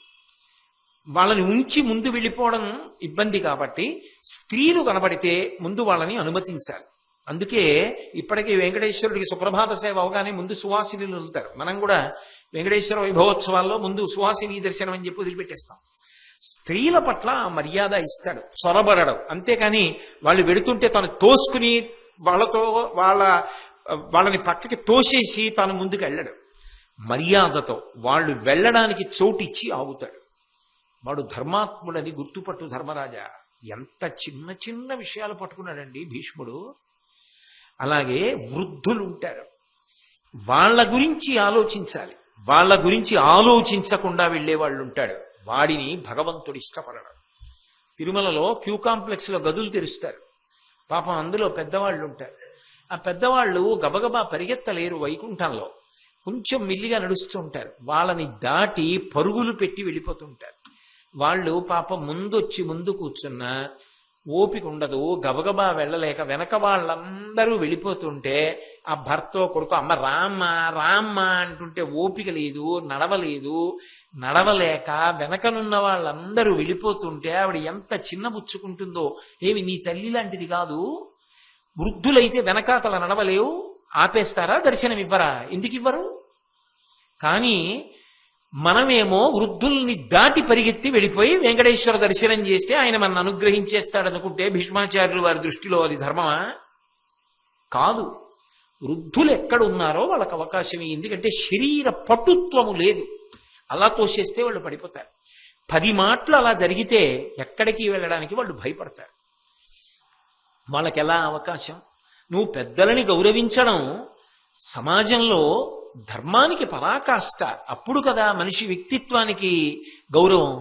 వాళ్ళని ఉంచి ముందు వెళ్ళిపోవడం ఇబ్బంది కాబట్టి స్త్రీలు కనబడితే ముందు వాళ్ళని అనుమతించాలి. అందుకే ఇప్పటికీ వెంకటేశ్వరుడికి సుప్రభాత సేవ అవగానే ముందు సువాసినులు వెళ్తారు. మనం కూడా వెంకటేశ్వర వైభవోత్సవాల్లో ముందు సువాసిని దర్శనం అని చెప్పి వదిలిపెట్టేస్తాం. స్త్రీల పట్ల మర్యాద ఇస్తాడు, చొరబడడం. అంతేకాని వాళ్ళు వెడుతుంటే తను తోసుకుని వాళ్ళతో వాళ్ళని పక్కకి తోసేసి తాను ముందుకు వెళ్ళడు. మర్యాదతో వాళ్ళు వెళ్ళడానికి చోటిచ్చి ఆగుతాడు. వాడు ధర్మాత్ముడని గుర్తుపట్టు ధర్మరాజా. ఎంత చిన్న చిన్న విషయాలు పట్టుకున్నాడండి భీష్ముడు. అలాగే వృద్ధులు ఉంటారు, వాళ్ళ గురించి ఆలోచించాలి. వాళ్ళ గురించి ఆలోచించకుండా వెళ్ళేవాళ్ళు ఉంటాడు, వాడిని భగవంతుడు ఇష్టపడడు. తిరుమలలో క్యూ కాంప్లెక్స్ లో గదులు తెరుస్తారు. పాపం అందులో పెద్దవాళ్ళు ఉంటారు. ఆ పెద్దవాళ్ళు గబగబా పరిగెత్తలేరు, వైకుంఠంలో కొంచెం మెల్లిగా నడుస్తూ ఉంటారు. వాళ్ళని దాటి పరుగులు పెట్టి వెళ్ళిపోతుంటారు. వాళ్ళు పాపం ముందొచ్చి ముందు కూర్చున్నా ఓపిక ఉండదు, గబగబా వెళ్ళలేక వెనక వాళ్ళందరూ వెళ్ళిపోతుంటే ఆ భర్తో కొడుకు అమ్మ రామ్మ రామ్మ అంటుంటే ఓపిక లేదు, నడవలేక వెనకనున్న వాళ్ళందరూ వెళ్ళిపోతుంటే ఆవిడ ఎంత చిన్నబుచ్చుకుంటుందో. ఏమి నీ తల్లి లాంటిది కాదు? వృద్ధులైతే వెనకాతల నడవలేవు, ఆపేస్తారా? దర్శనం ఇవ్వరా? ఎందుకు ఇవ్వరు? కానీ మనమేమో వృద్ధుల్ని దాటి పరిగెత్తి వెళ్ళిపోయి వెంకటేశ్వర దర్శనం చేస్తే ఆయన మన అనుగ్రహించేస్తాడనుకుంటే భీష్మాచార్యులు వారి దృష్టిలో అది ధర్మమా? కాదు. వృద్ధులు ఎక్కడ ఉన్నారో వాళ్ళకి అవకాశం. ఎందుకంటే శరీర పటుత్వము లేదు, అలా తోసేస్తే వాళ్ళు పడిపోతారు. 10 మాటలు అలా జరిగితే ఎక్కడికి వెళ్ళడానికి వాళ్ళు భయపడతారు. వాళ్ళకి ఎలా అవకాశం? నువ్వు పెద్దలని గౌరవించడం సమాజంలో ధర్మానికి పరాకాష్ట. అప్పుడు కదా మనిషి వ్యక్తిత్వానికి గౌరవం.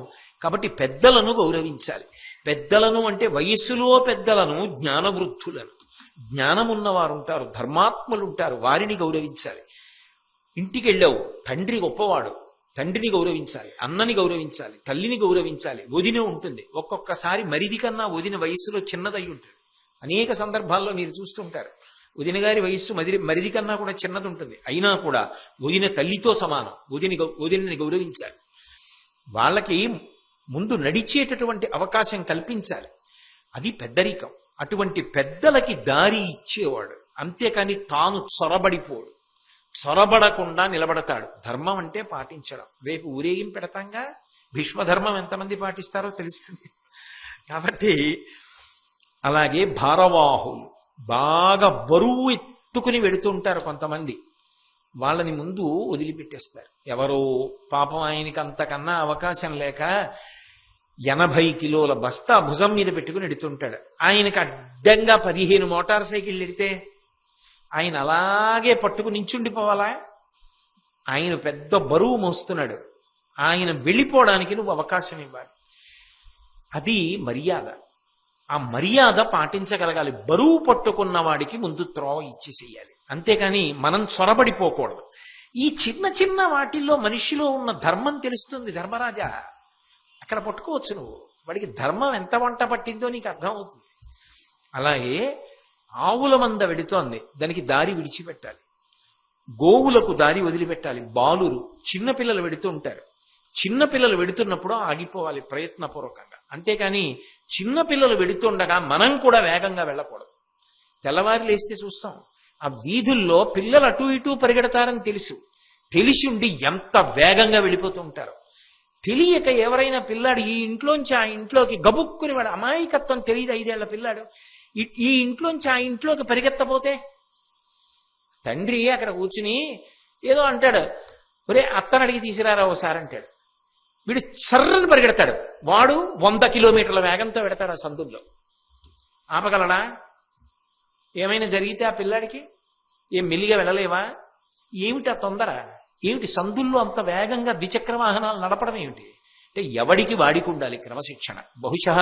కాబట్టి పెద్దలను గౌరవించాలి. పెద్దలను అంటే వయస్సులో పెద్దలను, జ్ఞానవృద్ధులను. జ్ఞానం ఉన్నవారు ఉంటారు, ధర్మాత్ములు ఉంటారు, వారిని గౌరవించాలి. ఇంటికి వెళ్ళావు, తండ్రి గొప్పవాడు, తండ్రిని గౌరవించాలి, అన్నని గౌరవించాలి, తల్లిని గౌరవించాలి. వదిన ఉంటుంది, ఒక్కొక్కసారి మరిది కన్నా వదిన వయస్సులో చిన్నదై ఉంటుంది. అనేక సందర్భాల్లో మీరు చూస్తుంటారు, వదిన గారి వయస్సు మరిది కన్నా కూడా చిన్నది ఉంటుంది. అయినా కూడా వదిన తల్లితో సమానం. వదినని గౌరవించాలి. వాళ్ళకి ముందు నడిచేటటువంటి అవకాశం కల్పించాలి. అది పెద్దరికం. అటువంటి పెద్దలకి దారి ఇచ్చేవాడు, అంతేకాని తాను చొరబడిపోడు. చొరబడకుండా నిలబడతాడు. ధర్మం అంటే పాటించడం. రేపు ఊరేగింపు పెడతాంగా, భీష్మధర్మం ఎంతమంది పాటిస్తారో తెలుస్తుంది. కాబట్టి అలాగే భారవాహులు, బాగా బరువు ఎత్తుకుని వెడుతుంటారు కొంతమంది, వాళ్ళని ముందు వదిలిపెట్టేస్తారు. ఎవరో పాపం ఆయనకి అంతకన్నా అవకాశం లేక 80 కిలోల బస్తా భుజం మీద పెట్టుకుని ఎడుతుంటాడు. ఆయనకి అడ్డంగా 15 మోటార్ సైకిళ్ళు ఎడితే ఆయన అలాగే పట్టుకు నించుండిపోవాలా? ఆయన పెద్ద బరువు మోస్తున్నాడు, ఆయన వెళ్ళిపోవడానికి నువ్వు అవకాశం ఇవ్వాలి. అది మర్యాద. ఆ మర్యాద పాటించగలగాలి. బరువు పట్టుకున్న వాడికి ముందు త్రోవ ఇచ్చేసేయాలి. అంతేకాని మనం చొరబడిపోకూడదు. ఈ చిన్న చిన్న వాటిల్లో మనిషిలో ఉన్న ధర్మం తెలుస్తుంది. ధర్మరాజా, అక్కడ పట్టుకోవచ్చు నువ్వు. వాడికి ధర్మం ఎంత వంట పట్టిందో నీకు అర్థమవుతుంది. అలాగే ఆవుల మంద వెడుతోంది, దానికి దారి విడిచిపెట్టాలి. గోవులకు దారి వదిలిపెట్టాలి. బాలురు, చిన్నపిల్లలు వెడుతూ ఉంటారు. చిన్నపిల్లలు వెడుతున్నప్పుడు ఆగిపోవాలి ప్రయత్నపూర్వకంగా. అంతేకాని చిన్నపిల్లలు వెడుతుండగా మనం కూడా వేగంగా వెళ్ళకూడదు. తెల్లవారి లేస్తే చూస్తాం, ఆ వీధుల్లో పిల్లలు అటు ఇటు పరిగెడతారని తెలిసి ఉండి ఎంత వేగంగా వెళ్ళిపోతూ ఉంటారు. తెలియక ఎవరైనా పిల్లాడు ఈ ఇంట్లోంచి ఆ ఇంట్లోకి గబుక్కుని, వాడు అమాయకత్వం తెలియదు, 5 ఏళ్ల పిల్లాడు ఈ ఇంట్లోంచి ఆ ఇంట్లోకి పరిగెత్తపోతే తండ్రి అక్కడ కూర్చుని ఏదో అంటాడు, ఒరే అత్తని అడిగి తీసిరారా ఓసారి అంటాడు. వీడు సర్రని పరిగెడతాడు. వాడు 100 కిలోమీటర్ల వేగంతో పెడతాడు ఆ సందుల్లో. ఆపగలడా? ఏమైనా జరిగితే ఆ పిల్లాడికి ఏం మెల్లిగా వెళ్ళలేవా? ఏమిటి ఆ తొందర? ఏమిటి సందుల్లో అంత వేగంగా ద్విచక్ర వాహనాలు నడపడం ఏమిటి? అంటే ఎవడికి వాడికి ఉండాలి క్రమశిక్షణ. బహుశా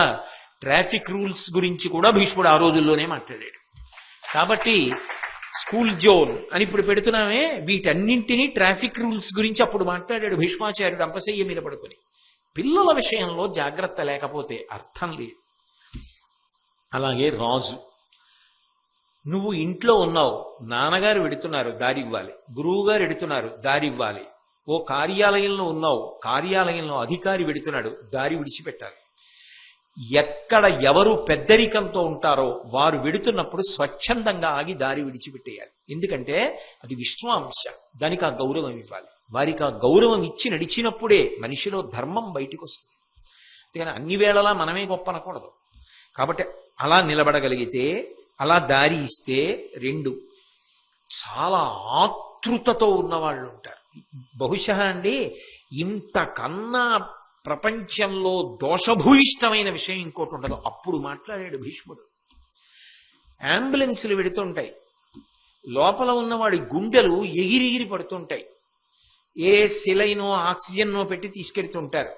ట్రాఫిక్ రూల్స్ గురించి కూడా భీష్ముడు ఆ రోజుల్లోనే మాట్లాడాడు. కాబట్టి స్కూల్ జోన్ అని ఇప్పుడు పెడుతున్నామే, వీటన్నింటినీ ట్రాఫిక్ రూల్స్ గురించి అప్పుడు మాట్లాడాడు భీష్మాచార్యుడు అంపశయ్య మీద పడుకొని. పిల్లల విషయంలో జాగ్రత్త లేకపోతే అర్థం లేదు. అలాగే రాజు, నువ్వు ఇంట్లో ఉన్నావు, నాన్నగారు వెడుతున్నారు, దారి ఇవ్వాలి. గురువు గారు ఎడుతున్నారు, దారి ఇవ్వాలి. ఓ కార్యాలయంలో ఉన్నావు, కార్యాలయంలో అధికారి వెడుతున్నాడు, దారి విడిచిపెట్టాలి. ఎక్కడ ఎవరు పెద్దరికంతో ఉంటారో వారు వెడుతున్నప్పుడు స్వచ్ఛందంగా ఆగి దారి విడిచిపెట్టేయాలి. ఎందుకంటే అది విశ్వాంశ, దానికి ఆ గౌరవం ఇవ్వాలి. వారికి ఆ గౌరవం ఇచ్చి నడిచినప్పుడే మనిషిలో ధర్మం బయటికి వస్తుంది. అందుకని అన్ని వేళలా మనమే గొప్ప అనకూడదు. కాబట్టి అలా నిలబడగలిగితే, అలా దారి ఇస్తే. 2, చాలా ఆతృతతో ఉన్నవాళ్ళు ఉంటారు. బహుశా అండి, ఇంతకన్నా ప్రపంచంలో దోషభూయిష్టమైన విషయం ఇంకోటి ఉండదు. అప్పుడు మాట్లాడాడు భీష్ముడు. అంబులెన్సులు వెడుతుంటాయి, లోపల ఉన్నవాడి గుండెలు ఎగిరిగిరి పడుతుంటాయి. ఏ సిలైనో ఆక్సిజన్నో పెట్టి తీసుకెళ్తుంటారు.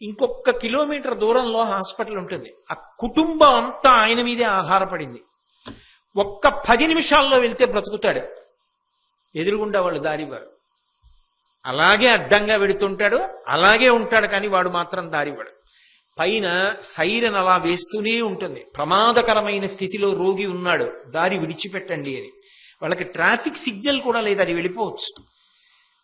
ఇంకొక కిలోమీటర్ దూరంలో హాస్పిటల్ ఉంటుంది. ఆ కుటుంబం అంతా ఆయన మీదే ఆధారపడింది. ఒక్క 10 నిమిషాల్లో వెళ్తే బ్రతుకుతాడు. ఎదురుగుండా వాళ్ళు దారివారు. అలాగే అడ్డంగా వెడుతుంటాడు, అలాగే ఉంటాడు, కానీ వాడు మాత్రం దారివాడు. పైన సైరన్ అలా వేస్తూనే ఉంటుంది. ప్రమాదకరమైన స్థితిలో రోగి ఉన్నాడు, దారి విడిచిపెట్టండి అని. వాళ్ళకి ట్రాఫిక్ సిగ్నల్ కూడా లేదు, అది వెళ్ళిపోవచ్చు.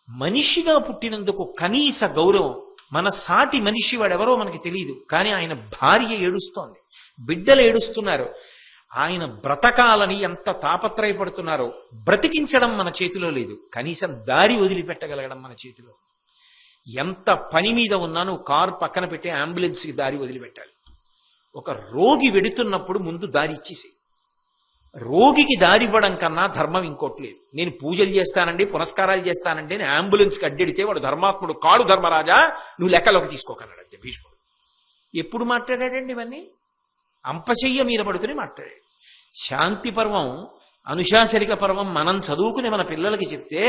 మనిషిగా పుట్టినందుకు కనీస గౌరవం. మన సాటి మనిషి వాడెవరో మనకి తెలియదు, కానీ ఆయన భార్య ఏడుస్తోంది, బిడ్డలు ఏడుస్తున్నారు. ఆయన బ్రతకాలని ఎంత తాపత్రయపడుతున్నారో. బ్రతికించడం మన చేతిలో లేదు, కనీసం దారి వదిలిపెట్టగలగడం మన చేతిలో. ఎంత పని మీద ఉన్నా నువ్వు కారు పక్కన పెట్టి అంబులెన్స్కి దారి వదిలిపెట్టాలి. ఒక రోగి వెడుతున్నప్పుడు ముందు దారి ఇచ్చేసి. రోగికి దారి ఇవ్వడం కన్నా ధర్మం ఇంకోటి లేదు. నేను పూజలు చేస్తానండి, పునస్కారాలు చేస్తానండి అని అంబులెన్స్కి అడ్డెడితే వాడు ధర్మాత్ముడు కాడు ధర్మరాజా, నువ్వు లెక్కలోకి తీసుకోకన్నాడు అంతే భీష్ముడు. ఎప్పుడు మాట్లాడాడండి ఇవన్నీ? అంపశయ్య మీద పడుకుని మాట్లాడాడు. శాంతి పర్వం, అనుశాసనిక పర్వం మనం చదువుకుని మన పిల్లలకి చెప్తే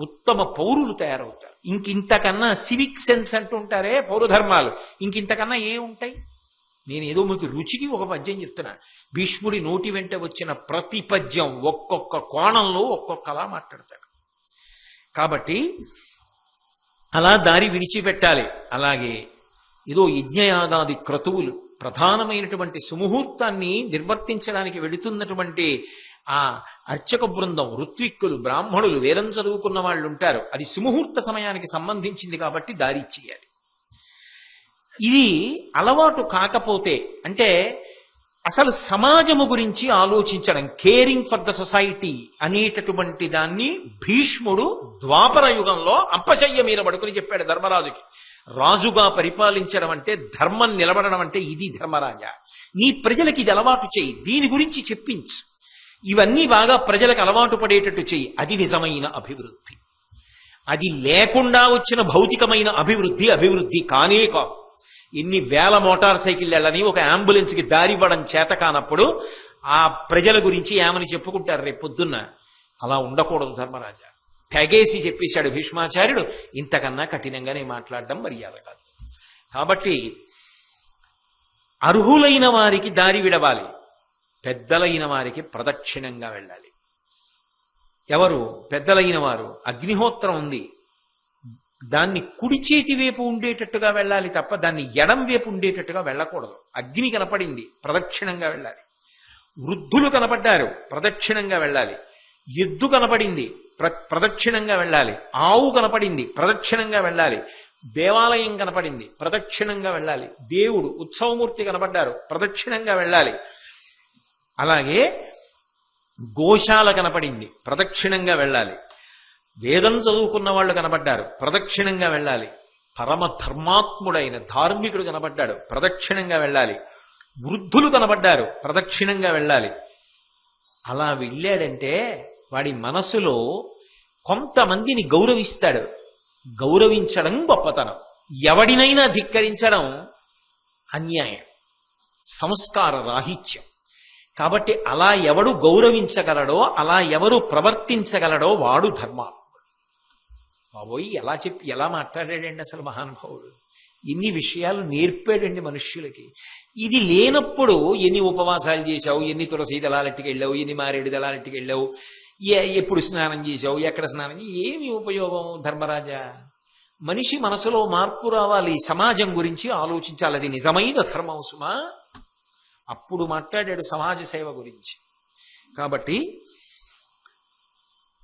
ఉత్తమ పౌరులు తయారవుతారు. ఇంకింతకన్నా సివిక్ సెన్స్ అంటుంటారే, పౌరధర్మాలు, ఇంకింతకన్నా ఏ ఉంటాయి? నేను ఏదో మీకు రుచికి ఒక పద్యం చెప్తున్నా. భీష్ముడి నోటి వెంట వచ్చిన ప్రతి పద్యం ఒక్కొక్క కోణంలో ఒక్కొక్కలా మాట్లాడతాడు. కాబట్టి అలా దారి విడిచిపెట్టాలి. అలాగే ఏదో యజ్ఞయాగాది క్రతువులు ప్రధానమైనటువంటి సుముహూర్తాన్ని నిర్వర్తించడానికి వెళుతున్నటువంటి ఆ అర్చక బృందం, ఋత్విక్కులు, బ్రాహ్మణులు, వేదం చదువుకున్న వాళ్ళు ఉంటారు. అది సుముహూర్త సమయానికి సంబంధించింది కాబట్టి దారి చేయాలి. ఇది అలవాటు కాకపోతే, అంటే అసలు సమాజము గురించి ఆలోచించడం, కేరింగ్ ఫర్ ద సొసైటీ అనేటటువంటి దాన్ని భీష్ముడు ద్వాపర యుగంలో అంపశయ్య మీద పడుకుని చెప్పాడు ధర్మరాజుకి. రాజుగా పరిపాలించడం అంటే, ధర్మం నిలబడడం అంటే ఇది ధర్మరాజా. నీ ప్రజలకి ఇది అలవాటు చేయి, దీని గురించి చెప్పించు, ఇవన్నీ బాగా ప్రజలకు అలవాటు పడేటట్టు చెయ్యి. అది నిజమైన అభివృద్ధి. అది లేకుండా వచ్చిన భౌతికమైన అభివృద్ధి కానే కాదు. ఇన్ని వేల మోటార్ సైకిళ్ళని ఒక అంబులెన్స్కి దారివ్వడం చేత కానప్పుడు ఆ ప్రజల గురించి ఏమని చెప్పుకుంటారు రేపు పొద్దున్న? అలా ఉండకూడదు ధర్మరాజా. తెగేసి చెప్పేశాడు భీష్మాచార్యుడు, ఇంతకన్నా కఠినంగానే మాట్లాడడం మర్యాద కాదు. కాబట్టి అర్హులైన వారికి దారి విడవాలి, పెద్దలైన వారికి ప్రదక్షిణంగా వెళ్ళాలి. ఎవరు పెద్దలైన వారు? అగ్నిహోత్రం ఉంది, దాన్ని కుడి చేతి వైపు ఉండేటట్టుగా వెళ్ళాలి తప్ప దాన్ని ఎడం వైపు ఉండేటట్టుగా వెళ్ళకూడదు. అగ్ని కనపడింది, ప్రదక్షిణంగా వెళ్ళాలి. వృద్ధులు కనపడ్డారు, ప్రదక్షిణంగా వెళ్ళాలి. ఎద్దు కనపడింది, ప్రదక్షిణంగా వెళ్ళాలి. ఆవు కనపడింది, ప్రదక్షిణంగా వెళ్ళాలి. దేవాలయం కనపడింది, ప్రదక్షిణంగా వెళ్ళాలి. దేవుడు, ఉత్సవమూర్తి కనపడ్డారు, ప్రదక్షిణంగా వెళ్ళాలి. అలాగే గోశాల కనపడింది, ప్రదక్షిణంగా వెళ్ళాలి. వేదం చదువుకున్న వాళ్ళు కనపడ్డారు, ప్రదక్షిణంగా వెళ్ళాలి. పరమ ధర్మాత్ముడైన ధార్మికుడు కనపడ్డాడు, ప్రదక్షిణంగా వెళ్ళాలి. వృద్ధులు కనపడ్డారు, ప్రదక్షిణంగా వెళ్ళాలి. అలా వెళ్ళాడంటే వాడి మనసులో కొంతమందిని గౌరవిస్తాడు. గౌరవించడం గొప్పతనం, ఎవడినైనా ధిక్కరించడం అన్యాయం, సంస్కార రాహిత్యం. కాబట్టి అలా ఎవడు గౌరవించగలడో, అలా ఎవరు ప్రవర్తించగలడో వాడు ధర్మాత్ముడు. బాబోయ్, ఎలా మాట్లాడాడండి అసలు మహానుభావుడు! ఇన్ని విషయాలు నేర్పాడండి మనుష్యులకి. ఇది లేనప్పుడు ఎన్ని ఉపవాసాలు చేశావు, ఎన్ని తులసి దళాలెట్టుకు వెళ్ళావు, ఎన్ని మారేడు దళాలెట్టుకు వెళ్ళావు, ఎప్పుడు స్నానం చేశావు, ఎక్కడ స్నానం, ఏమి ఉపయోగం ధర్మరాజా? మనిషి మనసులో మార్పు రావాలి, సమాజం గురించి ఆలోచించాలి. అది నిజమైన ధర్మం సుమా. అప్పుడు మాట్లాడాడు సమాజ సేవ గురించి. కాబట్టి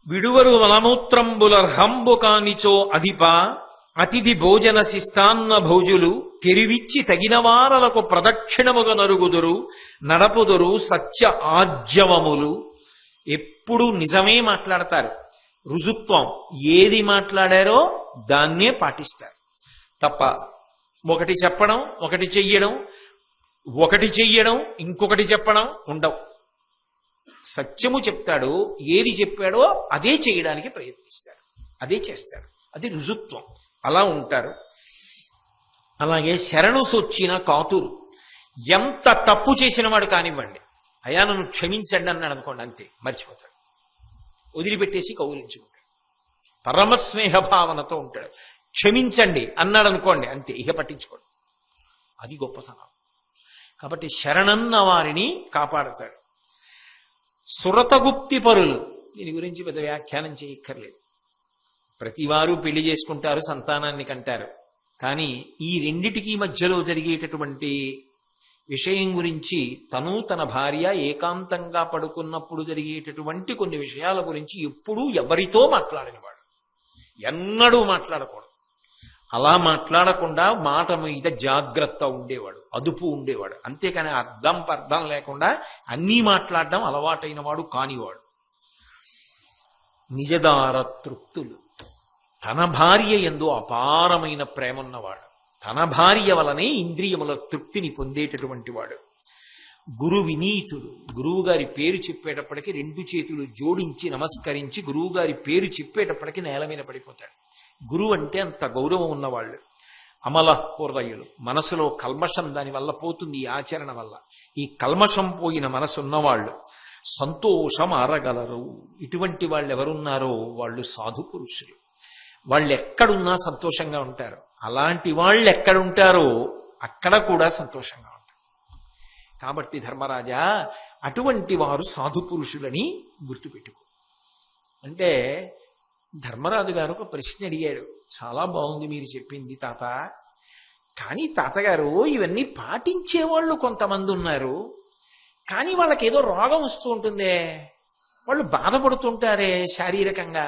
విడువరు మలమూత్రంబులర్హంబు కానిచో అధిప అతిథి భోజన శిష్టాన్న భోజులు తెరివిచ్చి తగిన వారలకు ప్రదక్షిణముగా నరుగుదురు నడపుదురు సత్య ఆజ్యవములు. ఎప్పుడు నిజమే మాట్లాడతారు, రుజుత్వం. ఏది మాట్లాడారో దాన్నే పాటిస్తారు తప్ప ఒకటి చెప్పడం, ఒకటి చెయ్యడం, ఇంకొకటి చెప్పడం ఉండవు. సత్యము చెప్తాడు, ఏది చెప్పాడో అదే చేయడానికి ప్రయత్నిస్తాడు, అదే చేస్తాడు. అది రుజుత్వం. అలా ఉంటారు. అలాగే శరణు సొచ్చిన కాతురు. ఎంత తప్పు చేసిన వాడు కానివ్వండి, అయా నన్ను క్షమించండి అన్నాడు అనుకోండి, అంతే, మర్చిపోతాడు, వదిలిపెట్టేసి కౌలించుకుంటాడు. పరమస్నేహ భావనతో ఉంటాడు. క్షమించండి అన్నాడు అనుకోండి, అంతే, ఇక పట్టించుకోండి. అది గొప్పతనం. కాబట్టి శరణన్న వారిని కాపాడతాడు. సురతగుప్తి పరులు, దీని గురించి పెద్ద వ్యాఖ్యానం చేయక్కర్లేదు. ప్రతివారు పెళ్లి చేసుకుంటారు, సంతానాన్ని కంటారు. కానీ ఈ రెండిటికి మధ్యలో జరిగేటటువంటి విషయం గురించి, తను తన భార్య ఏకాంతంగా పడుకున్నప్పుడు జరిగేటటువంటి కొన్ని విషయాల గురించి ఎప్పుడూ ఎవరితో మాట్లాడనివాడు, ఎన్నడూ మాట్లాడకూడదు. అలా మాట్లాడకుండా మాట మీద జాగ్రత్త ఉండేవాడు, అదుపు ఉండేవాడు. అంతేకాని అర్థం పర్థం లేకుండా అన్నీ మాట్లాడడం అలవాటైన వాడు కానివాడు. నిజదార తృప్తులు. తన భార్య యందు అపారమైన ప్రేమ ఉన్నవాడు, తన భార్య వలనే ఇంద్రియముల తృప్తిని పొందేటటువంటి వాడు. గురు వినీతుడు. గురువు గారి పేరు చెప్పేటప్పటికి 2 చేతులు జోడించి నమస్కరించి గురువు గారి పేరు చెప్పేటప్పటికి నేల మీద పడిపోతాడు. గురువు అంటే అంత గౌరవం ఉన్నవాళ్ళు. అమల హృదయులు. మనసులో కల్మషం దానివల్ల పోతుంది, ఈ ఆచరణ వల్ల. ఈ కల్మషం పోయిన మనసు ఉన్నవాళ్ళు సంతోషం అరగలరు. ఇటువంటి వాళ్ళు ఎవరున్నారో వాళ్ళు సాధు పురుషులు. వాళ్ళు ఎక్కడున్నా సంతోషంగా ఉంటారు. అలాంటి వాళ్ళు ఎక్కడుంటారో అక్కడ కూడా సంతోషంగా ఉంటారు. కాబట్టి ధర్మరాజా అటువంటి వారు సాధు పురుషులని గుర్తుపెట్టుకో అంటే ధర్మరాజు గారు ఒక ప్రశ్న అడిగాడు. చాలా బాగుంది మీరు చెప్పింది తాత, కానీ తాతగారు ఇవన్నీ పాటించేవాళ్ళు కొంతమంది ఉన్నారు, కానీ వాళ్ళకి ఏదో రోగం వస్తూ ఉంటుందే, వాళ్ళు బాధపడుతుంటారే శారీరకంగా.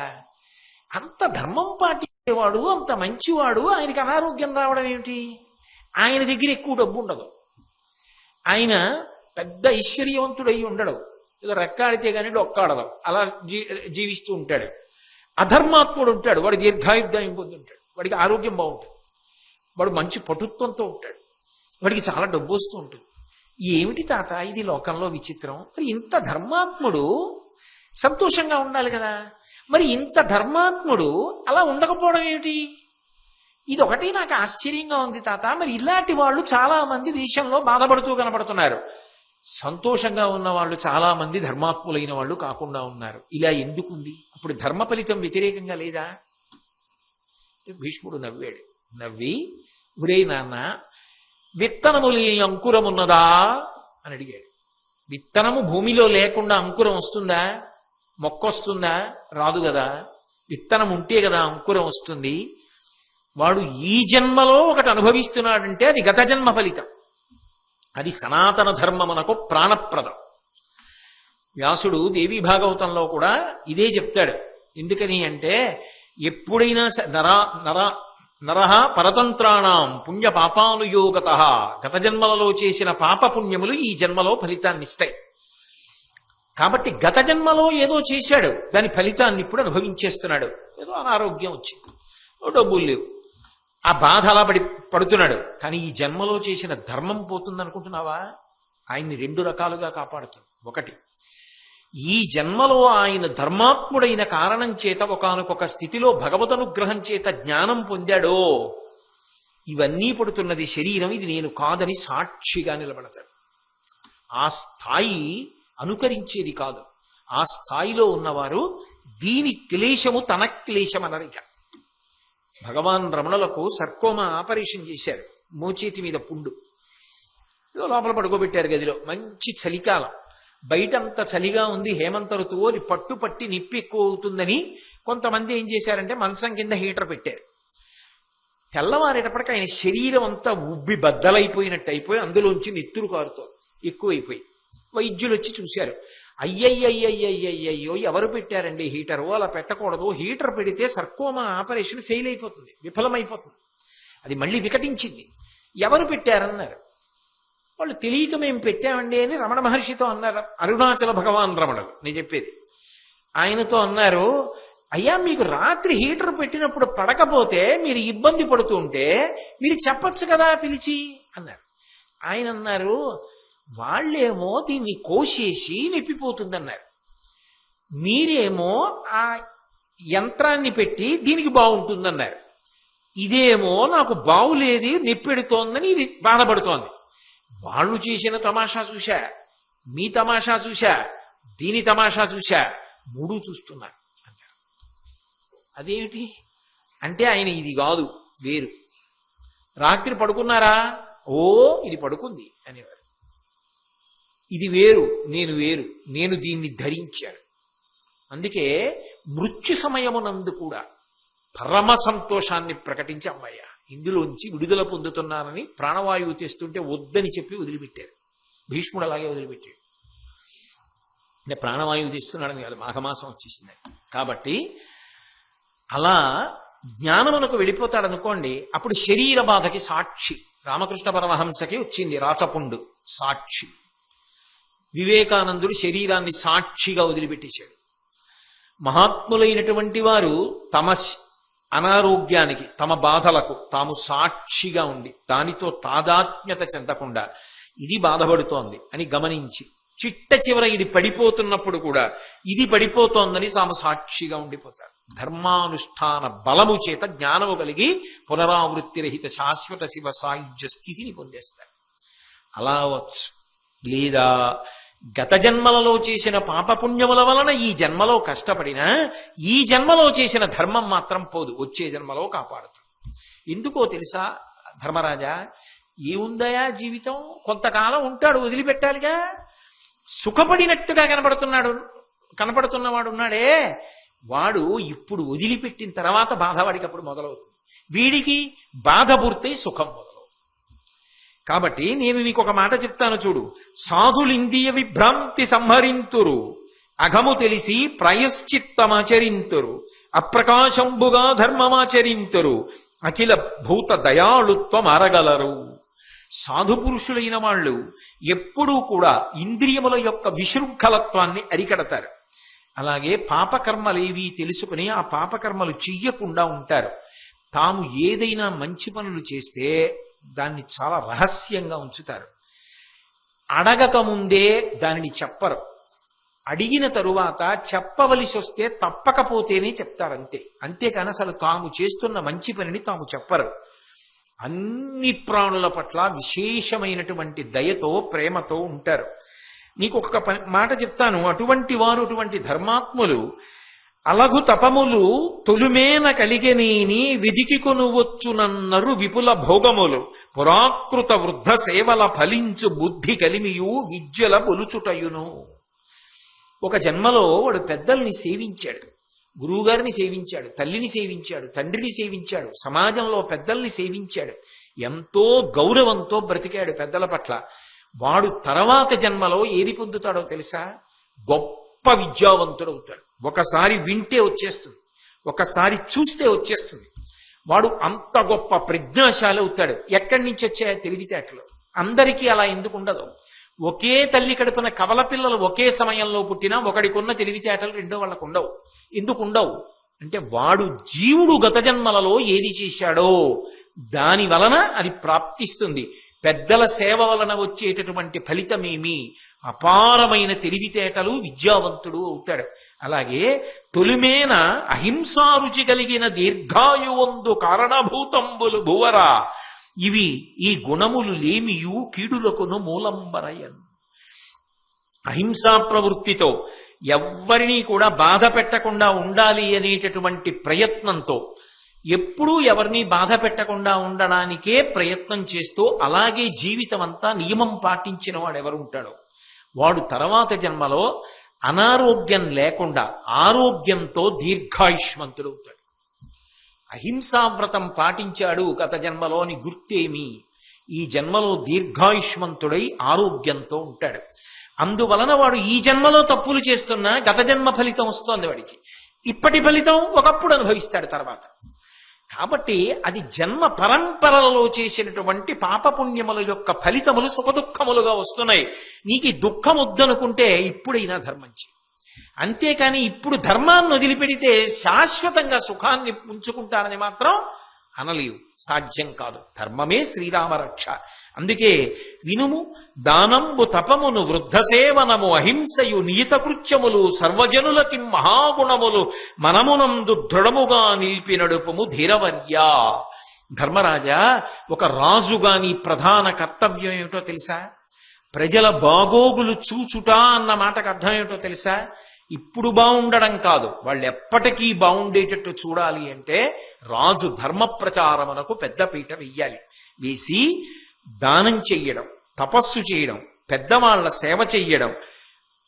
అంత ధర్మం పాటించేవాడు, అంత మంచివాడు, ఆయనకి అనారోగ్యం రావడం ఏమిటి? ఆయన దగ్గర ఎక్కువ డబ్బు ఉండదు, ఆయన పెద్ద ఐశ్వర్యవంతుడై ఉండడు, ఏదో రెక్కాడితే కానీ డొక్కాడదు, అలా జీవిస్తూ ఉంటాడు. అధర్మాత్ముడు ఉంటాడు, వాడు దీర్ఘాయుర్దాయం పొందుంటాడు, వాడికి ఆరోగ్యం బాగుంటుంది, వాడు మంచి పటుత్వంతో ఉంటాడు, వాడికి చాలా డబ్బు వస్తూ ఉంటుంది. ఏమిటి తాత ఇది లోకంలో విచిత్రం? మరి ఇంత ధర్మాత్ముడు సంతోషంగా ఉండాలి కదా, మరి ఇంత ధర్మాత్ముడు అలా ఉండకపోవడం ఏమిటి? ఇది ఒకటి నాకు ఆశ్చర్యంగా ఉంది తాత. మరి ఇలాంటి వాళ్ళు చాలా మంది దేశంలో బాధపడుతూ కనబడుతున్నారు, సంతోషంగా ఉన్న వాళ్ళు చాలా మంది ధర్మాత్ములైన వాళ్ళు కాకుండా ఉన్నారు. ఇలా ఎందుకుంది? అప్పుడు ధర్మ ఫలితం వ్యతిరేకంగా లేదా? భీష్ముడు నవ్వాడు. నవ్వి, ఒరే నాన్న, విత్తనము లేని అంకురమున్నదా అని అడిగాడు. విత్తనము భూమిలో లేకుండా అంకురం వస్తుందా? మొక్క వస్తుందా? రాదు కదా. విత్తనం ఉంటే కదా అంకురం వస్తుంది. వాడు ఈ జన్మలో ఒకటి అనుభవిస్తున్నాడంటే అది గత జన్మ ఫలితం, అది సనాతన ధర్మమునకు ప్రాణప్రదం. వ్యాసుడు దేవీ భాగవతంలో కూడా ఇదే చెప్తాడు. ఎందుకని అంటే ఎప్పుడైనా నరహ పరతంత్రాణం పుణ్య పాపానుయోగత, గత జన్మలలో చేసిన పాప పుణ్యములు ఈ జన్మలో ఫలితాన్ని ఇస్తాయి. కాబట్టి గత జన్మలో ఏదో చేశాడు, దాని ఫలితాన్ని ఇప్పుడు అనుభవించేస్తున్నాడు. ఏదో అనారోగ్యం వచ్చింది, డబ్బులు లేవు, ఆ బాధ అలా పడుతున్నాడు. కానీ ఈ జన్మలో చేసిన ధర్మం పోతుందనుకుంటున్నావా? ఆయన్ని రెండు రకాలుగా కాపాడుతుంది. ఒకటి, ఈ జన్మలో ఆయన ధర్మాత్ముడైన కారణం చేత ఒకానొక స్థితిలో భగవదనుగ్రహం చేత జ్ఞానం పొందాడో, ఇవన్నీ పడుతున్నది శరీరం, ఇది నేను కాదని సాక్షిగా నిలబడతాడు. ఆ స్థాయి అనుకరించేది కాదు. ఆ స్థాయిలో ఉన్నవారు దీని క్లేశము తన క్లేశం అనరిక. భగవాన్ రమణులకు సర్కోమా ఆపరేషన్ చేశారు, మోచేతి మీద పుండు, ఏదో లోపల పడుకోబెట్టారు గదిలో. మంచి చలికాలం, బయటంత చలిగా ఉంది, హేమంత ఋతువు, అది పట్టి నిప్పి ఎక్కువ అవుతుందని కొంతమంది ఏం చేశారంటే మంచం కింద హీటర్ పెట్టారు. తెల్లవారేటప్పటికి ఆయన శరీరం అంతా ఉబ్బి బద్దలైపోయినట్టు అయిపోయి అందులోంచి నెత్తురు కారుతోంది, ఎక్కువైపోయి. వైద్యులు వచ్చి చూశారు. అయ్యయ్యయ్యయ్యయ్యో, ఎవరు పెట్టారండి హీటరు? అలా పెట్టకూడదు, హీటర్ పెడితే సర్కోమా ఆపరేషన్ ఫెయిల్ అయిపోతుంది, విఫలమైపోతుంది, అది మళ్ళీ వికటించింది. ఎవరు పెట్టారన్నారు. వాళ్ళు తెలియక మేము పెట్టామండి అని రమణ మహర్షితో అన్నారు. అరుణాచల భగవాన్ రమణులు నేను చెప్పేది. ఆయనతో అన్నారు, అయ్యా మీకు రాత్రి హీటర్ పెట్టినప్పుడు పడకపోతే మీరు ఇబ్బంది పడుతూ ఉంటే మీరు చెప్పచ్చు కదా పిలిచి అన్నారు. ఆయన అన్నారు, వాళ్ళేమో దీన్ని కోసేసి నెప్పిపోతుందన్నారు, మీరేమో ఆ యంత్రాన్ని పెట్టి దీనికి బాగుంటుందన్నారు. ఇదేమో నాకు బాగులేది, నొప్పెడుతోందని ఇది బాధపడుతోంది. వాళ్ళు చేసిన తమాషా చూశా, మీ తమాషా చూశా, దీని తమాషా చూశా, మూడు చూస్తున్నారు అన్నారు. అదేమిటి అంటే ఆయన ఇది కాదు వేరు. రాత్రి పడుకున్నారా? ఓ ఇది పడుకుంది అనేవారు. ఇది వేరు, నేను వేరు, నేను దీన్ని ధరించాను. అందుకే మృత్యు సమయమునందు కూడా పరమ సంతోషాన్ని ప్రకటించి, అమ్మయ్య ఇందులోంచి విడుదల పొందుతున్నానని ప్రాణవాయువు తెస్తుంటే వద్దని చెప్పి వదిలిపెట్టారు. భీష్ముడు అలాగే వదిలిపెట్టాడు. అంటే ప్రాణవాయువు తెస్తున్నాడని కాదు, మాఘమాసం వచ్చేసింది కాబట్టి. అలా జ్ఞానమునకు వెళ్ళిపోతాడనుకోండి, అప్పుడు శరీర బాధకి సాక్షి. రామకృష్ణ పరమహంసకి వచ్చింది రాచపుండు, సాక్షి. వివేకానందుడు శరీరాన్ని సాక్షిగా వదిలిపెట్టేశాడు. మహాత్ములైనటువంటి వారు తమ అనారోగ్యానికి, తమ బాధలకు తాము సాక్షిగా ఉండి దానితో తాదాత్మ్యత చెందకుండా ఇది బాధపడుతోంది అని గమనించి చిట్ట చివర ఇది పడిపోతున్నప్పుడు కూడా ఇది పడిపోతోందని తాము సాక్షిగా ఉండిపోతారు. ధర్మానుష్ఠాన బలము చేత జ్ఞానము కలిగి పునరావృత్తి రహిత శాశ్వత శివ సాయుధ్య స్థితిని పొందేస్తారు. అలా వచ్చు. లేదా గత జన్మలలో చేసిన పాపపుణ్యముల వలన ఈ జన్మలో కష్టపడినా ఈ జన్మలో చేసిన ధర్మం మాత్రం పోదు, వచ్చే జన్మలో కాపాడుతుంది. ఎందుకో తెలుసా ధర్మరాజా? ఏముందయా జీవితం, కొంతకాలం ఉంటాడు, వదిలిపెట్టాలిగా. సుఖపడినట్టుగా కనపడుతున్నవాడు ఉన్నాడే, వాడు ఇప్పుడు వదిలిపెట్టిన తర్వాత బాధ వాడికి అప్పుడు మొదలవుతుంది. వీడికి బాధ పూర్తయి సుఖం మొదలవుతుంది. కాబట్టి నేను నీకు ఒక మాట చెప్తాను చూడు. సాధులింద్రియ విభ్రాంతి సంహరింతురు, అఘము తెలిసి ప్రాయశ్చిత్తమాచరింతురు, అప్రకాశంబుగా ధర్మమాచరింతురు, అఖిల భూత దయాళుత్వం అరగలరు. సాధు పురుషులైన వాళ్ళు ఎప్పుడూ కూడా ఇంద్రియముల యొక్క విశృంఖలత్వాన్ని అరికడతారు. అలాగే పాపకర్మలేవి తెలుసుకుని ఆ పాపకర్మలు చెయ్యకుండా ఉంటారు. తాము ఏదైనా మంచి పనులు చేస్తే దాన్ని చాలా రహస్యంగా ఉంచుతారు. అడగక ముందే దానిని చెప్పరు. అడిగిన తరువాత చెప్పవలసి వస్తే తప్పకపోతేనే చెప్తారంతే. అంతేకాని అసలు తాము చేస్తున్న మంచి పనిని తాము చెప్పరు. అన్ని ప్రాణుల పట్ల విశేషమైనటువంటి దయతో ప్రేమతో ఉంటారు. నీకు ఒక మాట చెప్తాను. అటువంటి వారు, అటువంటి ధర్మాత్ములు అలగు తపములు తొలుమేన కలిగెనీని విధికి కొనువచ్చునన్నరు విపుల భోగములు, పురాకృత వృద్ధ సేవల ఫలించు బుద్ధి కలిమియు విద్యల బొలుచుటయును. ఒక జన్మలో వాడు పెద్దల్ని సేవించాడు, గురువుగారిని సేవించాడు, తల్లిని సేవించాడు, తండ్రిని సేవించాడు, సమాజంలో పెద్దల్ని సేవించాడు, ఎంతో గౌరవంతో బ్రతికాడు పెద్దల పట్ల. వాడు తర్వాత జన్మలో ఏది పొందుతాడో తెలుసా? గొప్ప విద్యావంతుడవుతాడు. ఒకసారి వింటే వచ్చేస్తుంది, ఒకసారి చూస్తే వచ్చేస్తుంది. వాడు అంత గొప్ప ప్రజ్ఞాశాలి అవుతాడు. ఎక్కడి నుంచి వచ్చాయో తెలివితేటలు. అందరికీ అలా ఎందుకు ఉండదు? ఒకే తల్లి కడుపున కవల పిల్లలు ఒకే సమయంలో పుట్టినా ఒకడికి ఉన్న తెలివితేటలు రెండో వాళ్ళకు ఉండవు. ఎందుకు ఉండవు అంటే వాడు జీవుడు గత జన్మలలో ఏది చేశాడో దాని వలన అది ప్రాప్తిస్తుంది. పెద్దల సేవ వలన వచ్చేటటువంటి ఫలితమేమి? అపారమైన తెలివితేటలు, విద్యావంతుడు అవుతాడు. అలాగే తొలిమేన అహింసారుచి కలిగిన దీర్ఘాయువందు కారణభూతంబులు భువరా, ఇవి ఈ గుణములు లేమియు కీడులకును మూలంబరయన్. అహింసా ప్రవృత్తితో ఎవ్వరినీ కూడా బాధ పెట్టకుండా ఉండాలి అనేటటువంటి ప్రయత్నంతో, ఎప్పుడూ ఎవరిని బాధ పెట్టకుండా ఉండడానికే ప్రయత్నం చేస్తూ అలాగే జీవితం అంతా నియమం పాటించిన వాడు ఎవరు ఉంటాడో వాడు తర్వాత జన్మలో అనారోగ్యం లేకుండా ఆరోగ్యంతో దీర్ఘాయుష్మంతుడు అవుతాడు. అహింసావ్రతం పాటించాడు గత జన్మలోని గుర్తేమి? ఈ జన్మలో దీర్ఘాయుష్మంతుడై ఆరోగ్యంతో ఉంటాడు. అందువలన వాడు ఈ జన్మలో తప్పులు చేస్తున్నా గత జన్మ ఫలితం వస్తోంది వాడికి. ఇప్పటి ఫలితం ఒకప్పుడు అనుభవిస్తాడు తర్వాత. కాబట్టి అది జన్మ పరంపరలలో చేసినటువంటి పాపపుణ్యముల యొక్క ఫలితములు సుఖదుఖములుగా వస్తున్నాయి. నీకు ఈ దుఃఖం వద్దనుకుంటే ఇప్పుడైనా ధర్మం చేయి. అంతేకాని ఇప్పుడు ధర్మాన్ని వదిలిపెడితే శాశ్వతంగా సుఖాన్ని ఉంచుకుంటానని మాత్రం అనలేవు, సాధ్యం కాదు. ధర్మమే శ్రీరామ రక్ష. అందుకే వినుము, దానంబు తపమును వృద్ధ సేవనము అహింసయు నియత కృత్యములు సర్వజనులకి మహాగుణములు మనమునందు దృఢముగా నిలిపి నడుపుము ధీరవర్య. ధర్మరాజా, ఒక రాజుగా నీ ప్రధాన కర్తవ్యం ఏమిటో తెలుసా? ప్రజల బాగోగులు చూచుట అన్న మాటకు అర్థం ఏమిటో తెలుసా? ఇప్పుడు బాగుండడం కాదు, వాళ్ళు ఎప్పటికీ బాగుండేటట్టు చూడాలి అంటే రాజు ధర్మ ప్రచారమునకు పెద్దపీట వెయ్యాలి. వేసి దానం చెయ్యడం, తపస్సు చేయడం, పెద్దవాళ్ల సేవ చెయ్యడం,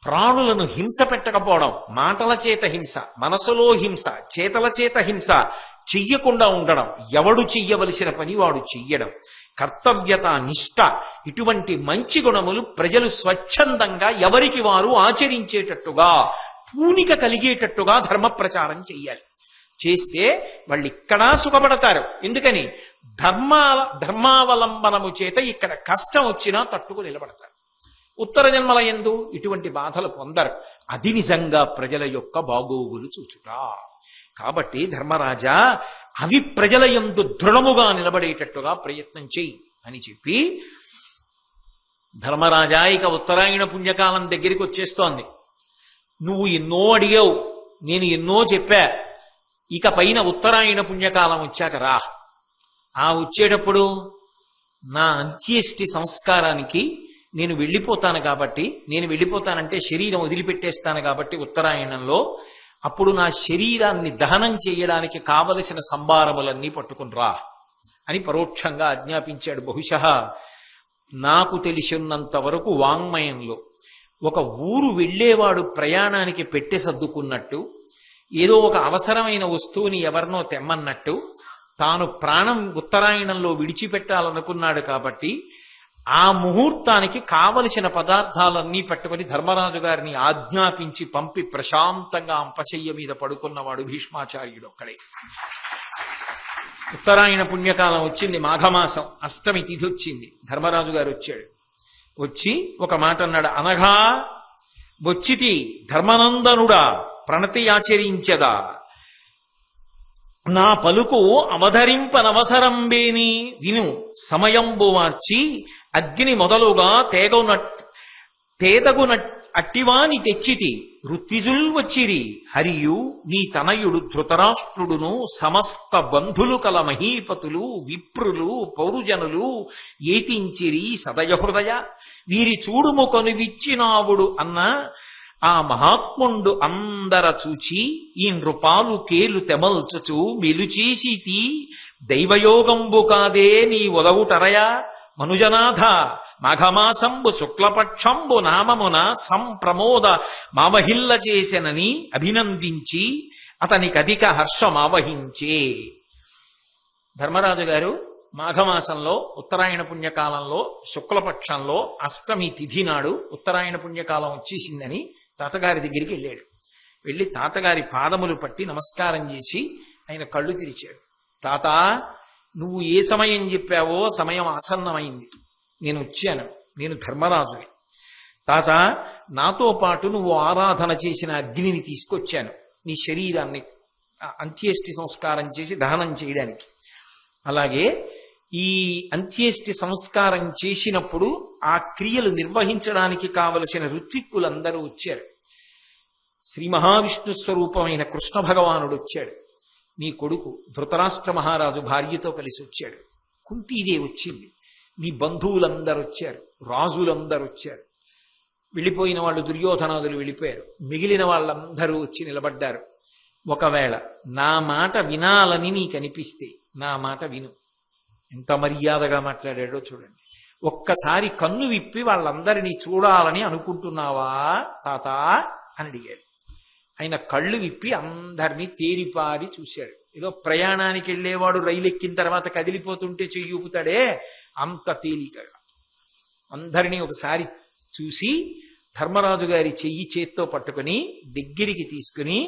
ప్రాణులను హింస పెట్టకపోవడం, మాటల చేత హింస, మనసులో హింస, చేతల చేత హింస చెయ్యకుండా ఉండడం, ఎవడు చెయ్యవలసిన పని వాడు చెయ్యడం, కర్తవ్యత, నిష్ఠ, ఇటువంటి మంచి గుణములు ప్రజలు స్వచ్ఛందంగా ఎవరికి వారు ఆచరించేటట్టుగా పూనిక కలిగేటట్టుగా ధర్మ ప్రచారం చెయ్యాలి. చేస్తే వాళ్ళు ఇక్కడా సుఖపడతారు. ఎందుకని? ధర్మావలంబనము చేత ఇక్కడ కష్టం వచ్చినా తట్టుకు నిలబడతారు. ఉత్తర జన్మల యందు ఇటువంటి బాధలు పొందరు. అది నిజంగా ప్రజల యొక్క బాగోగులు చూచుట. కాబట్టి ధర్మరాజా, అవి ప్రజల యందు దృఢముగా నిలబడేటట్టుగా ప్రయత్నం చెయ్యి అని చెప్పి, ధర్మరాజా ఇక ఉత్తరాయణ పుణ్యకాలం దగ్గరికి వచ్చేస్తోంది. నువ్వు ఎన్నో అడిగావు, నేను ఎన్నో చెప్పా. ఇక పైన ఉత్తరాయణ పుణ్యకాలం వచ్చాక రా. ఆ వచ్చేటప్పుడు నా అంత్యేష్టి సంస్కారానికి నేను వెళ్ళిపోతాను కాబట్టి, నేను వెళ్ళిపోతానంటే శరీరం వదిలిపెట్టేస్తాను కాబట్టి ఉత్తరాయణంలో, అప్పుడు నా శరీరాన్ని దహనం చేయడానికి కావలసిన సంభారములన్నీ పట్టుకుని రా అని పరోక్షంగా ఆజ్ఞాపించాడు. బహుశః నాకు తెలిసినంత వరకు వాంగ్మయంలో ఒక ఊరు వెళ్ళేవాడు ప్రయాణానికి పెట్టె సర్దుకున్నట్టు, ఏదో ఒక అవసరమైన వస్తువుని ఎవరినో తెమ్మన్నట్టు, తాను ప్రాణం ఉత్తరాయణంలో విడిచిపెట్టాలనుకున్నాడు కాబట్టి ఆ ముహూర్తానికి కావలసిన పదార్థాలన్నీ పట్టుకుని ధర్మరాజు గారిని ఆజ్ఞాపించి పంపి ప్రశాంతంగా అంపశయ్య మీద పడుకున్నవాడు భీష్మాచార్యుడు ఒక్కడే. ఉత్తరాయణ పుణ్యకాలం వచ్చింది, మాఘమాసం అష్టమి తిథి వచ్చింది. ధర్మరాజు గారు వచ్చాడు. వచ్చి ఒక మాట అన్నాడు. అనఘా వచ్చితి ధర్మనందనుడా ప్రణతి ఆచరించదా, నా పలుకు అవధరింపనవసరంబేని విను సమయంబు మార్చి అగ్ని మొదలుగా తేదగున అట్టివాని తెచ్చితి ఋత్విజుల్ వచ్చిరి హరియు నీ తనయుడు ధృతరాష్ట్రుడును సమస్త బంధులు కల మహీపతులు విప్రులు పౌరుజనులు ఏతించిరి సదయహృదయ వీరి చూడుము కొనువిచ్చినావుడు అన్న ఆ మహాత్ముండు అందర చూచి ఈ నృపాలు కేలు తెమల్చుచు మెలుచేసితి దైవయోగంబు కాదే నీ ఒదవుటరయా మనుజనాథ మాఘమాసంబు శుక్లపక్షంబు నామమున సంప్రమోద మావహిల్ల చేసెనని అభినందించి అతనికధిక హర్షమావహించే. ధర్మరాజు గారు మాఘమాసంలో ఉత్తరాయణ పుణ్యకాలంలో శుక్లపక్షంలో అష్టమి తిథి నాడు ఉత్తరాయణ పుణ్యకాలం వచ్చేసిందని తాతగారి దగ్గరికి వెళ్ళాడు. వెళ్ళి తాతగారి పాదములు పట్టి నమస్కారం చేసి ఆయన కళ్ళు తెరిచాడు. తాత, నువ్వు ఏ సమయం చెప్పావో సమయం ఆసన్నమైంది, నేను వచ్చాను, నేను ధర్మరాజుని. తాత, నాతో పాటు నువ్వు ఆరాధన చేసిన అగ్నిని తీసుకొచ్చాను నీ శరీరాన్ని అంత్యేష్టి సంస్కారం చేసి దహనం చేయడానికి. అలాగే ఈ అంత్యేష్టి సంస్కారం చేసినప్పుడు ఆ క్రియలు నిర్వహించడానికి కావలసిన ఋత్విక్కులందరూ వచ్చారు. శ్రీ మహావిష్ణు స్వరూపమైన కృష్ణ భగవానుడు వచ్చాడు. నీ కొడుకు ధృతరాష్ట్ర మహారాజు భార్యతో కలిసి వచ్చాడు. కుంతీదేవి వచ్చింది. నీ బంధువులందరూ వచ్చారు, రాజులందరూ వచ్చారు. వెళ్ళిపోయిన వాళ్ళు దుర్యోధనాదులు వెళ్ళిపోయారు. మిగిలిన వాళ్ళందరూ వచ్చి నిలబడ్డారు. ఒకవేళ నా మాట వినాలని నీకు అనిపిస్తే నా మాట విను. ఎంత మర్యాదగా మాట్లాడాడో చూడండి. ఒక్కసారి కన్ను విప్పి వాళ్ళందరినీ చూడాలని అనుకుంటున్నావా తాత అని అడిగాడు. ఆయన కళ్ళు విప్పి అందరినీ తేరిపారి చూశాడు. ఏదో ప్రయాణానికి వెళ్ళేవాడు రైలు ఎక్కిన తర్వాత కదిలిపోతుంటే చెయ్యి ఊపుతాడే అంత తేలికగా అందరినీ ఒకసారి చూసి ధర్మరాజు గారి చెయ్యి చేత్తో పట్టుకుని దగ్గరికి తీసుకుని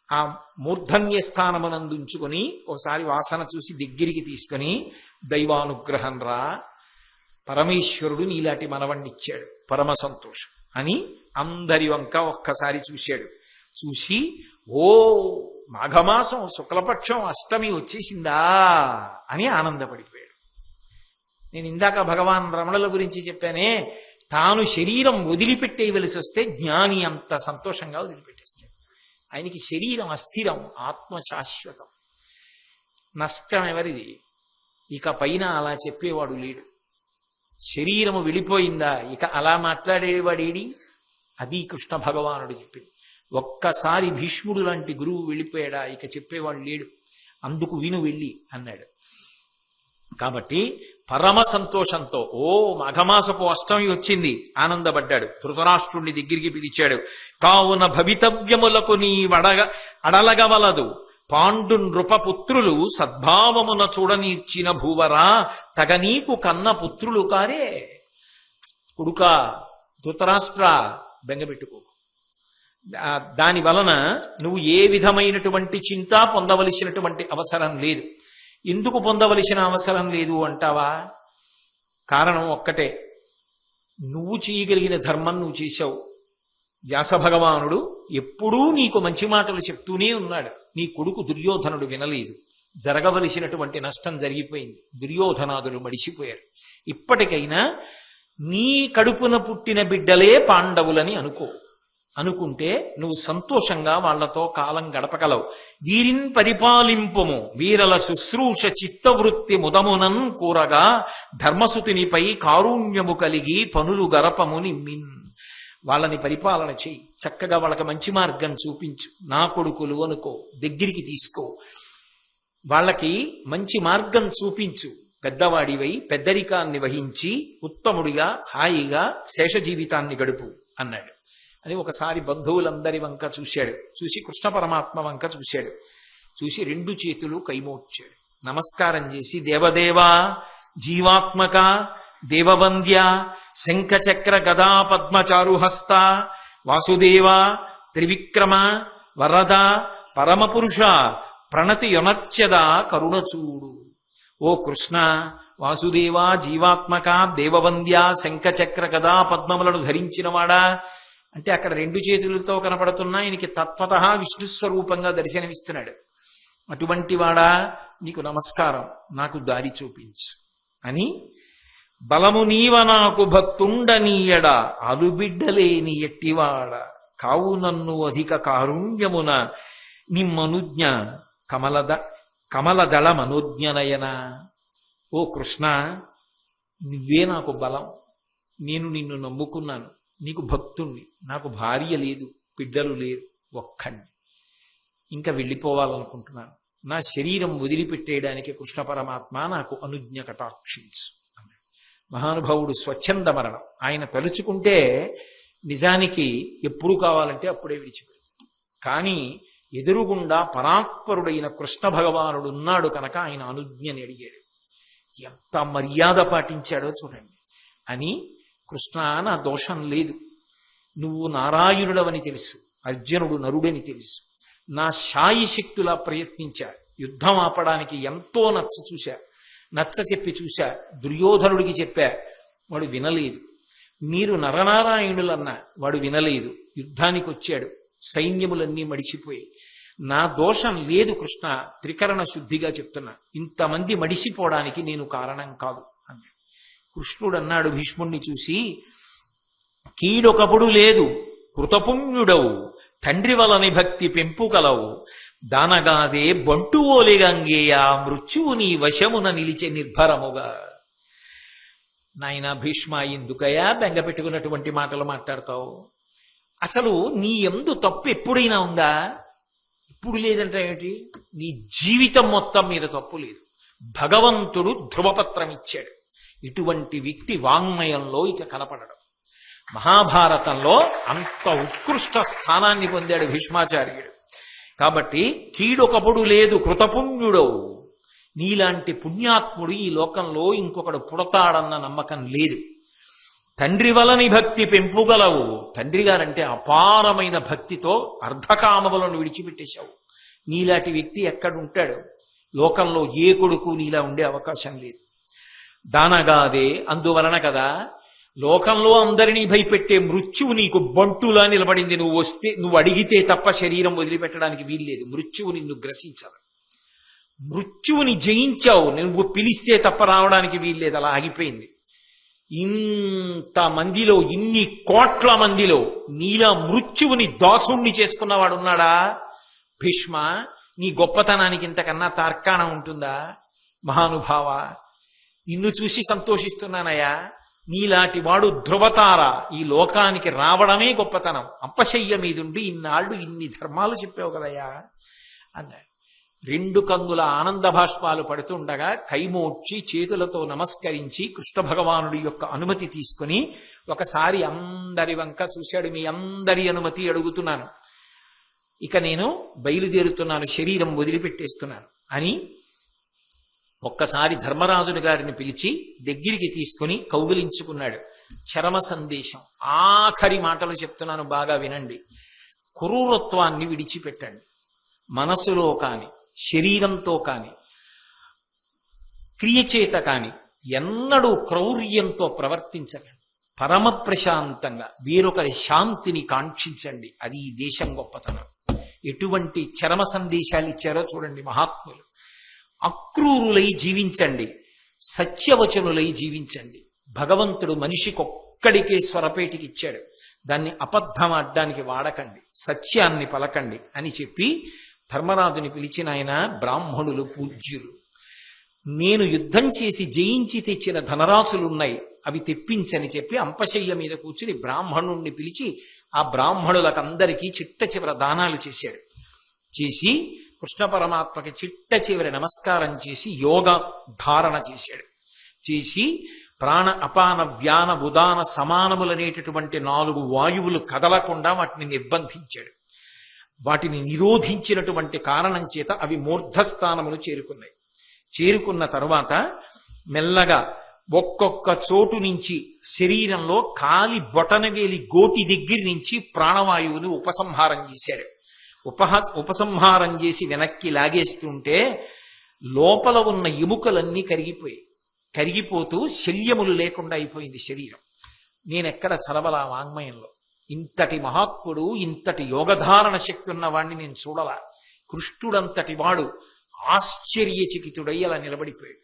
ఆ మూర్ధన్య స్థానమునందుంచుకొని ఒకసారి వాసన చూసి దగ్గరికి తీసుకుని దైవానుగ్రహం రా, పరమేశ్వరుడు నీలాంటి మనవణ్ణిచ్చాడు, పరమ సంతోషం అని అందరి వంక ఒక్కసారి చూశాడు. చూసి ఓ మాఘమాసం శుక్లపక్షం అష్టమి వచ్చేసిందా అని ఆనందపడిపోయాడు. నేను ఇందాక భగవాన్ రమణుల గురించి చెప్పానే, తాను శరీరం వదిలిపెట్టేయవలసి వస్తే జ్ఞాని అంత సంతోషంగా వదిలిపెట్టేస్తాడు. ఆయనకి శరీరం అస్థిరం, ఆత్మ శాశ్వతం. నష్టం ఎవరిది? ఇక పైన అలా చెప్పేవాడు లేడు. శరీరము వెళ్ళిపోయిందా ఇక అలా మాట్లాడేవాడేడి? అది కృష్ణ భగవానుడు చెప్పింది. ఒక్కసారి భీష్ముడు లాంటి గురువు వెళ్ళిపోయాడా ఇక చెప్పేవాడు లేడు, అందుకు విను వెళ్ళి అన్నాడు. కాబట్టి పరమ సంతోషంతో ఓ మాఘమాసపు అష్టమి వచ్చింది ఆనందపడ్డాడు. ధృతరాష్ట్రుణ్ణి దగ్గరికి పిలిచాడు. కావున భవితవ్యములకు నీ అడలగవలదు పాండు నృపపుత్రులు సద్భావమున చూడనీర్చిన భూవరా తగనీకు కన్న పుత్రులు కారే. కొడుకా ధృతరాష్ట్ర, బెంగపెట్టుకో. దాని వలన నువ్వు ఏ విధమైనటువంటి చింత పొందవలసినటువంటి అవసరం లేదు. ఎందుకు పొందవలసిన అవసరం లేదు అంటావా? కారణం ఒక్కటే, నువ్వు చేయగలిగిన ధర్మం నువ్వు చేశావు. వ్యాస భగవానుడు ఎప్పుడూ నీకు మంచి మాటలు చెప్తూనే ఉన్నాడు. నీ కొడుకు దుర్యోధనుడు వినలేదు. జరగవలసినటువంటి నష్టం జరిగిపోయింది. దుర్యోధనాదులు మడిసిపోయారు. ఇప్పటికైనా నీ కడుపున పుట్టిన బిడ్డలే పాండవులని అనుకుంటే నువ్వు సంతోషంగా వాళ్లతో కాలం గడపగలవు. వీరిన్ పరిపాలింపుము వీరల శుశ్రూష చిత్తవృత్తి ముదమునన్ కూరగా ధర్మసుతునిపై కారుణ్యము కలిగి పనులు గరపము నిమ్మిన్. వాళ్ళని పరిపాలన చెయ్యి, చక్కగా వాళ్ళకి మంచి మార్గం చూపించు. నా కొడుకులు అనుకో, దగ్గరికి తీసుకో. వాళ్ళకి మంచి మార్గం చూపించు, పెద్దవాడివై పెద్దరికాన్ని వహించి ఉత్తముడిగా హాయిగా శేష జీవితాన్ని గడుపు అన్నాడు. అని ఒకసారి బంధువులందరి వంక చూశాడు. చూసి కృష్ణ పరమాత్మ వంక చూశాడు. చూసి 2 చేతులు కైమోడ్చాడు. నమస్కారం చేసి, దేవదేవా, జీవాత్మక, దేవవంద్య, శంఖచక్ర గదా పద్మచారుహస్త, వాసుదేవ, త్రివిక్రమ, వరద, పరమపురుష, ప్రణతి యొనర్చద కరుణచూడు. ఓ కృష్ణ, వాసుదేవ, జీవాత్మక, దేవవంద్య, శంఖచక్ర గదా పద్మములను ధరించినవాడా అంటే అక్కడ 2 చేతులతో కనపడుతున్నా ఆయనకి తత్వతః విష్ణుస్వరూపంగా దర్శనమిస్తున్నాడు. అటువంటి వాడా, నీకు నమస్కారం, నాకు దారి చూపించు అని, బలము నీవ నాకు భక్తుండనీయడ, అలుబిడ్డలేని ఎట్టివాడ, కావు నన్ను అధిక కారుణ్యమున నిమ్మనుజ్ఞ కమలదళ మనోజ్ఞనయన. ఓ కృష్ణ, నువ్వే నాకు బలం, నేను నిన్ను నమ్ముకున్నాను, నీకు భక్తుణ్ణి, నాకు భార్య లేదు, బిడ్డలు లేరు, ఒక్కడిని, ఇంకా వెళ్ళిపోవాలనుకుంటున్నాను, నా శరీరం వదిలిపెట్టేయడానికి కృష్ణ పరమాత్మ నాకు అనుజ్ఞ కటాక్షించు. మహానుభావుడు స్వచ్ఛంద మరణం. ఆయన తలుచుకుంటే నిజానికి ఎప్పుడు కావాలంటే అప్పుడే విడిచిపెడతాడు. కానీ ఎదురుగుండా పరాత్పరుడైన కృష్ణ భగవానుడు ఉన్నాడు కనుక ఆయన అనుజ్ఞని అడిగాడు. ఎంత మర్యాద పాటించాడో చూడండి. అని, కృష్ణ, నా దోషం లేదు, నువ్వు నారాయణుడవని తెలుసు, అర్జునుడు నరుడని తెలుసు, నా శాయి శక్తులా ప్రయత్నించా, యుద్ధం ఆపడానికి ఎంతో నచ్చ చెప్పి చూశా, దుర్యోధనుడికి చెప్పా, వాడు వినలేదు. మీరు నరనారాయణులన్నా వాడు వినలేదు. యుద్ధానికి వచ్చాడు, సైన్యములన్నీ మడిసిపోయి. నా దోషం లేదు కృష్ణ, త్రికరణ శుద్ధిగా చెప్తున్నా, ఇంతమంది మడిసిపోవడానికి నేను కారణం కాదు అన్నాడు. కృష్ణుడు అన్నాడు భీష్ముణ్ణి చూసి, కీడొకప్పుడు లేదు, కృతపుణ్యుడవు, తండ్రి వలని భక్తి పెంపుకలవు, దానగాదే బంటు ఓలిగంగేయ, మృత్యువు నీ వశమున నిలిచే నిర్భరముగా. నాయన భీష్మ, ఎందుకయా బెంగ పెట్టుకున్నటువంటి మాటలు మాట్లాడతావు? అసలు నీ యందు తప్పు ఎప్పుడైనా ఉందా? ఇప్పుడు లేదంటే ఏమిటి? నీ జీవితం మొత్తం మీద తప్పు లేదు. భగవంతుడు ధ్రువపత్రం ఇచ్చాడు. ఇటువంటి వ్యక్తి వాంగ్మయంలో ఇక కనపడడం. మహాభారతంలో అంత ఉత్కృష్ట స్థానాన్ని పొందాడు భీష్మాచార్యుడు. కాబట్టి కీడొకప్పుడు లేదు, కృతపుణ్యుడవు, నీలాంటి పుణ్యాత్ముడు ఈ లోకంలో ఇంకొకడు పుడతాడన్న నమ్మకం లేదు. తండ్రి వలని భక్తి పెంపుగలవు, తండ్రి గారంటే అపారమైన భక్తితో అర్ధకామములను విడిచిపెట్టేశావు. నీలాంటి వ్యక్తి ఎక్కడుంటాడు? లోకంలో ఏ కొడుకు నీలా ఉండే అవకాశం లేదు. దానగాదే, అందువలన కదా లోకంలో అందరినీ భయపెట్టే మృత్యువు నీకు బంటులా నిలబడింది. నువ్వు అడిగితే తప్ప శరీరం వదిలిపెట్టడానికి వీల్లేదు. మృత్యువు నిన్ను గ్రసించాలి. మృత్యువుని జయించావు, నువ్వు పిలిస్తే తప్ప రావడానికి వీల్లేదు. అలా ఆగిపోయింది. ఇంత మందిలో, ఇన్ని కోట్ల మందిలో నీలా మృత్యువుని దాసుణ్ణి చేసుకున్నవాడు ఉన్నాడా? భీష్మ, నీ గొప్పతనానికి ఇంతకన్నా తార్కాణం ఉంటుందా? మహానుభావ, నిన్ను చూసి సంతోషిస్తున్నానయ్యా. నీలాంటి వాడు ధ్రువతార ఈ లోకానికి రావడమే గొప్పతనం. అంపశయ్య మీదుండి ఇన్నాళ్ళు ఇన్ని ధర్మాలు చెప్పావు కదయ్యా అన్నాడు. 2 కందుల ఆనంద భాష్పాలు పడుతుండగా కైమోడ్చి చేతులతో నమస్కరించి కృష్ణ భగవానుడి యొక్క అనుమతి తీసుకుని ఒకసారి అందరి వంక చూశాడు. మీ అందరి అనుమతి అడుగుతున్నాను, ఇక నేను బయలుదేరుతున్నాను, శరీరం వదిలిపెట్టేస్తున్నాను అని ఒక్కసారి ధర్మరాజుని గారిని పిలిచి దగ్గరికి తీసుకుని కౌగిలించుకున్నాడు. చరమ సందేశం, ఆఖరి మాటలు చెప్తున్నాను, బాగా వినండి. క్రూరత్వాన్ని విడిచిపెట్టండి. మనసులో కాని, శరీరంతో కాని, క్రియచేత కాని ఎన్నడూ క్రౌర్యంతో ప్రవర్తించకండి. పరమ ప్రశాంతంగా వేరొకరి శాంతిని కాంక్షించండి. అది ఈ దేశం గొప్పతనం. ఎటువంటి చరమ సందేశాలు ఇచ్చారో చూడండి మహాత్ములు. అక్రూరులై జీవించండి, సత్యవచనులై జీవించండి. భగవంతుడు మనిషికొక్కడికే స్వరపేటికి ఇచ్చాడు, దాన్ని అబద్ధం అడ్డానికి వాడకండి, సత్యాన్ని పలకండి అని చెప్పి ధర్మరాజుని పిలిచిన ఆయన, బ్రాహ్మణులు పూజ్యులు, నేను యుద్ధం చేసి జయించి తెచ్చిన ధనరాశులున్నాయి, అవి తెప్పించని చెప్పి అంపశయ్య మీద కూర్చుని బ్రాహ్మణుణ్ణి పిలిచి ఆ బ్రాహ్మణులకందరికీ చిట్ట చివర దానాలు చేశాడు. చేసి కృష్ణ పరమాత్మకి చిట్ట చివరి నమస్కారం చేసి యోగ ధారణ చేశాడు. చేసి ప్రాణ అపాన వ్యాన ఉదాన సమానములనేటటువంటి 4 వాయువులు కదలకుండా వాటిని నిర్బంధించాడు. వాటిని నిరోధించినటువంటి కారణం చేత అవి మూర్ధస్థానములు చేరుకున్నాయి. చేరుకున్న తరువాత మెల్లగా ఒక్కొక్క చోటు నుంచి శరీరంలో కాలి బొటనవేలి గోటి దగ్గర నుంచి ప్రాణవాయువుని ఉపసంహారం చేశాడు. ఉపసంహారం చేసి వెనక్కి లాగేస్తుంటే లోపల ఉన్న ఎముకలన్నీ కరిగిపోతూ శల్యములు లేకుండా అయిపోయింది శరీరం. నేనెక్కడ చదవలా వాంగ్మయంలో ఇంతటి మహాత్ముడు, ఇంతటి యోగధారణ శక్తి ఉన్నవాణ్ణి నేను చూడలా. కృష్ణుడంతటి వాడు ఆశ్చర్యచకితుడై అలా నిలబడిపోయాడు.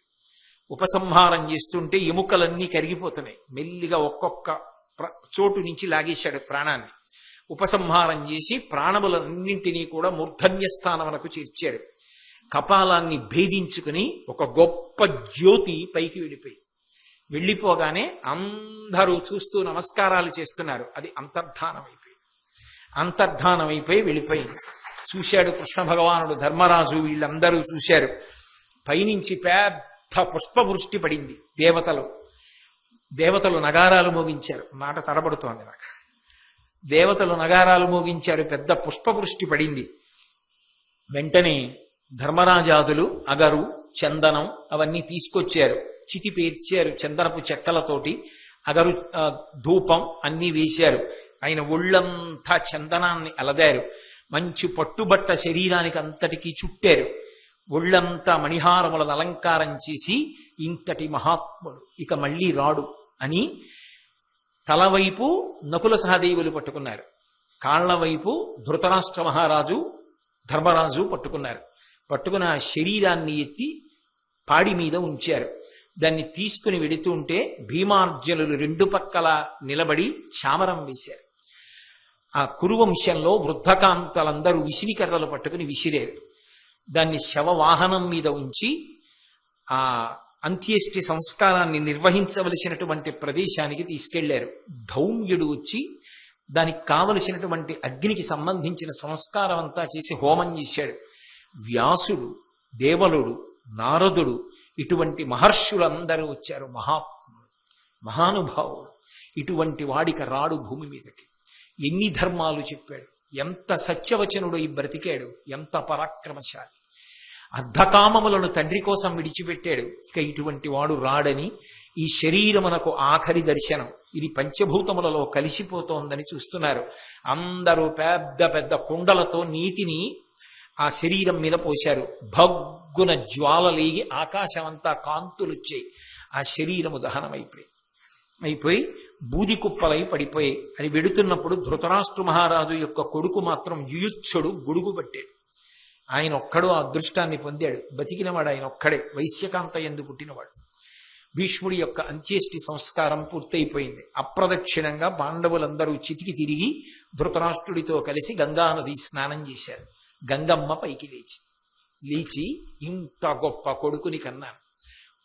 ఉపసంహారం చేస్తుంటే ఎముకలన్నీ కరిగిపోతున్నాయి. మెల్లిగా ఒక్కొక్క చోటు నుంచి లాగేశాడు ప్రాణాన్ని. ఉపసంహారం చేసి ప్రాణములన్నింటినీ కూడా మూర్ధన్య స్థానమునకు చేర్చాడు. కపాలాన్ని భేదించుకుని ఒక గొప్ప జ్యోతి పైకి వెళ్ళిపోగానే అందరూ చూస్తూ నమస్కారాలు చేస్తున్నారు. అది అంతర్ధానమైపోయి వెళ్ళిపోయింది. చూశాడు కృష్ణ భగవానుడు, ధర్మరాజు, వీళ్ళందరూ చూశారు. పైనుంచి పెద్ద పుష్పవృష్టి పడింది. దేవతలు నగారాలు మోగించారు. మాట తడబడుతోంది నాకు. దేవతలు నగారాలు మోగించారు. పెద్ద పుష్పవృష్టి పడింది. వెంటనే ధర్మరాజాదులు అగరు, చందనం అవన్నీ తీసుకొచ్చారు. చితి పేర్చారు చందనపు చెక్కలతోటి. అగరు ధూపం అన్నీ వేశారు. ఆయన ఒళ్ళంతా చందనాన్ని అలదారు. మంచి పట్టుబట్ట శరీరానికి అంతటికీ చుట్టారు. ఒళ్ళంతా మణిహారములను అలంకారం చేసి ఇంతటి మహాత్ముడు ఇక మళ్ళీ రాడు అని తలవైపు నకుల సహదేవులు పట్టుకున్నారు. కాళ్ల వైపు ధృతరాష్ట్ర మహారాజు, ధర్మరాజు పట్టుకున్నారు. పట్టుకుని ఆ శరీరాన్ని ఎత్తి పాడి మీద ఉంచారు. దాన్ని తీసుకుని వెడుతూ ఉంటే భీమార్జునులు 2 పక్కల నిలబడి చామరం వేశారు. ఆ కురువంశంలో వృద్ధకాంతలందరూ విసిరికర్రలు పట్టుకుని విసిరారు. దాన్ని శవవాహనం మీద ఉంచి ఆ అంత్యేష్టి సంస్కారాన్ని నిర్వహించవలసినటువంటి ప్రదేశానికి తీసుకెళ్లారు. ధౌమ్యుడు వచ్చి దానికి కావలసినటువంటి అగ్నికి సంబంధించిన సంస్కారం అంతా చేసి హోమం చేశాడు. వ్యాసుడు, దేవలుడు, నారదుడు ఇటువంటి మహర్షులందరూ వచ్చారు. మహానుభావుడు. ఇటువంటి వాడిక రాడు భూమి మీదకి. ఎన్ని ధర్మాలు చెప్పాడు, ఎంత సత్యవచనుడు బ్రతికాడు, ఎంత పరాక్రమశాలి. అర్ధకామములను తండ్రి కోసం విడిచిపెట్టాడు. ఇక ఇటువంటి వాడు రాడని ఈ శరీరమునకు ఆఖరి దర్శనం. ఇది పంచభూతములలో కలిసిపోతోందని చూస్తున్నారు. అందరూ పెద్ద పెద్ద కుండలతో నీటిని ఆ శరీరం మీద పోశారు. భగ్గున జ్వాలలేగి ఆకాశమంతా కాంతులొచ్చాయి. ఆ శరీరము దహనమైపోయి బూది కుప్పలై పడిపోయి అని వెడుతున్నప్పుడు ధృతరాష్ట్ర మహారాజు యొక్క కొడుకు మాత్రం యుయుత్సుడు గొడుగు పట్టాడు. ఆయన ఒక్కడు ఆ అదృష్టాన్ని పొందాడు. బతికినవాడు ఆయన ఒక్కడే, వైశ్యకాంత యందు పుట్టినవాడు. భీష్ముడి యొక్క అంత్యేష్టి సంస్కారం పూర్తయిపోయింది. అప్రదక్షిణంగా పాండవులందరూ చితికి తిరిగి ధృతరాష్ట్రుడితో కలిసి గంగానది స్నానం చేశారు. గంగమ్మ పైకి లేచి ఇంత గొప్ప కొడుకుని కన్నాను.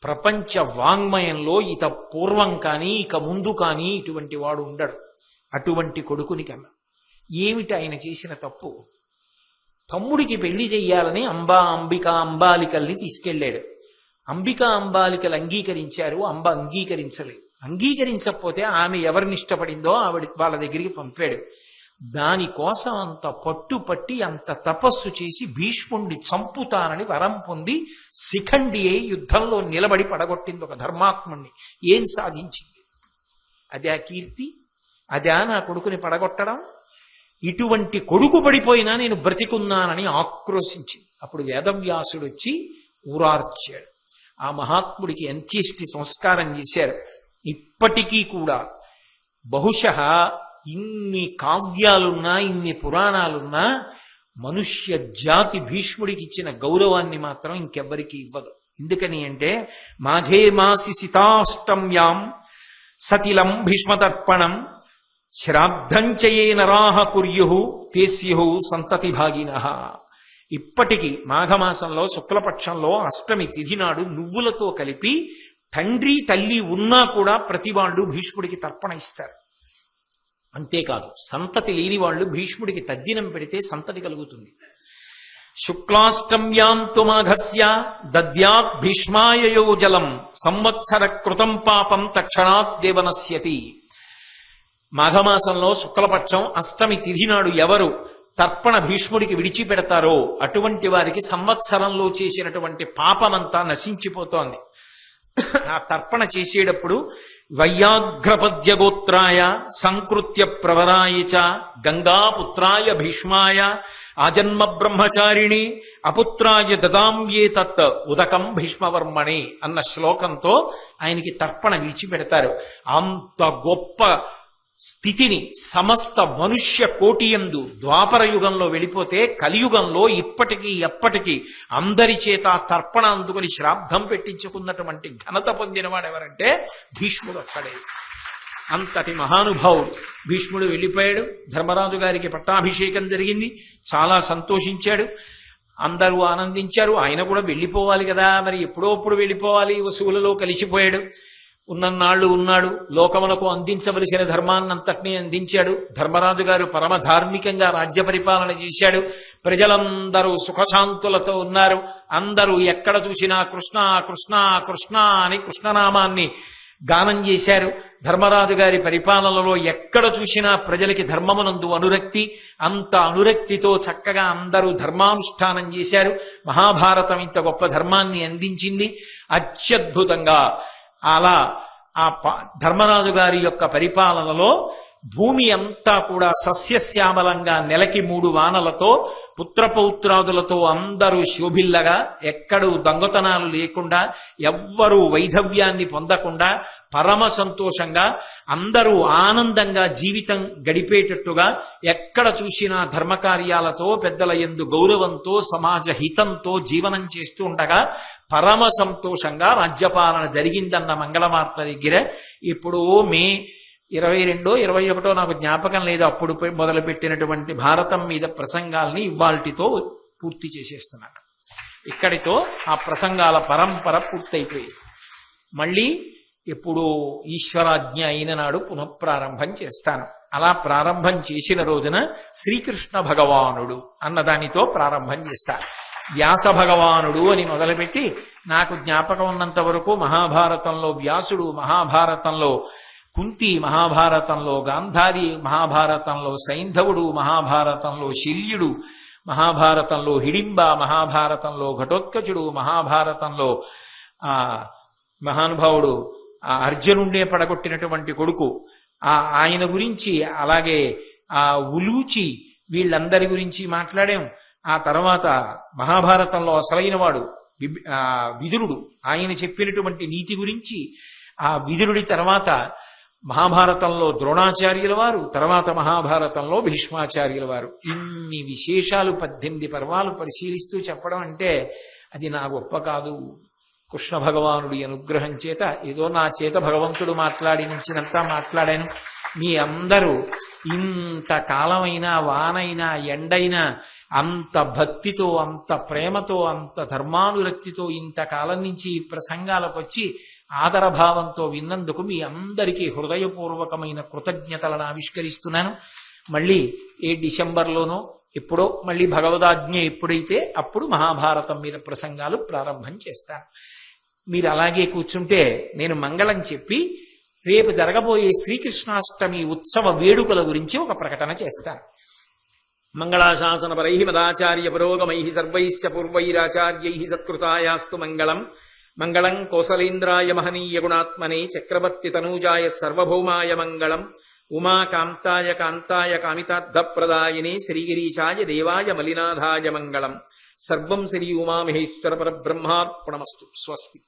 ప్రపంచ వాంగ్మయంలో ఇక పూర్వం కానీ ఇక ముందు కానీ ఇటువంటి వాడు ఉండడు. అటువంటి కొడుకుని కన్నా. ఏమిటి ఆయన చేసిన తప్పు? తమ్ముడికి పెళ్లి చెయ్యాలని అంబాలికల్ని తీసుకెళ్లాడు. అంబాలికలు అంగీకరించారు. అంగీకరించలేదు. అంగీకరించకపోతే ఆమె ఎవరిని ఇష్టపడిందో వాళ్ళ దగ్గరికి పంపాడు. దానికోసం అంత పట్టుపట్టి అంత తపస్సు చేసి భీష్ముణ్ణి చంపుతానని వరం పొంది శిఖండి అయి యుద్ధంలో నిలబడి పడగొట్టింది ఒక ధర్మాత్ముణ్ణి. ఏం సాధించింది? అదే కీర్తి? అదే నా కొడుకుని పడగొట్టడం? ఇటువంటి కొడుకు పడిపోయినా నేను బ్రతికున్నానని ఆక్రోశించింది. అప్పుడు వేదవ్యాసుడు వచ్చి ఊరార్చాడు. ఆ మహాత్ముడికి అంత్యేష్టి సంస్కారం చేశారు. ఇప్పటికీ కూడా బహుశః ఇన్ని కావ్యాలున్నా ఇన్ని పురాణాలున్నా మనుష్య జాతి భీష్ముడికి ఇచ్చిన గౌరవాన్ని మాత్రం ఇంకెవ్వరికి ఇవ్వదు. ఎందుకని అంటే మాఘే మాసి సితాష్టమ్యాం సతిలం భీష్మతర్పణం శ్రాద్ధంచయే నరాహ కుర్యు తేస్యు సంతతి భాగినః. ఇప్పటికీ మాఘమాసంలో శుక్లపక్షంలో అష్టమి తిథి నాడు నువ్వులతో కలిపి తండ్రి తల్లి ఉన్నా కూడా ప్రతి వాళ్ళు భీష్ముడికి తర్పణ ఇస్తారు. అంతేకాదు సంతతి లేని వాళ్ళు భీష్ముడికి తద్దినం పెడితే సంతతి కలుగుతుంది. శుక్లాష్టమ్యాం తు మాఘస్య దద్యాత్ భీష్మాయయో జలం సంవత్సర కృతం పాపం తక్షణాత్ దేవనశ్యతి. మాఘమాసంలో శుక్లపక్షం అష్టమి తిథి నాడు ఎవరు తర్పణ భీష్ముడికి విడిచిపెడతారో అటువంటి వారికి సంవత్సరంలో చేసినటువంటి పాపమంతా నశించిపోతోంది. ఆ తర్పణ చేసేటప్పుడు వైయాఘ్రపద్య గోత్రాయ సంకృత్య ప్రవరాయ చ గంగాపుత్రాయ భీష్మాయ ఆజన్మ బ్రహ్మచారిణి అపుత్రాయ దదాంయే తత్ ఉదకం భీష్మవర్మణి అన్న శ్లోకంతో ఆయనకి తర్పణ విడిచిపెడతారు. అంత గొప్ప స్థితిని సమస్త మనుష్య కోటియందు ద్వాపర యుగంలో వెళ్ళిపోతే కలియుగంలో ఇప్పటికీ ఎప్పటికీ అందరి చేత తర్పణ అందుకుని శ్రాద్ధం పెట్టించుకున్నటువంటి ఘనత పొందినవాడు ఎవరంటే భీష్ముడు ఒక్కడే. అంతటి మహానుభావుడు భీష్ముడు వెళ్ళిపోయాడు. ధర్మరాజు గారికి పట్టాభిషేకం జరిగింది. చాలా సంతోషించాడు. అందరూ ఆనందించారు. ఆయన కూడా వెళ్ళిపోవాలి కదా, మరి ఎప్పుడోప్పుడు వెళ్ళిపోవాలి. వసువులలో కలిసిపోయాడు. ఉన్నన్నాళ్ళు ఉన్నాడు. లోకములకు అందించవలసిన ధర్మాన్నంతటినీ అందించాడు. ధర్మరాజు గారు పరమ ధార్మికంగా రాజ్య పరిపాలన చేశాడు. ప్రజలందరూ సుఖశాంతులతో ఉన్నారు. అందరూ ఎక్కడ చూసినా కృష్ణ కృష్ణ కృష్ణ అని కృష్ణనామాన్ని గానం చేశారు. ధర్మరాజు గారి పరిపాలనలో ఎక్కడ చూసినా ప్రజలకి ధర్మమునందు అనురక్తి. అంత అనురక్తితో చక్కగా అందరూ ధర్మానుష్ఠానం చేశారు. మహాభారతం ఇంత గొప్ప ధర్మాన్ని అందించింది. అత్యద్భుతంగా అలా ఆ ధర్మరాజు గారి యొక్క పరిపాలనలో భూమి అంతా కూడా సస్యశ్యామలంగా నెలకి 3 వానలతో పుత్రపౌత్రాదులతో అందరూ శోభిల్లగా, ఎక్కడూ దొంగతనాలు లేకుండా, ఎవ్వరూ వైధవ్యాన్ని పొందకుండా పరమ సంతోషంగా అందరూ ఆనందంగా జీవితం గడిపేటట్టుగా, ఎక్కడ చూసినా ధర్మకార్యాలతో పెద్దల యందు గౌరవంతో సమాజ హితంతో జీవనం చేస్తూ ఉండగా పరమ సంతోషంగా రాజ్యపాలన జరిగిందన్న మంగళవార్త దగ్గర ఇప్పుడు మే 22, 21 నాకు జ్ఞాపకం లేదు, అప్పుడు మొదలుపెట్టినటువంటి భారతం మీద ప్రసంగాల్ని ఇవాల్టితో పూర్తి చేసేస్తున్నాను. ఇక్కడితో ఆ ప్రసంగాల పరంపర పూర్తయిపోయింది. మళ్ళీ ఎప్పుడు ఈశ్వరాజ్ఞ అయిన నాడు పునఃప్రారంభం చేస్తాను. అలా ప్రారంభం చేసిన రోజున శ్రీకృష్ణ భగవానుడు అన్నదానితో ప్రారంభం చేస్తాను. వ్యాస భగవానుడు అని మొదలుపెట్టి నాకు జ్ఞాపకం ఉన్నంత వరకు మహాభారతంలో వ్యాసుడు, మహాభారతంలో కుంతి, మహాభారతంలో గాంధారి, మహాభారతంలో సైంధవుడు, మహాభారతంలో శల్యుడు, మహాభారతంలో హిడింబ, మహాభారతంలో ఘటోత్కచుడు, మహాభారతంలో మహానుభావుడు అర్జునుడే పడగొట్టినటువంటి కొడుకు ఆయన గురించి, అలాగే ఉలూచి, వీళ్ళందరి గురించి మాట్లాడాం. ఆ తర్వాత మహాభారతంలో అసలైన వాడు విదురుడు, ఆయన చెప్పినటువంటి నీతి గురించి, ఆ విదురుడి తర్వాత మహాభారతంలో ద్రోణాచార్యుల వారు, తర్వాత మహాభారతంలో భీష్మాచార్యుల వారు. ఇన్ని విశేషాలు 18 పర్వాలు పరిశీలిస్తూ చెప్పడం అంటే అది నా గొప్ప కాదు. కృష్ణ భగవానుడి అనుగ్రహం చేత ఏదో నా చేత భగవంతుడు మాట్లాడించినంత మాట్లాడాను. మీ అందరూ ఇంత కాలమైనా, వానైనా, ఎండైనా అంత భక్తితో, అంత ప్రేమతో, అంత ధర్మానురక్తితో ఇంతకాలం నుంచి ఈ ప్రసంగాలకు వచ్చి ఆదరభావంతో విన్నందుకు మీ అందరికీ హృదయపూర్వకమైన కృతజ్ఞతలను ఆవిష్కరిస్తున్నాను. మళ్ళీ ఏ డిసెంబర్లోనో ఎప్పుడో మళ్ళీ భగవదాజ్ఞ ఎప్పుడైతే అప్పుడు మహాభారతం మీద ప్రసంగాలు ప్రారంభం చేస్తాను. మీరు అలాగే కూర్చుంటే నేను మంగళం చెప్పి రేపు జరగబోయే శ్రీకృష్ణాష్టమి ఉత్సవ వేడుకల గురించి ఒక ప్రకటన చేస్తాను. మంగళాశాసనపరై మదాచార్య పురోగమై సర్వైశ్చ పూర్వైరాచార్యై సత్కృతాయాస్తు మంగళం. మంగళం కోసలేంద్రాయ మహనీయ గుణాత్మనే చక్రవర్తి తనూజాయ సర్వభౌమాయ మంగళం. ఉమాకాంతాయ కాంతాయ కామితార్థప్రదాయినే శ్రీగిరీశాయ దేవాయ మలినాథాయ మంగళం. సర్వం శ్రీ ఉమామహేశ్వర పరబ్రహ్మార్పణమస్తు. స్వస్తి.